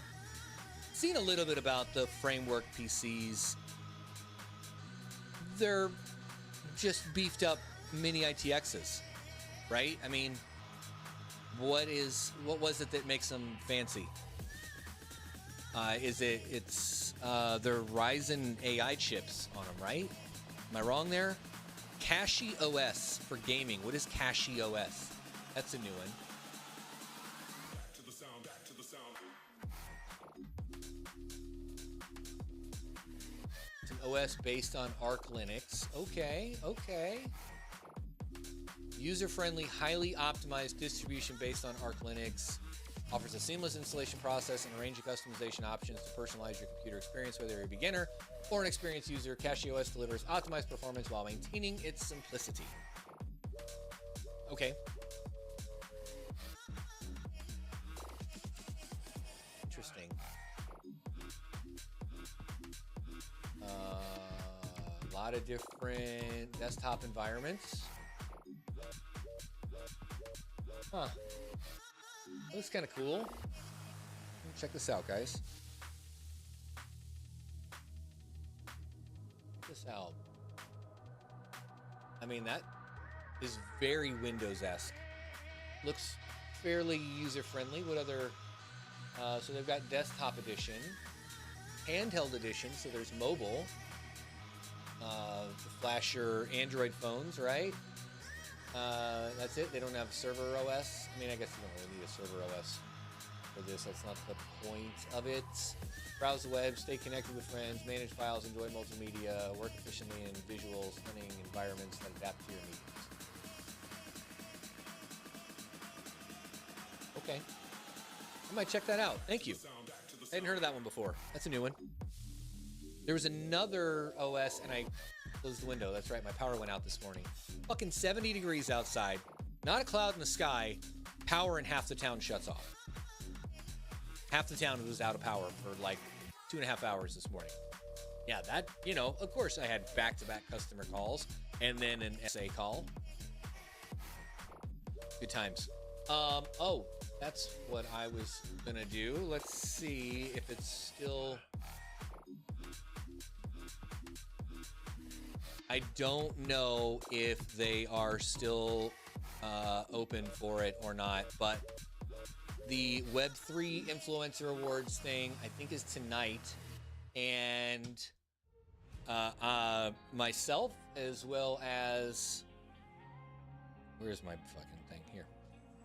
seen a little bit about the framework PCs. They're just beefed up mini ITXs, right? I mean, what was it that makes them fancy? It's their Ryzen AI chips on them, right? Am I wrong there? Cache OS for gaming. What is Cache OS? That's a new one. It's an OS based on Arch Linux. Okay. User-friendly, highly optimized distribution based on Arch Linux. Offers a seamless installation process and a range of customization options to personalize your computer experience, whether you're a beginner or an experienced user. Cache OS delivers optimized performance while maintaining its simplicity. Okay. Interesting. A lot of different desktop environments. Huh. Looks kind of cool. Check this out, guys. Check this out. I mean, that is very Windows-esque. Looks fairly user-friendly. What other... so they've got desktop edition, handheld edition, so there's mobile. To flash your Android phones, right? That's it. They don't have server OS. I mean, I guess you don't really need a server OS. for this. That's not the point of it. Browse the web, stay connected with friends, manage files, enjoy multimedia, work efficiently in visual, stunning environments that adapt to your needs. Okay. I might check that out. Thank you. I hadn't heard of that one before. That's a new one. There was another OS, and I closed the window. That's right. My power went out this morning. Fucking 70 degrees outside. Not a cloud in the sky. Power in half the town shuts off. Half the town was out of power for like 2.5 hours this morning. Yeah, that, you know, of course I had back-to-back customer calls and then an SA call. Good times. Oh, that's what I was gonna do. Let's see if it's still... I don't know if they are still open for it or not, but the Web3 Influencer Awards thing, I think, is tonight. And myself, as well as... Where's my fucking thing? Here.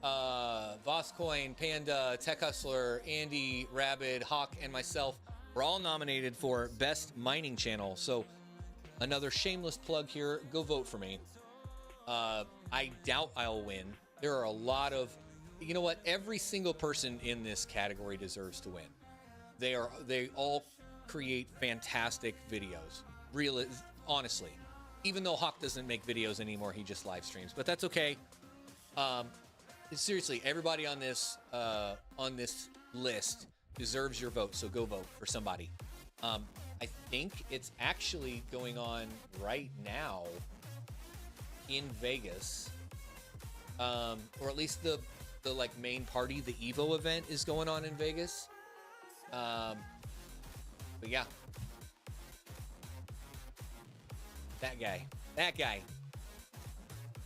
Voscoin, Panda, Tech Hustler, Andy, Rabid, Hawk, and myself were all nominated for Best Mining Channel. So another shameless plug here. Go vote for me. I doubt I'll win. There are a lot of... You know what? Every single person in this category deserves to win. They all create fantastic videos. Really, honestly. Even though Hawk doesn't make videos anymore, he just live streams. But that's okay. Seriously, everybody on this list deserves your vote. So go vote for somebody. I think it's actually going on right now in Vegas, or at least the like main party, the Evo event, is going on in Vegas. But yeah, that guy,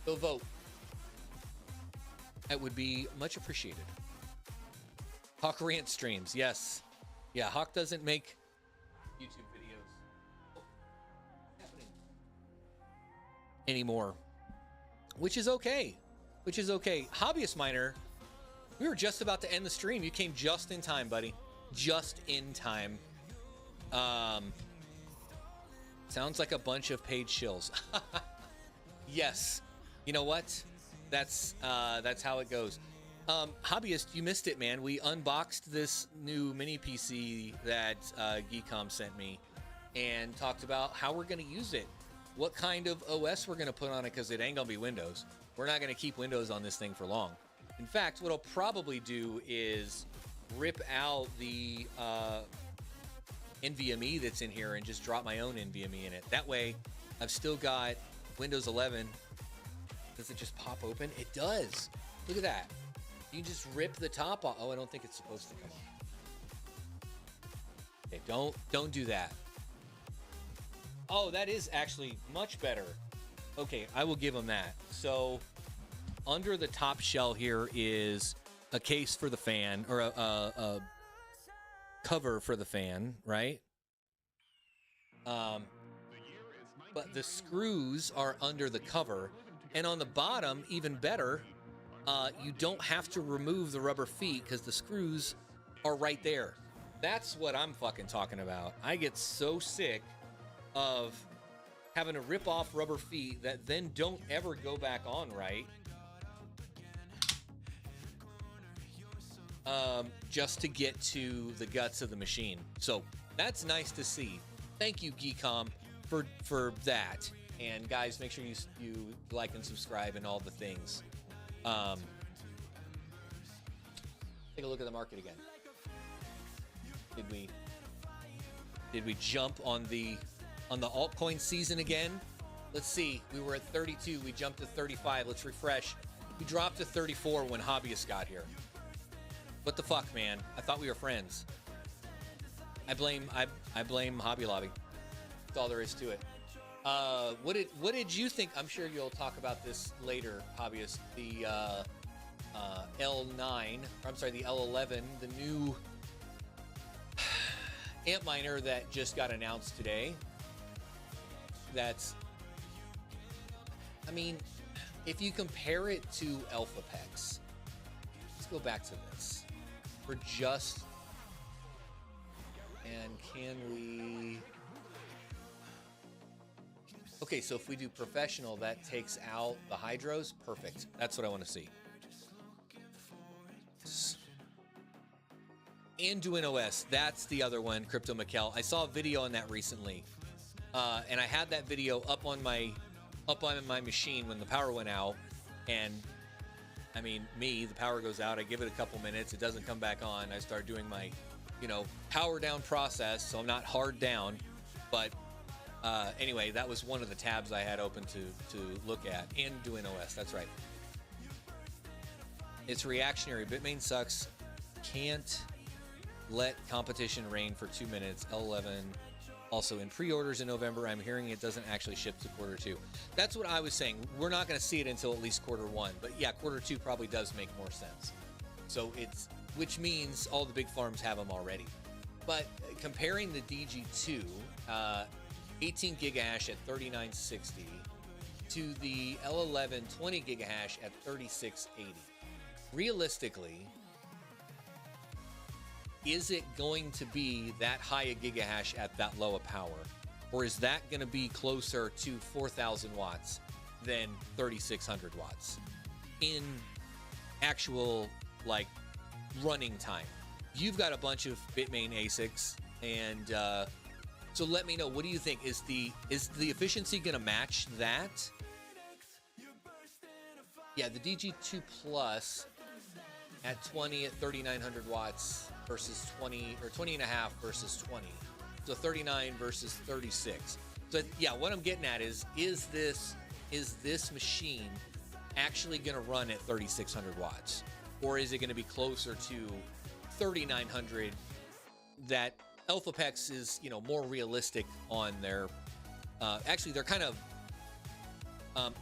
go vote. That would be much appreciated. Hawk rant streams, yes, yeah. Hawk doesn't make YouTube videos anymore, which is okay. Hobbyist Miner, we were just about to end the stream. You came just in time, buddy. Just in time. Sounds like a bunch of paid shills. Yes. You know what? That's how it goes. Hobbyist, you missed it, man. We unboxed this new mini PC that Geekom sent me and talked about how we're going to use it. What kind of OS we're going to put on it, because it ain't going to be Windows. We're not going to keep Windows on this thing for long. In fact, what I'll probably do is rip out the NVMe that's in here and just drop my own NVMe in it. That way, I've still got Windows 11. Does it just pop open? It does. Look at that. You can just rip the top off. Oh, I don't think it's supposed to come off. Okay, don't do that. Oh, that is actually much better. Okay, I will give them that. So, under the top shell here is a case for the fan, or a cover for the fan, right? But the screws are under the cover, and on the bottom, even better, you don't have to remove the rubber feet because the screws are right there. That's what I'm fucking talking about. I get so sick of having to rip off rubber feet that then don't ever go back on right. Just to get to the guts of the machine. So that's nice to see. Thank you, Geekom, for that. And guys, make sure you like and subscribe and all the things. Take a look at the market again. Did we jump on the altcoin season again? Let's see. We were at 32. We jumped to 35. Let's refresh. We dropped to 34 when Hobbyist got here. What the fuck, man? I thought we were friends. I blame Hobby Lobby. That's all there is to it. What did you think? I'm sure you'll talk about this later, Hobbyist. The L9, or I'm sorry, the L11, the new amp miner that just got announced today. That's, I mean, if you compare it to AlphaPex, let's go back to this. for just, and can we, okay, so if we do professional, that takes out the hydros. Perfect. That's what I want to see. AnduinOS, that's the other one, Crypto Mikkel. I saw a video on that recently, and I had that video up on my machine when the power went out. And I mean, the power goes out. I give it a couple minutes. It doesn't come back on. I start doing my, power down process, so I'm not hard down. But anyway, that was one of the tabs I had open to look at. AnduinOS, that's right. It's reactionary. Bitmain sucks. Can't let competition reign for 2 minutes. L11 also in pre-orders in November. I'm hearing it doesn't actually ship to quarter 2. That's what I was saying. We're not going to see it until at least quarter 1, but yeah, quarter 2 probably does make more sense. So which means all the big farms have them already. But comparing the DG2 18 gigahash at 3960 to the L11 20 gigahash at 3680, realistically, is it going to be that high a gigahash at that low a power? Or is that going to be closer to 4,000 watts than 3,600 watts in actual, running time? You've got a bunch of Bitmain ASICs, and so let me know, what do you think? Is the efficiency going to match that? Yeah, the DG2 Plus at 20 at 3,900 watts versus 20, or 20 and a half versus 20. So 39 versus 36. So yeah, what I'm getting at is this machine actually going to run at 3,600 watts? Or is it going to be closer to 3,900? That AlphaPex is, more realistic on their, actually they're kind of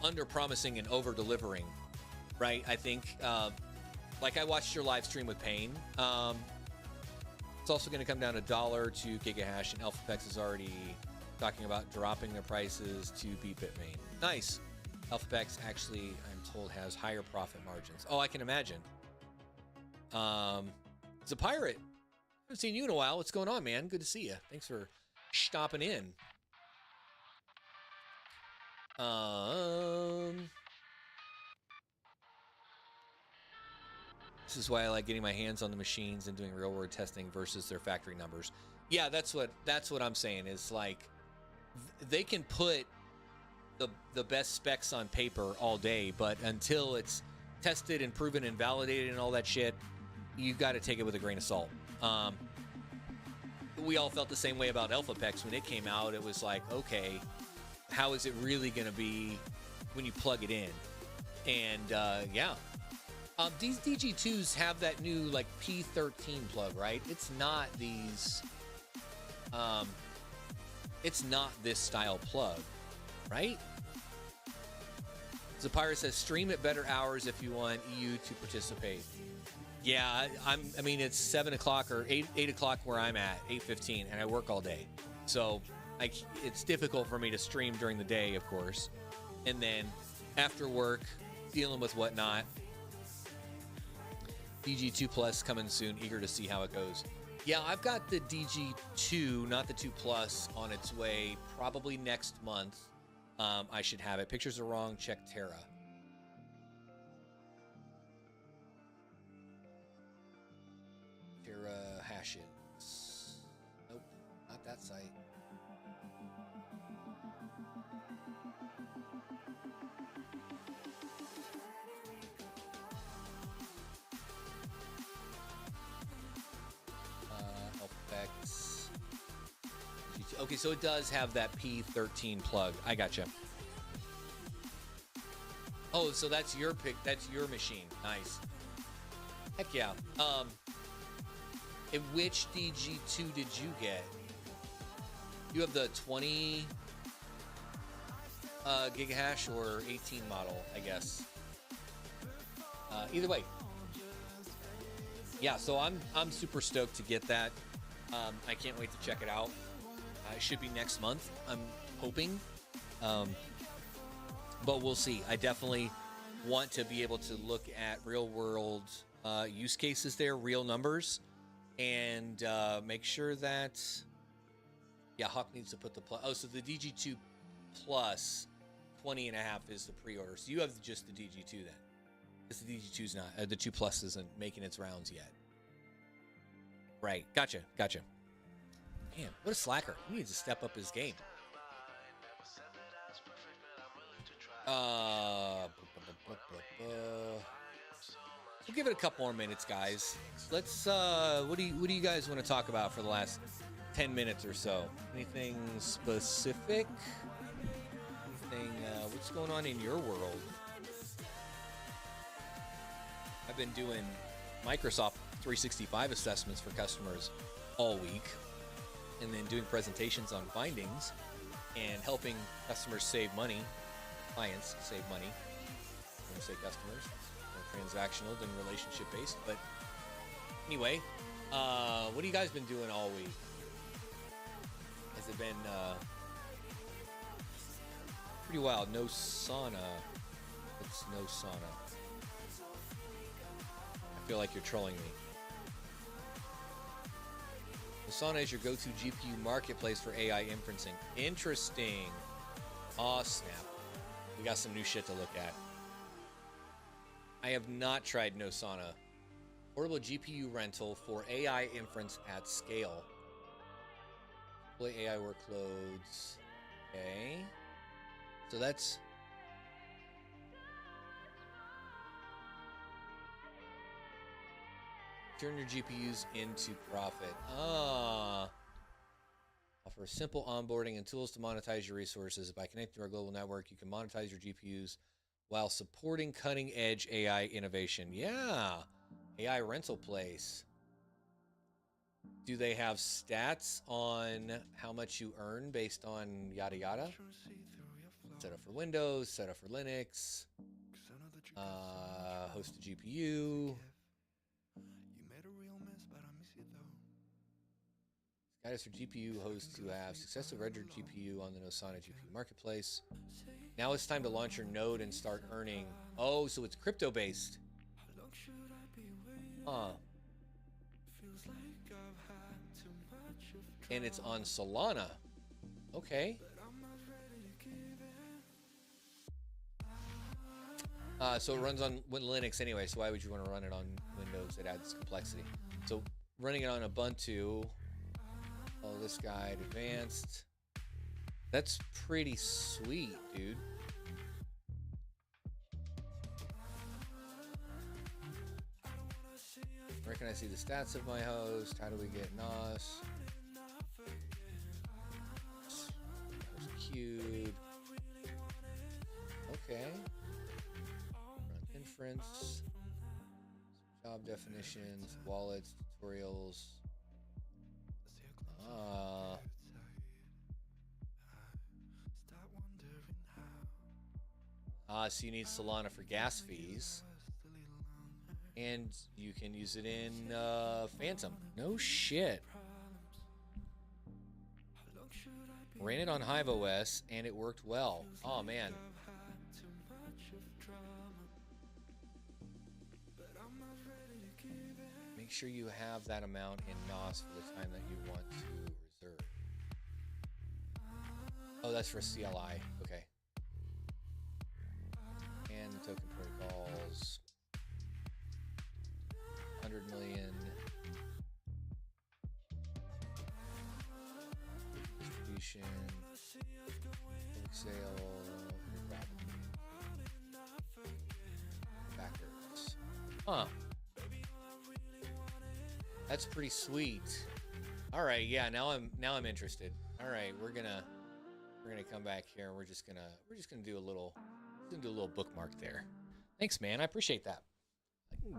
under promising and over delivering, right? I think, I watched your live stream with Payne. It's also going to come down $1 to gigahash, and AlphaPex is already talking about dropping their prices to beat Bitmain. Nice. AlphaPex actually, I'm told, has higher profit margins. Oh, I can imagine. It's a pirate. I haven't seen you in a while. What's going on, man? Good to see you. Thanks for stopping in. This is why I like getting my hands on the machines and doing real world testing versus their factory numbers. Yeah, that's what I'm saying is they can put the best specs on paper all day, but until it's tested and proven and validated and all that shit, you got to take it with a grain of salt. We all felt the same way about AlphaPex when it came out. It was like, okay, how is it really going to be when you plug it in? And yeah. These DG2s have that new P13 plug, right? It's not these, it's not this style plug, right? Zapira says, stream at better hours if you want EU to participate. Yeah, I mean, it's 7 o'clock or 8 o'clock where I'm at, 8:15, and I work all day. So it's difficult for me to stream during the day, of course. And then after work, dealing with whatnot. DG2 Plus coming soon. Eager to see how it goes. Yeah, I've got the DG2, not the 2 Plus, on its way probably next month. I should have it. Pictures are wrong. Check Terra. Terra hashes. Nope, not that site. Okay, so it does have that P13 plug. I gotcha. Oh, so that's your pick. That's your machine. Nice. Heck yeah. And which DG2 did you get? You have the 20 gigahash or 18 model, I guess. Either way. Yeah, so I'm super stoked to get that. I can't wait to check it out. It should be next month, I'm hoping. But we'll see. I definitely want to be able to look at real world use cases there, real numbers, and make sure that, yeah, Hawk needs to put the plus. Oh, so the DG2 plus 20.5 is the pre-order. So you have just the DG2 then. Because the DG2's not, the 2 plus isn't making its rounds yet. Right, gotcha. Man, what a slacker. He needs to step up his game. We'll give it a couple more minutes, guys. Let's, what do you guys want to talk about for the last 10 minutes or so? Anything specific? Anything, what's going on in your world? I've been doing Microsoft 365 assessments for customers all week, and then doing presentations on findings and helping customers save money, clients save money. I'm going to say customers, more transactional than relationship based. But anyway, what have you guys been doing all week? Has it been pretty wild? No sauna. It's no sauna. I feel like you're trolling me. Asana is your go-to GPU marketplace for AI inferencing. Interesting. Aw, snap. We got some new shit to look at. I have not tried Nosana. Portable GPU rental for AI inference at scale. Deploy AI workloads. Okay. So that's... turn your GPUs into profit. Offer simple onboarding and tools to monetize your resources. By connecting to our global network, you can monetize your GPUs while supporting cutting-edge AI innovation. Yeah, AI rental place. Do they have stats on how much you earn based on yada yada? Set up for Windows, set up for Linux, host a GPU. Guidance for GPU hosts who have successfully rendered GPU on the Nosana GPU marketplace. Now it's time to launch your node and start earning. Oh, so it's crypto based. And it's on Solana. Okay. So it runs on Linux anyway, so why would you want to run it on Windows? It adds complexity. So running it on Ubuntu. Oh, this guide, advanced. That's pretty sweet, dude. Where can I see the stats of my host? How do we get NOS? Host queued. Okay. Run inference. Job definitions, wallets, tutorials. So you need Solana for gas fees. And you can use it in Phantom. No shit. Ran it on Hive OS and it worked well. Oh man. Make sure you have that amount in NOS for the time that you want to reserve. Oh, that's for CLI. Okay. And the token protocols. 100 million. Distribution. Public sale. Backers. Huh. That's pretty sweet. All right, yeah. Now I'm interested. All right, we're gonna come back here. And we're just gonna do a little bookmark there. Thanks, man. I appreciate that.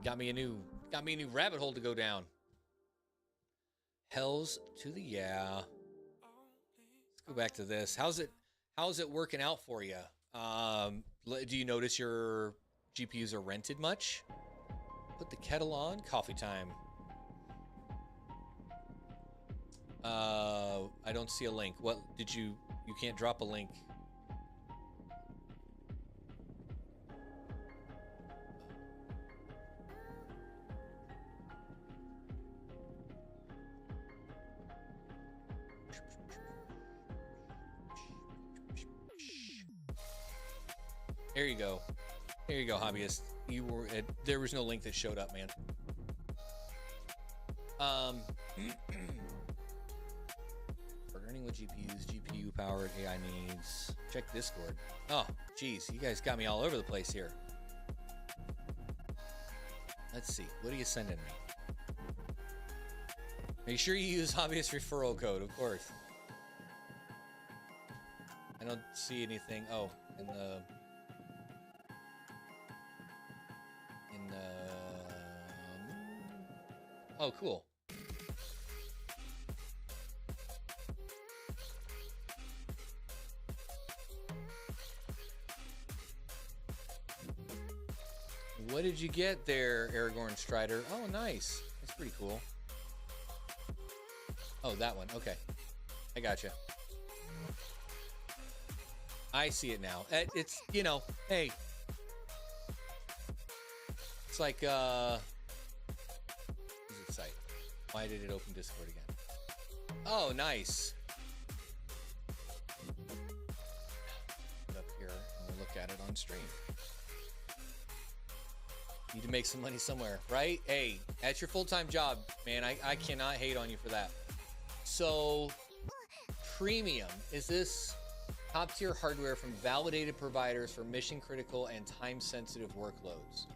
Got me a new rabbit hole to go down. Hells to the yeah. Let's go back to this. How's it working out for you? Do you notice your GPUs are rented much? Put the kettle on. Coffee time. I don't see a link. What did you can't drop a link. There you go. There you go, hobbyist. You were at, there was no link that showed up, man. For earning with GPUs, GPU powered AI needs. Check Discord. Oh, geez, you guys got me all over the place here. Let's see. What are you sending me? Make sure you use hobbyist referral code, of course. I don't see anything. Oh, in the oh, cool. What did you get there, Aragorn Strider? Oh, nice. That's pretty cool. Oh, that one. Okay. I gotcha. I see it now. It's, you know, hey. It's like, what's it site? Why did it open Discord again? Oh, nice. Put up here and we'll look at it on stream. Need to make some money somewhere, right? Hey, that's your full-time job, man. I cannot hate on you for that. So, premium, is this top-tier hardware from validated providers for mission-critical and time-sensitive workloads?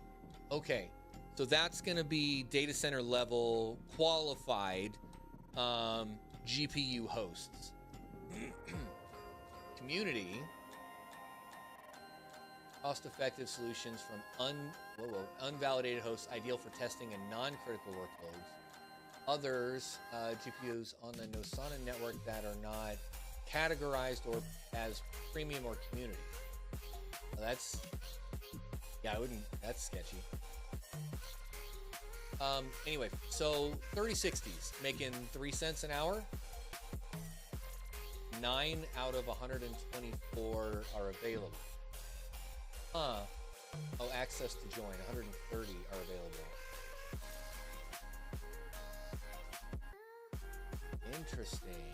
Okay, so that's going to be data center level qualified GPU hosts. Community. Cost-effective solutions from unvalidated hosts, ideal for testing and non-critical workloads. Others, GPUs on the Nosana network that are not categorized or as premium or community. Well, that's, yeah, I wouldn't, that's sketchy. Anyway, so 3060s making 3 cents an hour. 9 out of 124 are available. Huh. Oh, access to join. 130 are available. Interesting.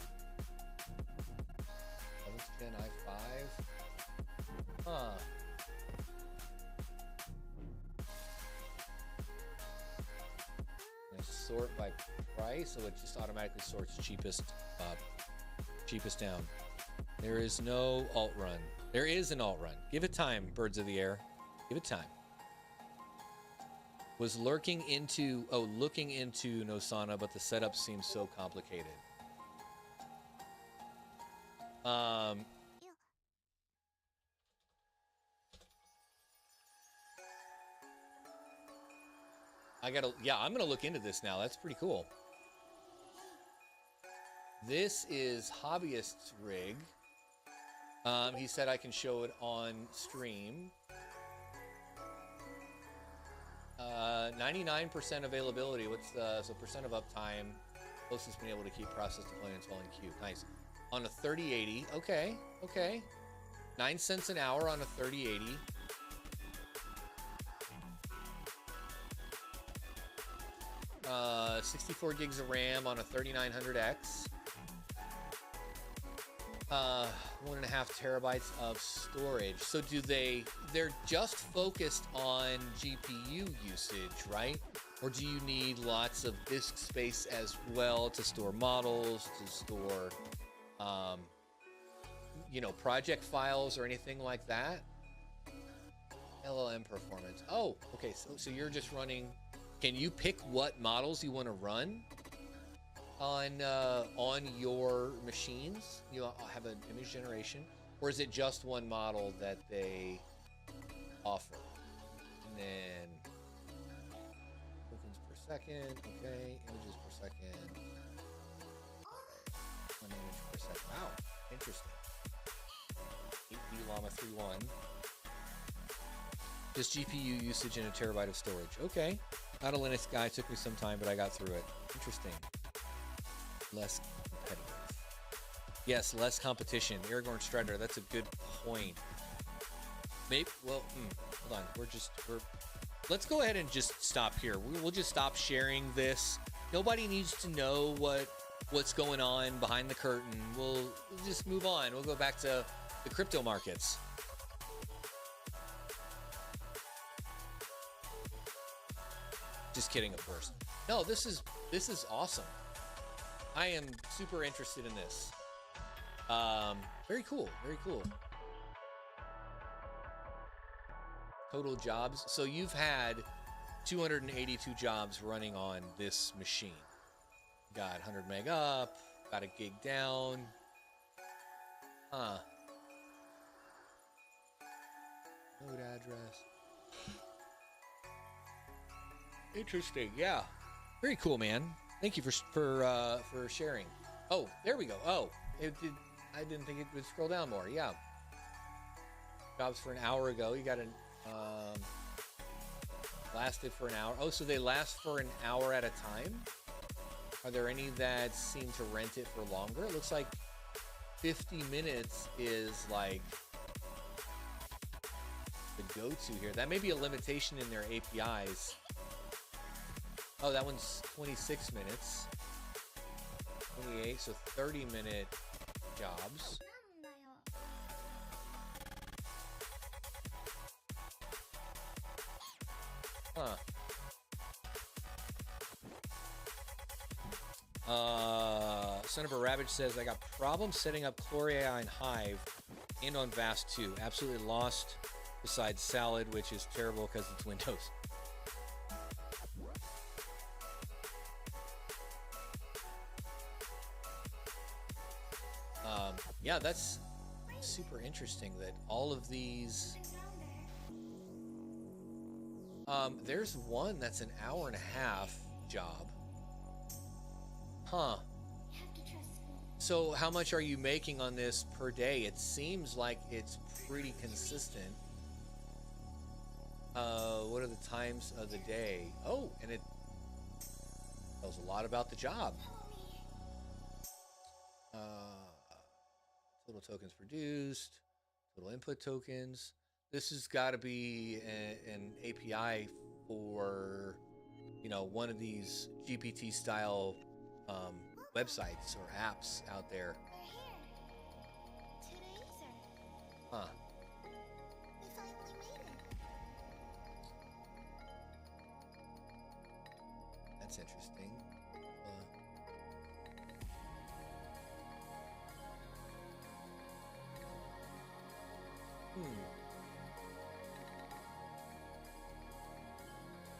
11th Gen i5. Huh. And sort by price, so it just automatically sorts cheapest up, cheapest down. There is no alt run. There is an alt run. Give it time, birds of the air. Give it time. Was looking into Nosana, but the setup seems so complicated. I'm gonna look into this now. That's pretty cool. This is Hobbyist's rig. He said I can show it on stream. 99% availability. What's the percent of uptime? Closest been able to keep process deployments while in queue. Nice. On a 3080. Okay, okay. 9 cents an hour on a 3080. Uh, 64 gigs of RAM on a 3900X. 1.5 terabytes of storage. So they're just focused on GPU usage, right? Or do you need lots of disk space as well to store models, to store, project files or anything like that? LLM performance. Oh, okay. So you're just running, can you pick what models you want to run on your machines? You have an image generation, or is it just one model that they offer? And then tokens per second, okay, images per second, 1 image per second. Wow, interesting. 8D Llama 3.1. Just GPU usage and a terabyte of storage. Okay, not a Linux guy. Took me some time, but I got through it. Interesting. Less competitive. Yes, less competition. Aragorn Strider, that's a good point. Maybe, well, hold on. Let's go ahead and just stop here. We'll just stop sharing this. Nobody needs to know what what's going on behind the curtain. We'll just move on. We'll go back to the crypto markets. Just kidding, of course. No, this is awesome. I am super interested in this. Very cool. Very cool. Total jobs. So you've had 282 jobs running on this machine. Got 100 meg up, got a gig down. Huh. Node address. Interesting. Yeah. Very cool, man. Thank you for sharing. Oh, there we go. Oh, I didn't think it would scroll down more. Yeah. Jobs for an hour ago. You got an lasted for an hour. Oh, so they last for an hour at a time? Are there any that seem to rent it for longer? It looks like 50 minutes is like the go-to here. That may be a limitation in their APIs. Oh, that one's 26 minutes. 28, so 30-minute jobs. Huh. Son of a Rabbit says, I got problems setting up Core AI in Hive and on Vast 2. Absolutely lost besides Salad, which is terrible because it's Windows. Yeah, that's super interesting that all of these... there's one that's an hour and a half job. Huh. So how much are you making on this per day? It seems like it's pretty consistent. What are the times of the day? Oh, and it tells a lot about the job. Total tokens produced, total input tokens. This has got to be an API for, you know, one of these GPT style websites or apps out there. Huh. That's interesting.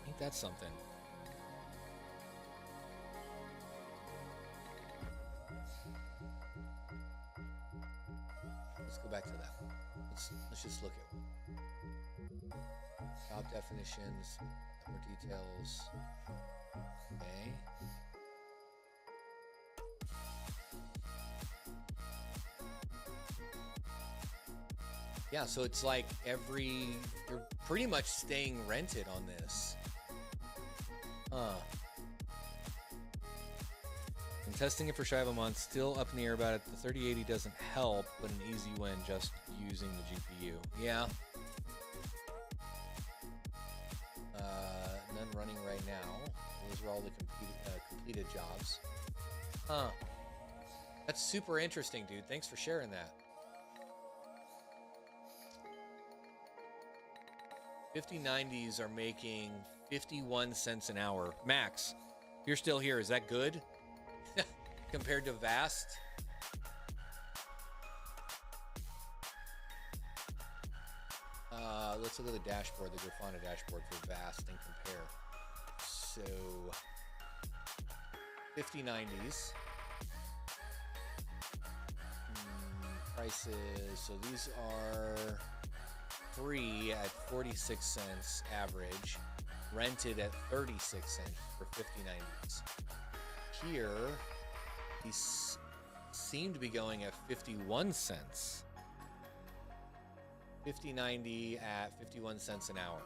Ain't that something? Let's go back to that. Let's just look at job definitions, more details. Okay. Yeah, so it's like you're pretty much staying rented on this. Huh. I'm testing it for shy of a month, still up in the air about it. The 3080 doesn't help, but an easy win just using the GPU. Yeah. None running right now. Those are all the completed jobs. Huh. That's super interesting, dude. Thanks for sharing that. 5090s are making 51 cents an hour. Max, if you're still here, is that good? Compared to Vast? Let's look at the dashboard, the Grafana dashboard for Vast and compare. So, 5090s. Prices, so these are free at 46 cents average, rented at 36 cents for 5090s. Here, these seem to be going at 51 cents. 5090 at 51 cents an hour.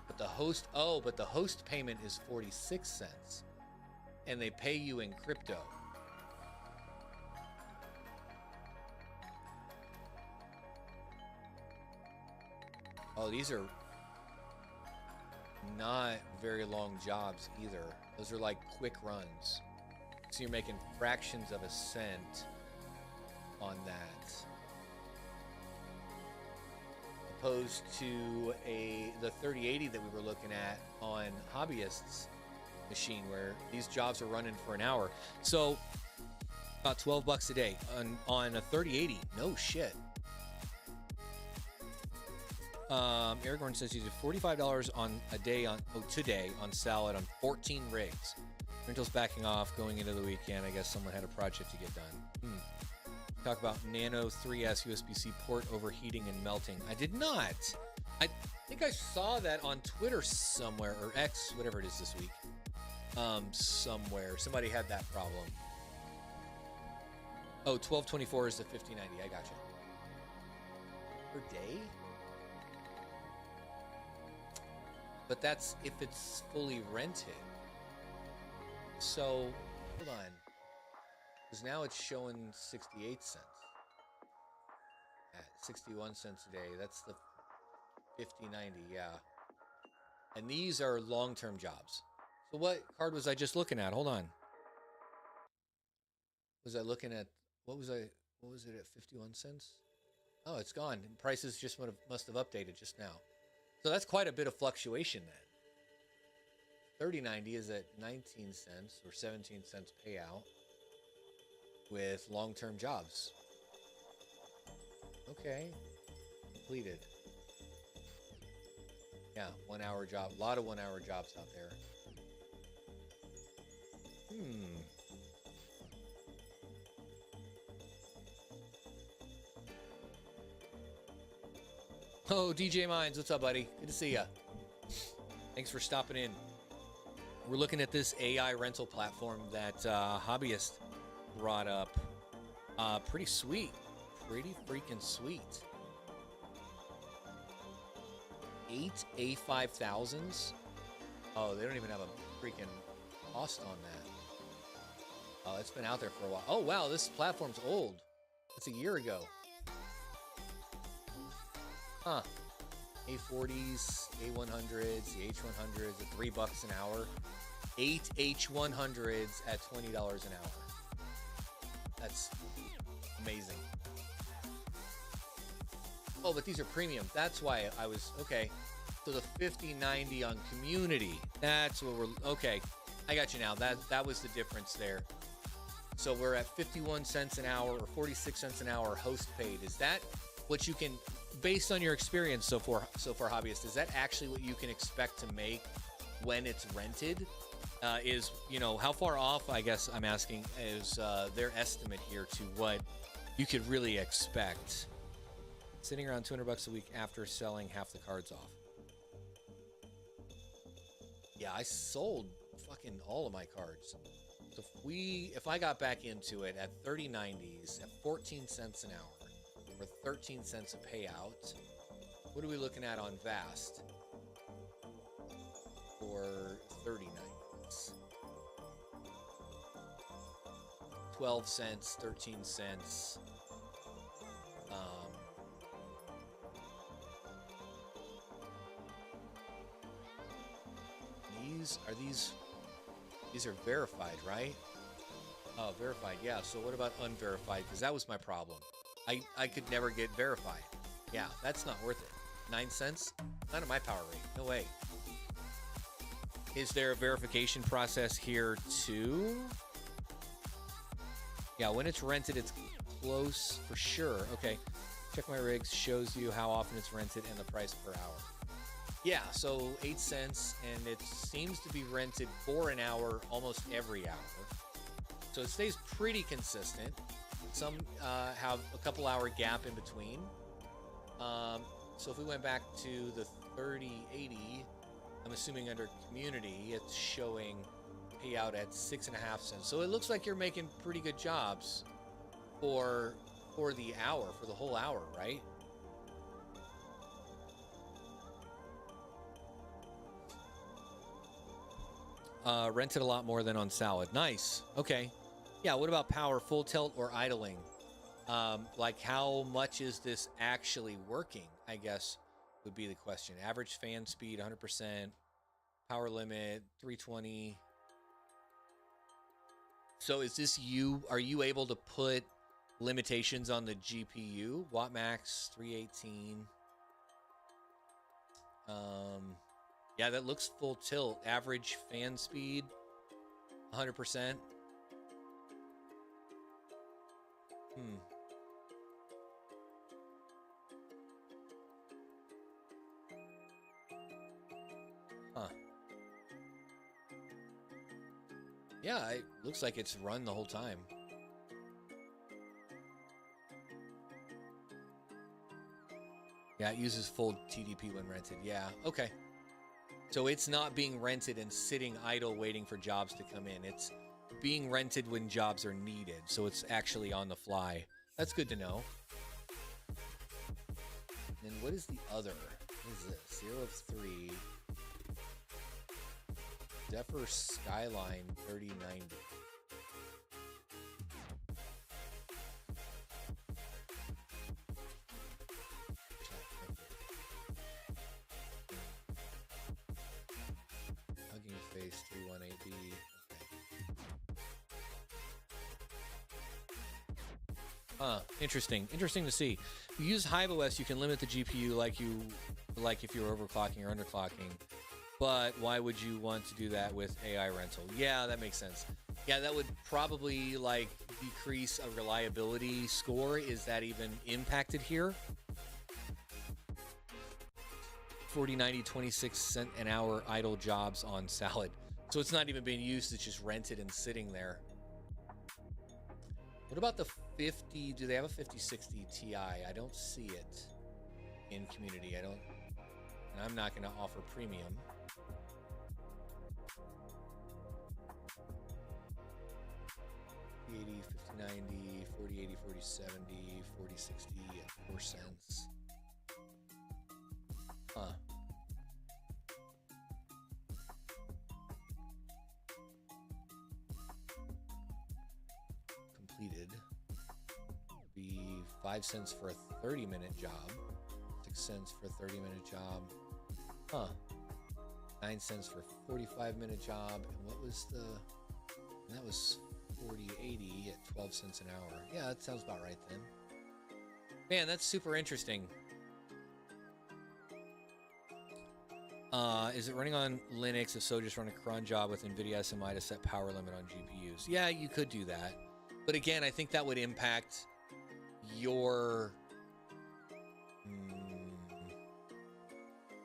But the host payment is 46 cents. And they pay you in crypto. Oh, these are not very long jobs either. Those are like quick runs. bucks, and you're making fractions of a cent on that, opposed to the 3080 that we were looking at on Hobbyists machine, where these jobs are running for an hour. So about 12 bucks a day on a 3080. No shit. Eric Gordon says he did $45 on a day today on Salad on 14 rigs. Rental's backing off going into the weekend. I guess someone had a project to get done. Talk about Nano 3S USB-C port overheating and melting. I did not. I think I saw that on Twitter somewhere, or X, whatever it is this week. Somewhere somebody had that problem. Oh, 1224 is the 5090. I gotcha. Per day? But that's if it's fully rented. So, hold on. Because now it's showing 68 cents. At 61 cents a day. That's the 5090, yeah. And these are long-term jobs. So what card was I just looking at? Hold on. Was I looking at, what was it at 51 cents? Oh, it's gone. Prices just must have updated just now. So that's quite a bit of fluctuation then. 3090 is at 19 cents or 17 cents payout with long-term jobs. Okay. Completed. Yeah, 1 hour job. A lot of 1 hour jobs out there. Oh, DJ Mines, what's up, buddy? Good to see ya. Thanks for stopping in. We're looking at this AI rental platform that Hobbyist brought up. Pretty sweet. Pretty freaking sweet. 8 A5000s. Oh, they don't even have a freaking cost on that. Oh, it's been out there for a while. Oh, wow, this platform's old. It's a year ago. Huh. A40s, A100s, the H100s at $3 an hour. 8 H100s at $20 an hour. That's amazing. Oh, but these are premium. That's why I was, okay. So the 5090 on community, that's what we're, okay. I got you now. That was the difference there. So we're at 51 cents an hour or 46 cents an hour host paid. Is that what you can, based on your experience so far, Hobbyist, is that actually what you can expect to make when it's rented? Is, you know, how far off, I guess I'm asking, is their estimate here to what you could really expect? Sitting around $200 a week after selling half the cards off. Yeah, I sold fucking all of my cards. So if I got back into it at 3090s at 14 cents an hour or 13 cents a payout, what are we looking at on Vast for 3090s? 12 cents, 13 cents. These are verified, right? Oh, verified, yeah. So what about unverified? Because that was my problem. I could never get verified. Yeah, that's not worth it. 9 cents? Not at my power rate. No way. Is there a verification process here too? Yeah, when it's rented, it's close for sure. Okay, check my rigs, shows you how often it's rented and the price per hour. Yeah, so 8 cents, and it seems to be rented for an hour almost every hour. So it stays pretty consistent. Some have a couple hour gap in between. So if we went back to the 3080, I'm assuming under community, it's showing payout at 6.5 cents. So it looks like you're making pretty good jobs for the hour, for the whole hour, right? Rented a lot more than on Salad. Nice. Okay. Yeah, what about power, full tilt, or idling? Like, how much is this actually working, I guess, would be the question. Average fan speed, 100%. Power limit, 320. So is this you? Are you able to put limitations on the GPU? Watt max 318. Yeah, that looks full tilt. Average fan speed 100%. Huh. Yeah, it looks like it's run the whole time. Yeah, it uses full TDP when rented. Yeah, okay. So it's not being rented and sitting idle waiting for jobs to come in. It's being rented when jobs are needed. So it's actually on the fly. That's good to know. And what is the other? What is this? 0 of 3. Zephyr Skyline 3090. Hugging Face 318B. Okay. Interesting. Interesting to see. If you use HiveOS, you can limit the GPU like if you're overclocking or underclocking. But why would you want to do that with AI rental? Yeah, that makes sense. Yeah, that would probably like decrease a reliability score. Is that even impacted here? 40, 26 cent an hour idle jobs on Salad. So it's not even being used, it's just rented and sitting there. What about the 50? Do they have a 5060 Ti? I don't see it in community. And I'm not going to offer premium. $5080, $5090, $4080, $4070, $4060 at 4 cents. Huh. Completed. Be 5 cents for a 30-minute job. 6 cents for a 30-minute job. Huh. 9 cents for a 45-minute job. And what was the... That was 4080 at 12 cents an hour. Yeah, that sounds about right then. Man, that's super interesting. Is it running on Linux? If so, just run a cron job with NVIDIA SMI to set power limit on GPUs. Yeah, you could do that. But again, I think that would impact your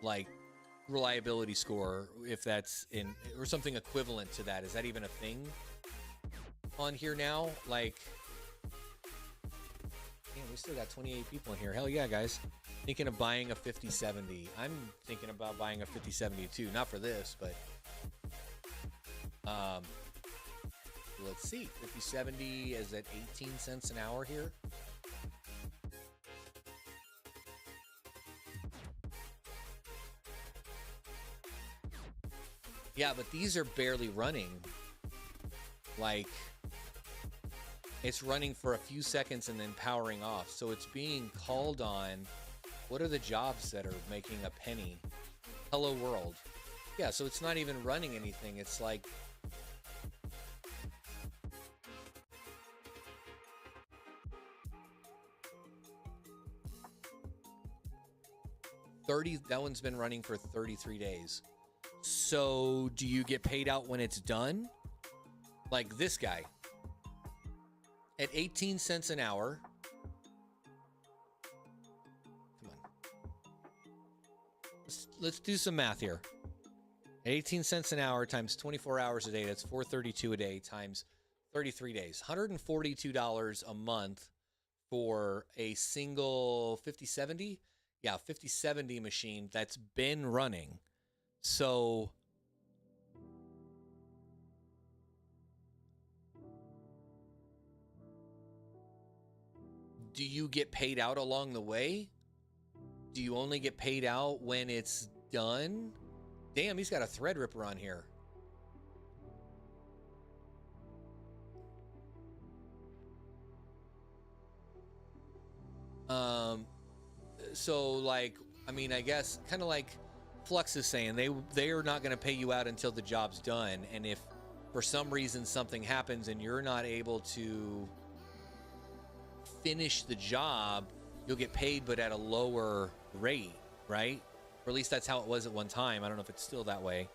like reliability score, if that's in, or something equivalent to that. Is that even a thing on here now? Like, man, we still got 28 people in here. Hell yeah, guys. Thinking of buying a 5070. I'm thinking about buying a 5070 too. Not for this, but let's see. 5070 is at 18 cents an hour here. Yeah, but these are barely running. Like, it's running for a few seconds and then powering off. So it's being called on. What are the jobs that are making a penny? Hello World. Yeah, so it's not even running anything. It's like... that one's been running for 33 days. So do you get paid out when it's done? Like this guy. At 18 cents an hour. Come on. Let's do some math here. At 18 cents an hour times 24 hours a day, that's $432 a day times 33 days. $142 a month for a single 5070. Yeah, 5070 machine that's been running. So do you get paid out along the way? Do you only get paid out when it's done? Damn, he's got a Threadripper on here. So like, I mean, I guess kind of like Flux is saying, they are not going to pay you out until the job's done. And if for some reason something happens and you're not able to finish the job, you'll get paid but at a lower rate, right? Or at least that's how it was at one time. I don't know if it's still that way.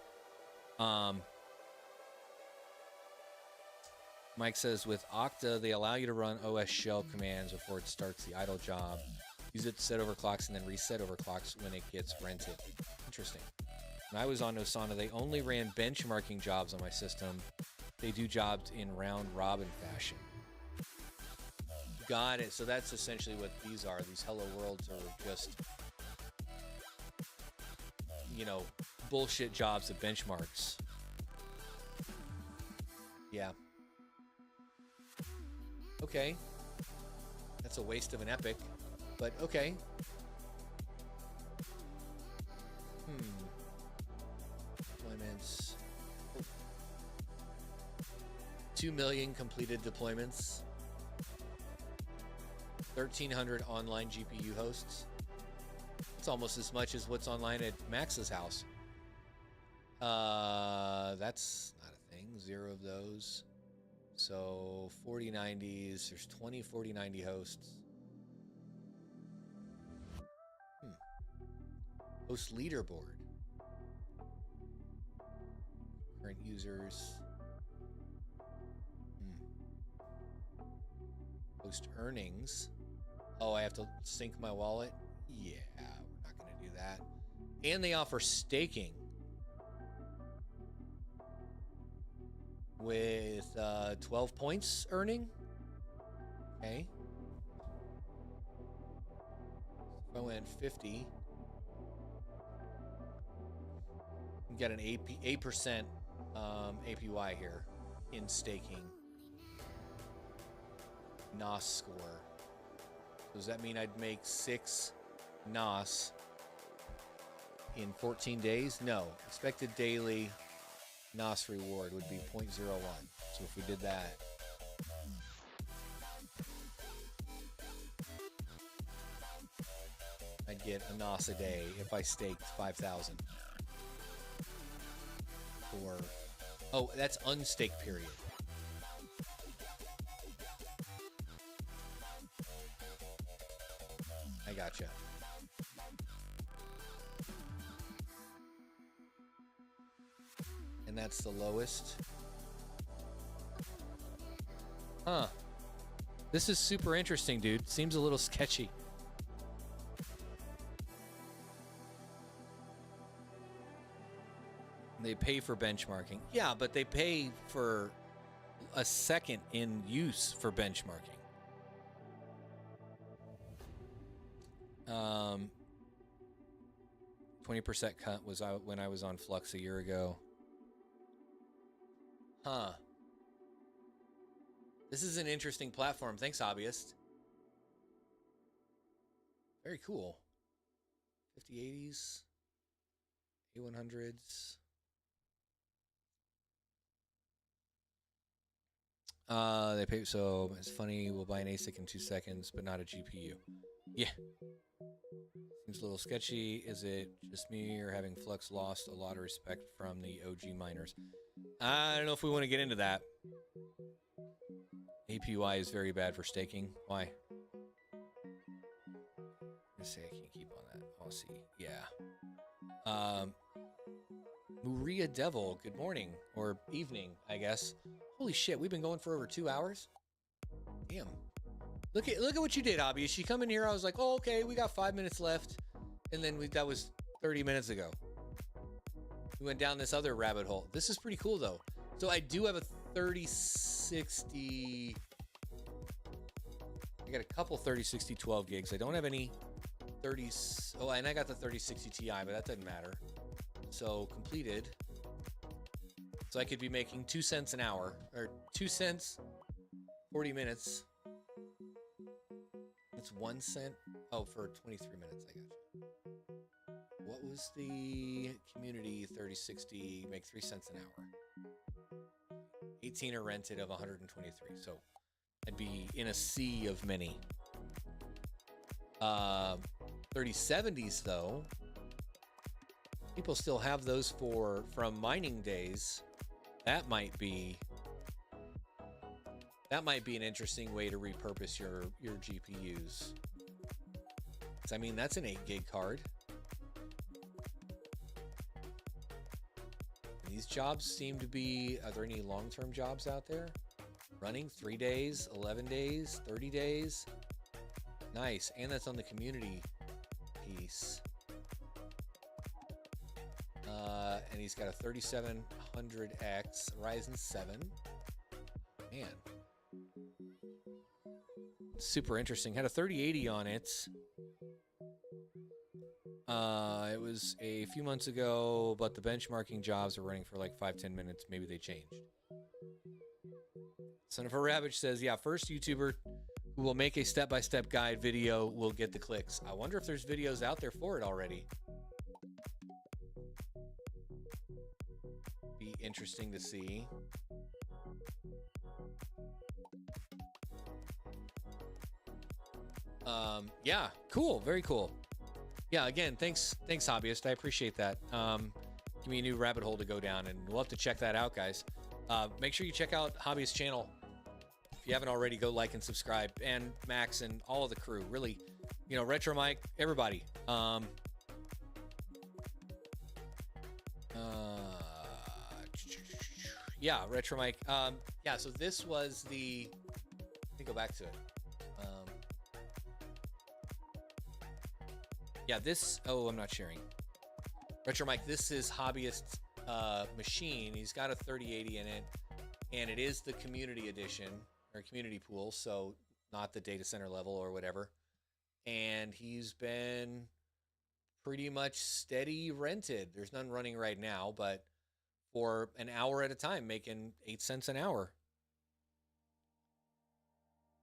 Mike says with Okta, they allow you to run OS shell commands before it starts the idle job. Use it to set overclocks and then reset overclocks when it gets rented. Interesting. When I was on Osana, they only ran benchmarking jobs on my system. They do jobs in round robin fashion. Got it. So that's essentially what these are. These Hello Worlds are just, you know, bullshit jobs of benchmarks. Yeah. Okay. That's a waste of an epic, but okay. Deployments. 2 million completed deployments. 1,300 online GPU hosts. It's almost as much as what's online at Max's house. That's not a thing. 0 of those. So 4090s. There's 20 4090 hosts. Host leaderboard. Current users. Host earnings. Oh, I have to sync my wallet? Yeah, we're not going to do that. And they offer staking with 12 points earning. Okay. If I went 50, you get an 8% APY here in staking. NOS score. So does that mean I'd make 6 NOS in 14 days? No. Expected daily NOS reward would be 0.01. So if we did that, I'd get a NOS a day if I staked 5,000. Or, oh, that's unstaked period. I gotcha. And that's the lowest. Huh. This is super interesting, dude. Seems a little sketchy. They pay for benchmarking. Yeah, but they pay for a second in use for benchmarking. 20% cut was out when I was on Flux a year ago. Huh. This is an interesting platform. Thanks, hobbyist. Very cool. 5080s, A100s. They pay, so it's funny, we'll buy an ASIC in 2 seconds, but not a GPU. Yeah. Seems a little sketchy. Is it just me or having Flux lost a lot of respect from the OG miners? I don't know if we want to get into that. APY is very bad for staking. Why? Let's say I can't keep on that. I'll see. Yeah. Maria Devil, good morning. Or evening, I guess. Holy shit, we've been going for over 2 hours? Damn. Look at what you did, Obvious. You come in here, I was like, oh, okay, we got 5 minutes left. And then that was 30 minutes ago. We went down this other rabbit hole. This is pretty cool, though. So I do have a 3060. I got a couple 3060 12 gigs. I don't have any 30s. Oh, and I got the 3060 Ti, but that doesn't matter. So completed. So I could be making 2 cents an hour, or 2 cents, 40 minutes. It's 1 cent. Oh, for 23 minutes, I got you. What was the community 3060? Make 3 cents an hour. 18 are rented of 123. So I'd be in a sea of many. 3070s though. People still have those from mining days. That might be an interesting way to repurpose your GPUs. I mean, that's an 8 gig card. These jobs seem to be, are there any long-term jobs out there? Running 3 days, 11 days, 30 days. Nice. And that's on the community piece. And he's got a 3700X Ryzen 7. Man. Super interesting. Had a 3080 on it. It was a few months ago, but the benchmarking jobs are running for like 5-10 minutes. Maybe they changed. Son of a Ravage says, yeah, first YouTuber who will make a step-by-step guide video will get the clicks. I wonder if there's videos out there for it already. Be interesting to see. Yeah, cool. Very cool. Yeah, again, thanks, hobbyist. I appreciate that. Give me a new rabbit hole to go down, and we'll have to check that out, guys. Make sure you check out Hobbyist channel. If you haven't already, go like and subscribe. And Max and all of the crew, really, you know, Retro Mike, everybody. Yeah, Retro Mike. Yeah, so this was the, let me go back to it. Yeah, this, oh, I'm not sharing. Retro Mike, this is Hobbyist's machine. He's got a 3080 in it, and it is the community edition, or community pool, so not the data center level or whatever. And he's been pretty much steady rented. There's none running right now, but for an hour at a time, making 8 cents an hour.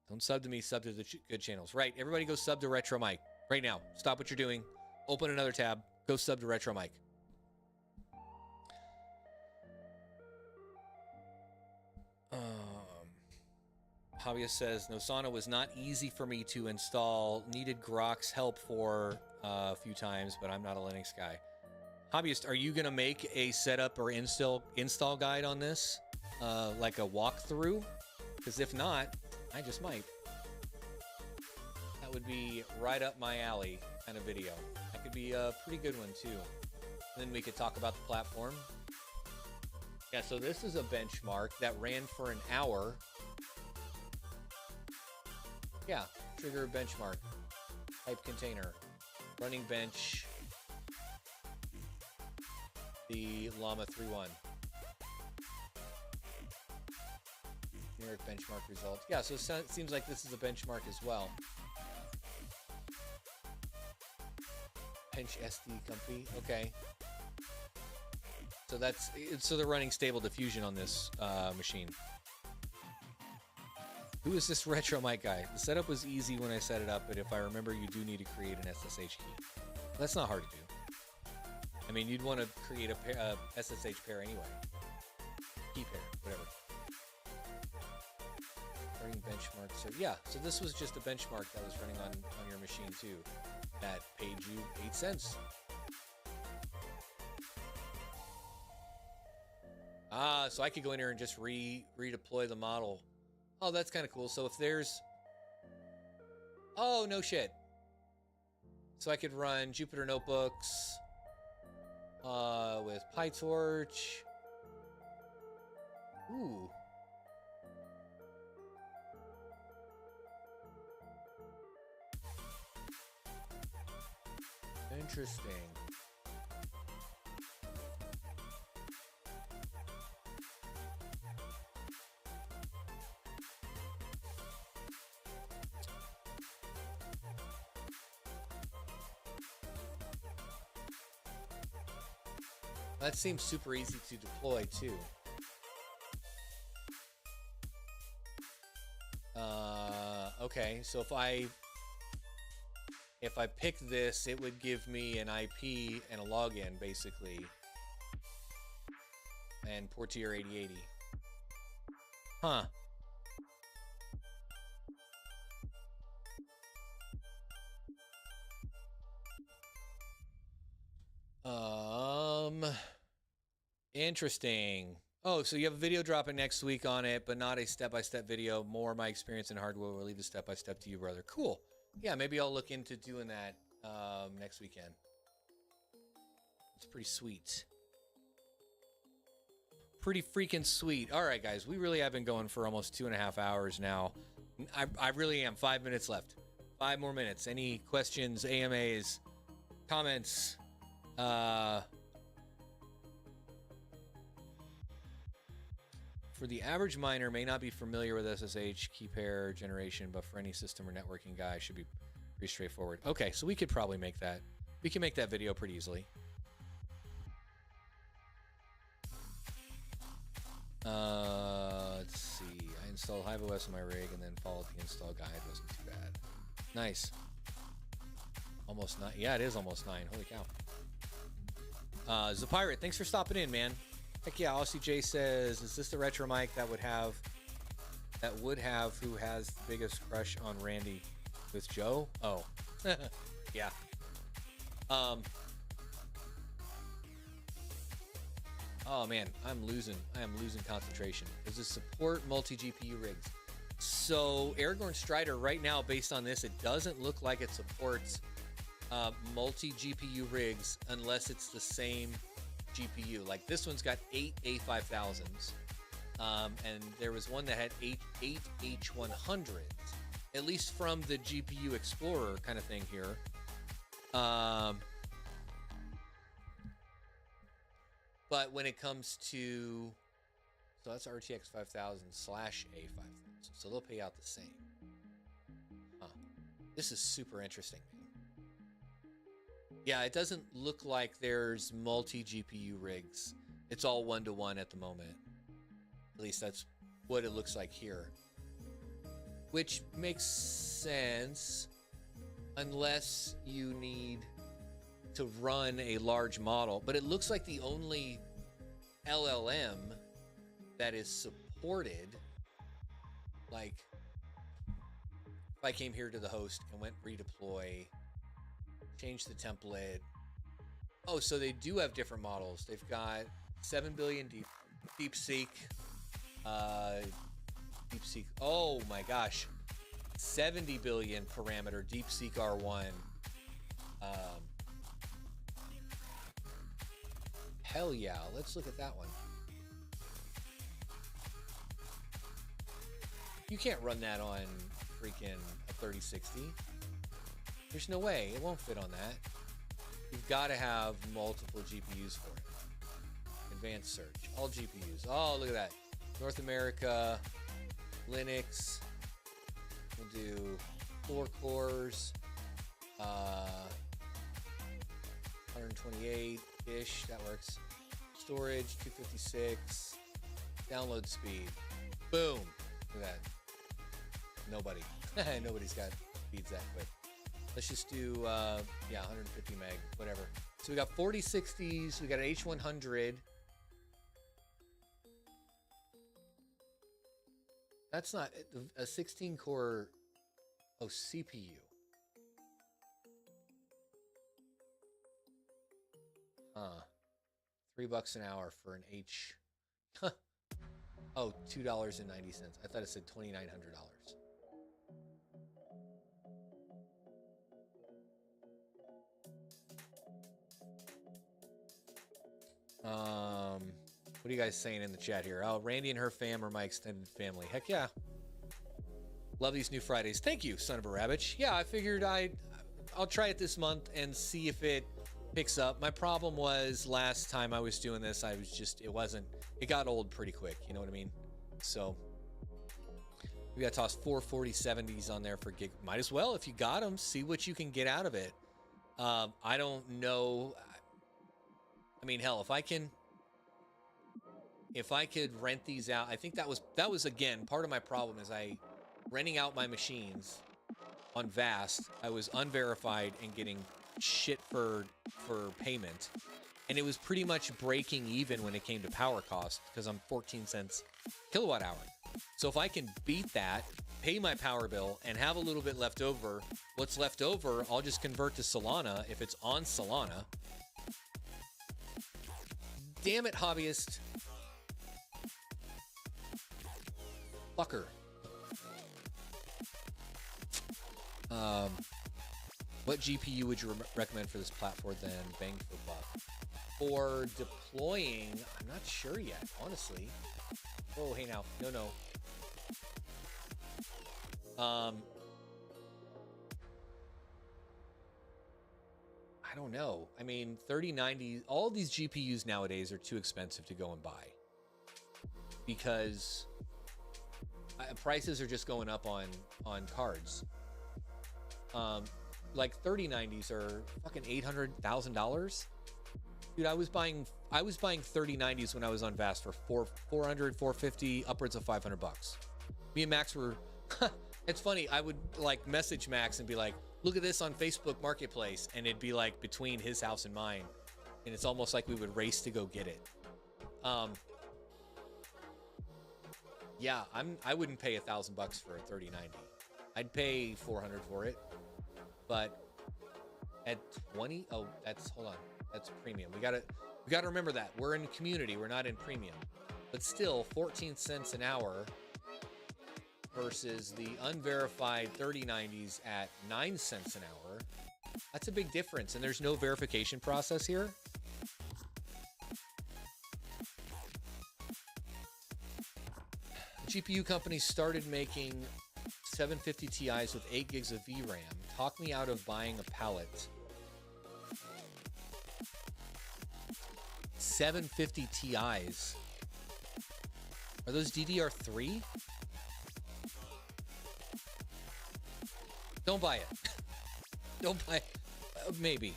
Don't sub to me, sub to the good channels. Right, everybody go sub to Retro Mike. Right now, stop what you're doing. Open another tab. Go sub to Retro Mike. Hobbyist says, Nosana was not easy for me to install. Needed Grok's help for a few times, but I'm not a Linux guy. Hobbyist, are you going to make a setup or install guide on this? Like a walkthrough? Because if not, I just might. Would be right up my alley kind of video. That could be a pretty good one too. And then we could talk about the platform. Yeah, so this is a benchmark that ran for an hour. Yeah, trigger benchmark. Type container. Running bench. The Llama 3.1. Generic benchmark result. Yeah, so it seems like this is a benchmark as well. Pinch SD company. Okay. So they're running stable diffusion on this machine. Who is this Retro Mic guy? The setup was easy when I set it up, but if I remember, you do need to create an SSH key. That's not hard to do. I mean, you'd want to create a SSH pair anyway. Key pair, whatever. Running benchmark. So yeah, so this was just a benchmark that was running on your machine too. That paid you 8 cents. So I could go in here and just redeploy the model. Oh, that's kind of cool. So if there's, oh, no shit. So I could run Jupyter Notebooks with PyTorch. Ooh. Interesting. That seems super easy to deploy too. Okay, so if I pick this, it would give me an IP and a login, basically. And Portier 8080. Huh. Interesting. Oh, so you have a video dropping next week on it, but not a step-by-step video. More my experience in hardware will leave the step-by-step to you, brother. Cool. Yeah, maybe I'll look into doing that next weekend. It's pretty sweet. Pretty freaking sweet. All right, guys, we really have been going for almost 2.5 hours now. I really am. 5 minutes left. 5 more minutes. Any questions, AMAs, comments? For the average miner, may not be familiar with SSH, key pair generation, but for any system or networking guy, should be pretty straightforward. Okay, so we could probably make that. We can make that video pretty easily. Let's see. I installed HiveOS on my rig and then followed the install guide. Wasn't too bad. Nice. Almost 9. Yeah, it is almost 9. Holy cow. Zapirate, thanks for stopping in, man. Heck yeah. Aussie J says, is this the retro mic that would have who has the biggest crush on Randy with Joe? Oh, yeah. Oh man, I am losing concentration. Does it support multi-GPU rigs? So Aragorn Strider right now, based on this, it doesn't look like it supports multi-GPU rigs unless it's the same GPU. Like this one's got 8 A5000s, and there was one that had 8 H100s, at least from the GPU Explorer kind of thing here. But when it comes to, so that's RTX 5000 / A5000, so they'll pay out the same. Huh. This is super interesting. Yeah, it doesn't look like there's multi-GPU rigs. It's all 1-to-1 at the moment. At least that's what it looks like here. Which makes sense unless you need to run a large model. But it looks like the only LLM that is supported, like if I came here to the host and went redeploy, change the template. Oh, so they do have different models. They've got 7 billion DeepSeek. DeepSeek. Oh my gosh. 70 billion parameter DeepSeek R1. Hell yeah. Let's look at that one. You can't run that on freaking a 3060. There's no way. It won't fit on that. You've got to have multiple GPUs for it. Advanced search. All GPUs. Oh, look at that. North America, Linux. We'll do 4 cores. 128-ish. That works. Storage, 256. Download speed. Boom. Look at that. Nobody. Nobody's got speeds that quick. Let's just do, 150 meg, whatever. So we got 4060s, we got an H100. That's not a 16 core, CPU. $3 an hour for an H. Oh, $2.90. I thought it said $2,900. What are you guys saying in the chat here? Oh, Randy and her fam are my extended family. Heck yeah. Love these new Fridays. Thank you, son of a rabbit. Yeah, I figured I'll try it this month and see if it picks up. My problem was last time I was doing this, it got old pretty quick. You know what I mean? So we got to toss 4 4070s on there for gig. Might as well, if you got them, see what you can get out of it. I don't know. I mean, hell, if I could rent these out, I think that was again part of my problem is renting out my machines on Vast. I was unverified and getting shit for payment, and it was pretty much breaking even when it came to power cost because I'm 14 cents kilowatt hour. So if I can beat that, pay my power bill, and have a little bit left over, what's left over, I'll just convert to Solana if it's on Solana. Damn it, hobbyist. fucker. What GPU would you recommend for this platform then? Bang for buck. For deploying, I'm not sure yet, honestly. Oh, hey now. No. I don't know. I mean, 3090, all these GPUs nowadays are too expensive to go and buy because prices are just going up on cards. Like 3090s are fucking $800,000. Dude, I was buying 3090s when I was on Vast for 400, 450, upwards of $500. Me and Max were it's funny, I would like message Max and be like, look at this on Facebook Marketplace, and it'd be like between his house and mine, and it's almost like we would race to go get it. Yeah, I wouldn't pay $1,000 for a 3090. I'd pay 400 for it, but at 20, oh, hold on, that's premium. We gotta remember that we're in community, we're not in premium, but still 14 cents an hour versus the unverified 3090s at 9 cents an hour. That's a big difference, and there's no verification process here. GPU companies started making 750 Ti's with 8 gigs of VRAM. Talk me out of buying a pallet. 750 Ti's. Are those DDR3? Don't buy it. Don't buy it. Maybe.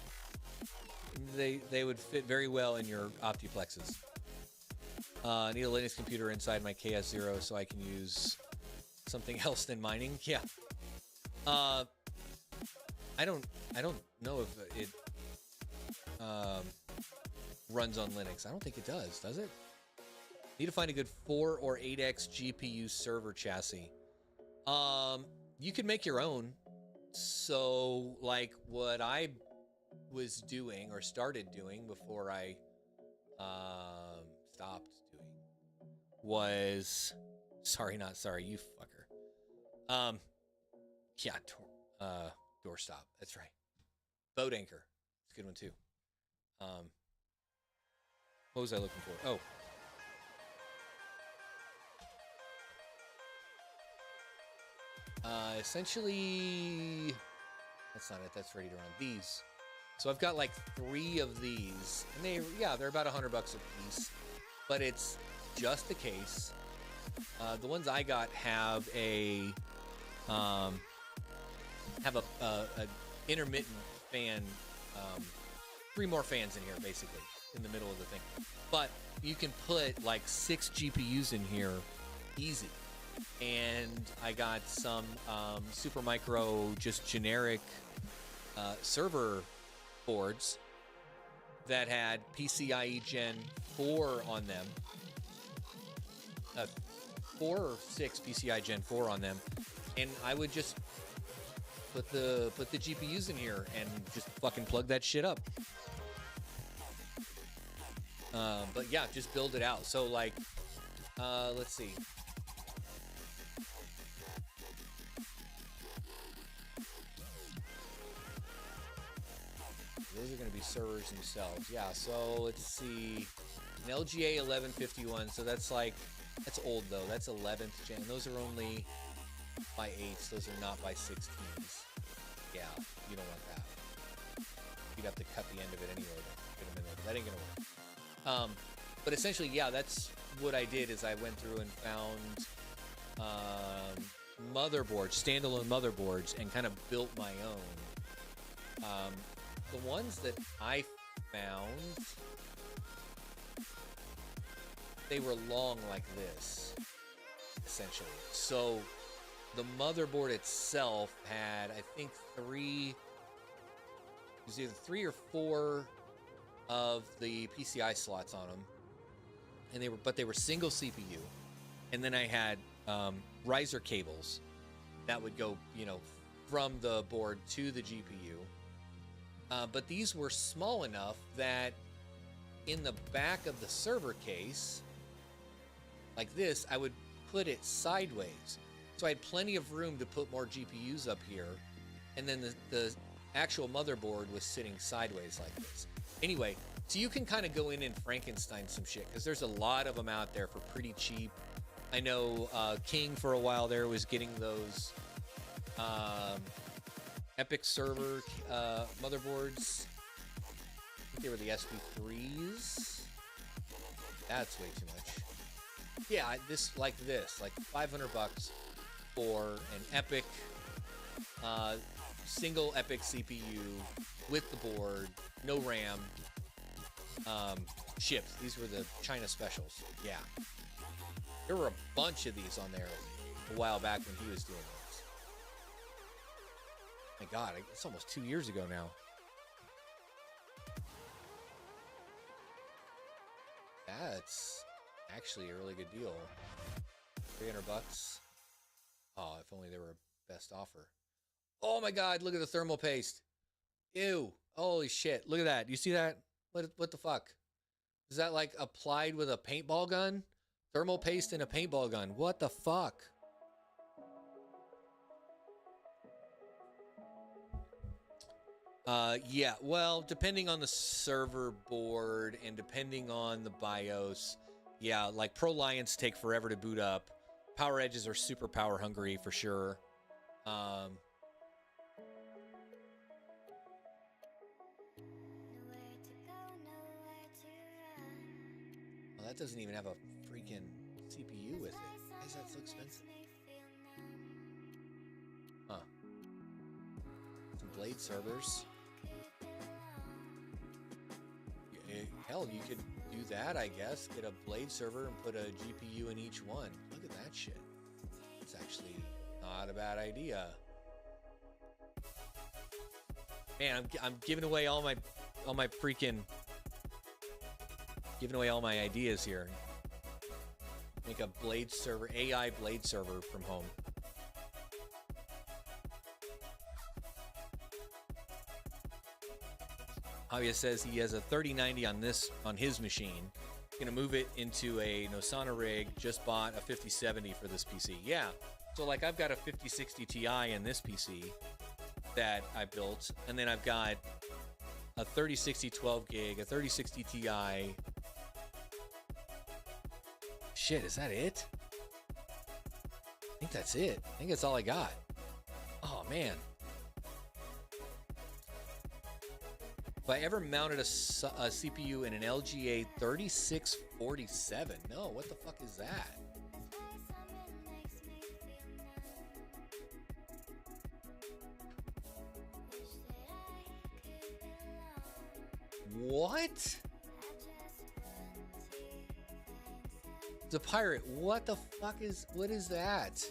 They would fit very well in your Optiplexes. I need a Linux computer inside my KS0 so I can use something else than mining. Yeah. I don't know if it runs on Linux. I don't think it does it? Need to find a good 4 or 8x GPU server chassis. You could make your own. So, like what I was doing or started doing before I stopped doing was, not sorry, you fucker. Yeah, doorstop. That's right. Boat anchor. It's a good one too. What was I looking for? Oh. Essentially, that's not it. That's ready to run. These. So I've got like 3 of these, and they're about $100 a piece, but it's just the case. The ones I got have a intermittent fan, 3 more fans in here basically in the middle of the thing, but you can put like 6 GPUs in here easy. And I got some Supermicro, just generic server boards that had PCIe Gen 4 on them, 4 or 6 PCIe Gen 4 on them, and I would just put the GPUs in here and just fucking plug that shit up. But yeah, just build it out. So like, let's see. Those are going to be servers themselves. Yeah, so let's see. An LGA 1151. So that's old though. That's 11th gen. Those are only by 8s. Those are not by 16s. Yeah, you don't want that. You'd have to cut the end of it anyway to get them in there. That ain't going to work. But essentially, yeah, that's what I did is I went through and found motherboards, standalone motherboards, and kind of built my own. The ones that I found, they were long like this, essentially. So the motherboard itself had, I think, it was either 3 or 4 of the PCI slots on them, and they were single CPU. And then I had riser cables that would go, from the board to the GPU. But these were small enough that in the back of the server case, like this, I would put it sideways. So I had plenty of room to put more GPUs up here. And then the actual motherboard was sitting sideways like this. Anyway, so you can kind of go in and Frankenstein some shit, because there's a lot of them out there for pretty cheap. I know King for a while there was getting those Epic server motherboards. I think they were the SP3s. That's way too much. Yeah, like 500 bucks for an Epic single Epic CPU with the board, no RAM, shipped. These were the China specials. Yeah, there were a bunch of these on there a while back when he was doing those. My God, it's almost 2 years ago now. That's actually a really good deal. 300 bucks. Oh, if only they were a best offer. Oh my God, look at the thermal paste. Ew. Holy shit. Look at that. You see that? What the fuck? Is that like applied with a paintball gun? Thermal paste in a paintball gun. What the fuck? Yeah, well, depending on the server board and depending on the BIOS, yeah, like Pro Lions take forever to boot up. Power Edges are super power hungry for sure. Well, that doesn't even have a freaking CPU with it. Why is that so expensive? Huh. Some Blade servers. Hell, you could do that, I guess. Get a Blade server and put a GPU in each one. Look at that shit. It's actually not a bad idea. Man, I'm giving away all my freaking giving away all my ideas here. Make a Blade server, AI Blade server from home. Javier says he has a 3090 on his machine. Gonna move it into a Nosana rig. Just bought a 5070 for this PC. Yeah, so like I've got a 5060 Ti in this PC that I built, and then I've got a 3060 12 gig, a 3060 Ti. Shit, is that it? I think that's it. I think that's all I got. Oh man. If I ever mounted a CPU in an LGA 3647, no, what the fuck is that? What? The pirate, what the fuck what is that?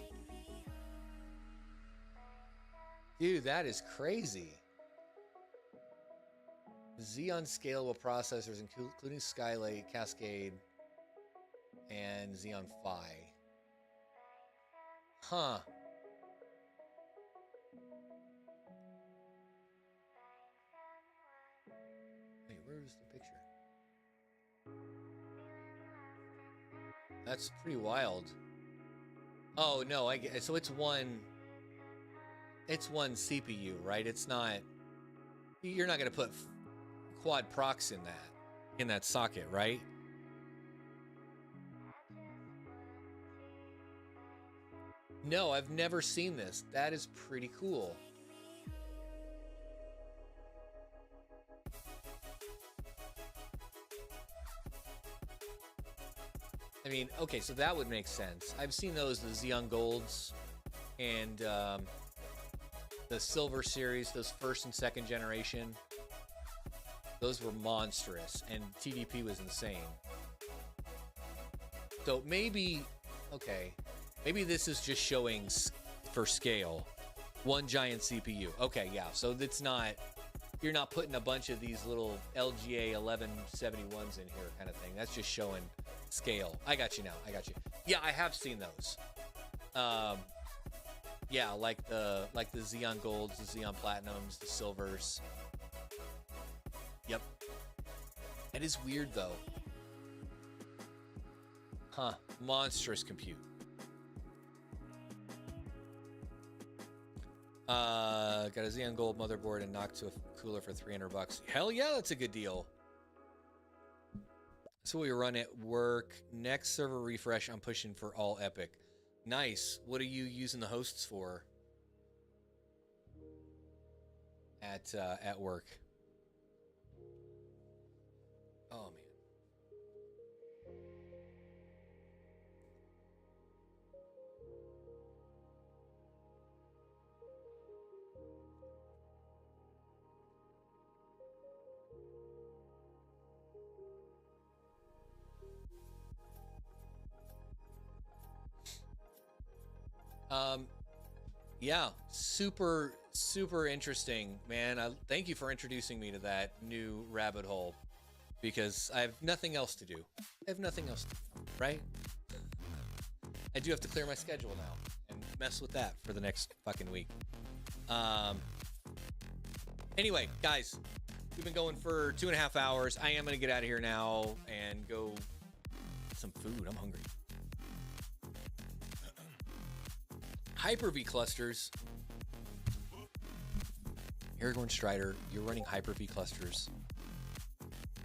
Dude, that is crazy. Xeon scalable processors, including Skylake, Cascade, and Xeon Phi. Huh. Wait, where's the picture? That's pretty wild. Oh no, I get so it's one CPU, right? It's not. You're not gonna put quad procs in that socket, right? No, I've never seen this. That is pretty cool. I mean, okay, so that would make sense. I've seen those, the Xeon Golds and the Silver series, those first and second generation. Those were monstrous, and TDP was insane. So maybe, okay, maybe this is just showing for scale, one giant CPU. Okay, yeah, so it's not, you're not putting a bunch of these little LGA 1171s in here kind of thing. That's just showing scale. I got you now, I got you. Yeah, I have seen those. Yeah, like the Xeon Golds, the Xeon Platinums, the Silvers. Yep. That is weird though. Huh. Monstrous compute. Got a Xeon Gold motherboard and knocked to a cooler for $300. Hell yeah, that's a good deal. So we run at work. Next server refresh, I'm pushing for all epic. Nice. What are you using the hosts for? At work. Oh man. Yeah, super interesting, man. Thank you for introducing me to that new rabbit hole because I have nothing else to do. I have nothing else to do, right? I do have to clear my schedule now and mess with that for the next fucking week. Anyway, guys, we've been going for 2.5 hours. I am going to get out of here now and go get some food. I'm hungry. Hyper-V clusters. Aragorn Strider, you're running Hyper-V clusters.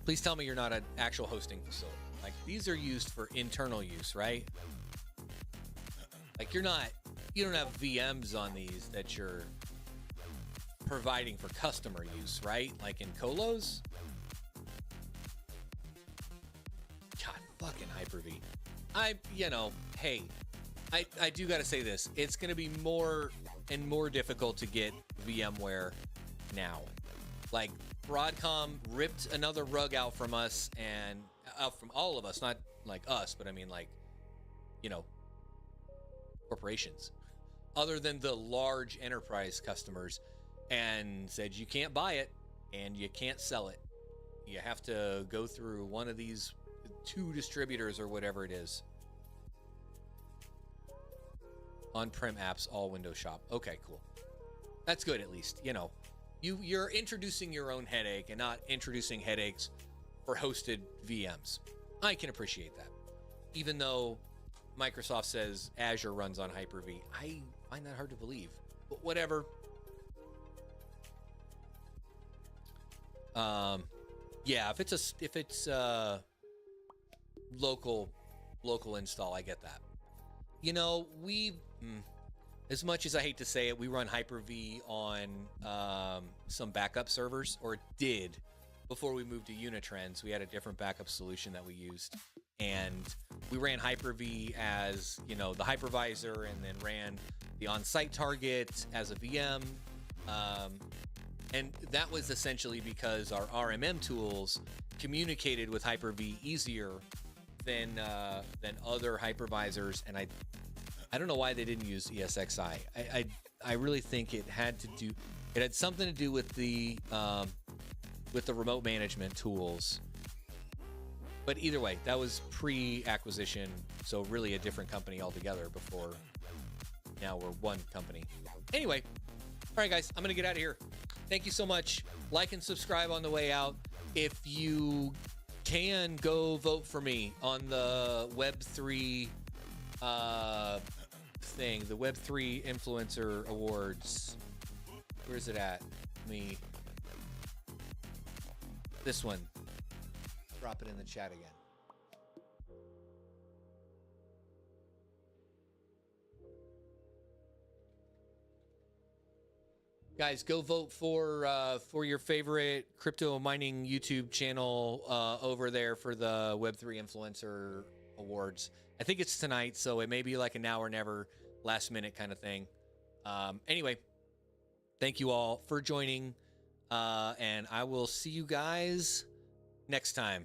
Please tell me you're not an actual hosting facility. Like, these are used for internal use, right? Like, you don't have VMs on these that you're providing for customer use, right? Like in colos? God, fucking Hyper-V. Hey, I do gotta say this. It's gonna be more and more difficult to get VMware now. Like, Broadcom ripped another rug out from us and out from all of us, not like us, but I mean like, corporations, other than the large enterprise customers, and said you can't buy it and you can't sell it. You have to go through one of these 2 distributors or whatever it is. On-prem apps, all Windows Shop. Okay, cool. That's good, at least. You're introducing your own headache and not introducing headaches for hosted VMs. I can appreciate that. Even though Microsoft says Azure runs on Hyper-V, I find that hard to believe. But whatever. Yeah, if it's local install, I get that. As much as I hate to say it, we run Hyper-V on some backup servers, or did before we moved to Unitrends. We had a different backup solution that we used, and we ran Hyper-V as the hypervisor, and then ran the on-site target as a VM, and that was essentially because our RMM tools communicated with Hyper-V easier than other hypervisors, and I don't know why they didn't use ESXi. I really think it had something to do with the remote management tools. But either way, that was pre-acquisition, so really a different company altogether. Before now we're one company. Anyway, all right, guys, I'm gonna get out of here. Thank you so much. Like and subscribe on the way out. If you can, go vote for me on the Web3 thing, the Web3 Influencer Awards. Where is it at? This one. Drop it in the chat again. Guys, go vote for your favorite crypto mining YouTube channel over there for the Web3 Influencer Awards. I think it's tonight, so it may be like a now or never, last minute kind of thing. Anyway, thank you all for joining, and I will see you guys next time.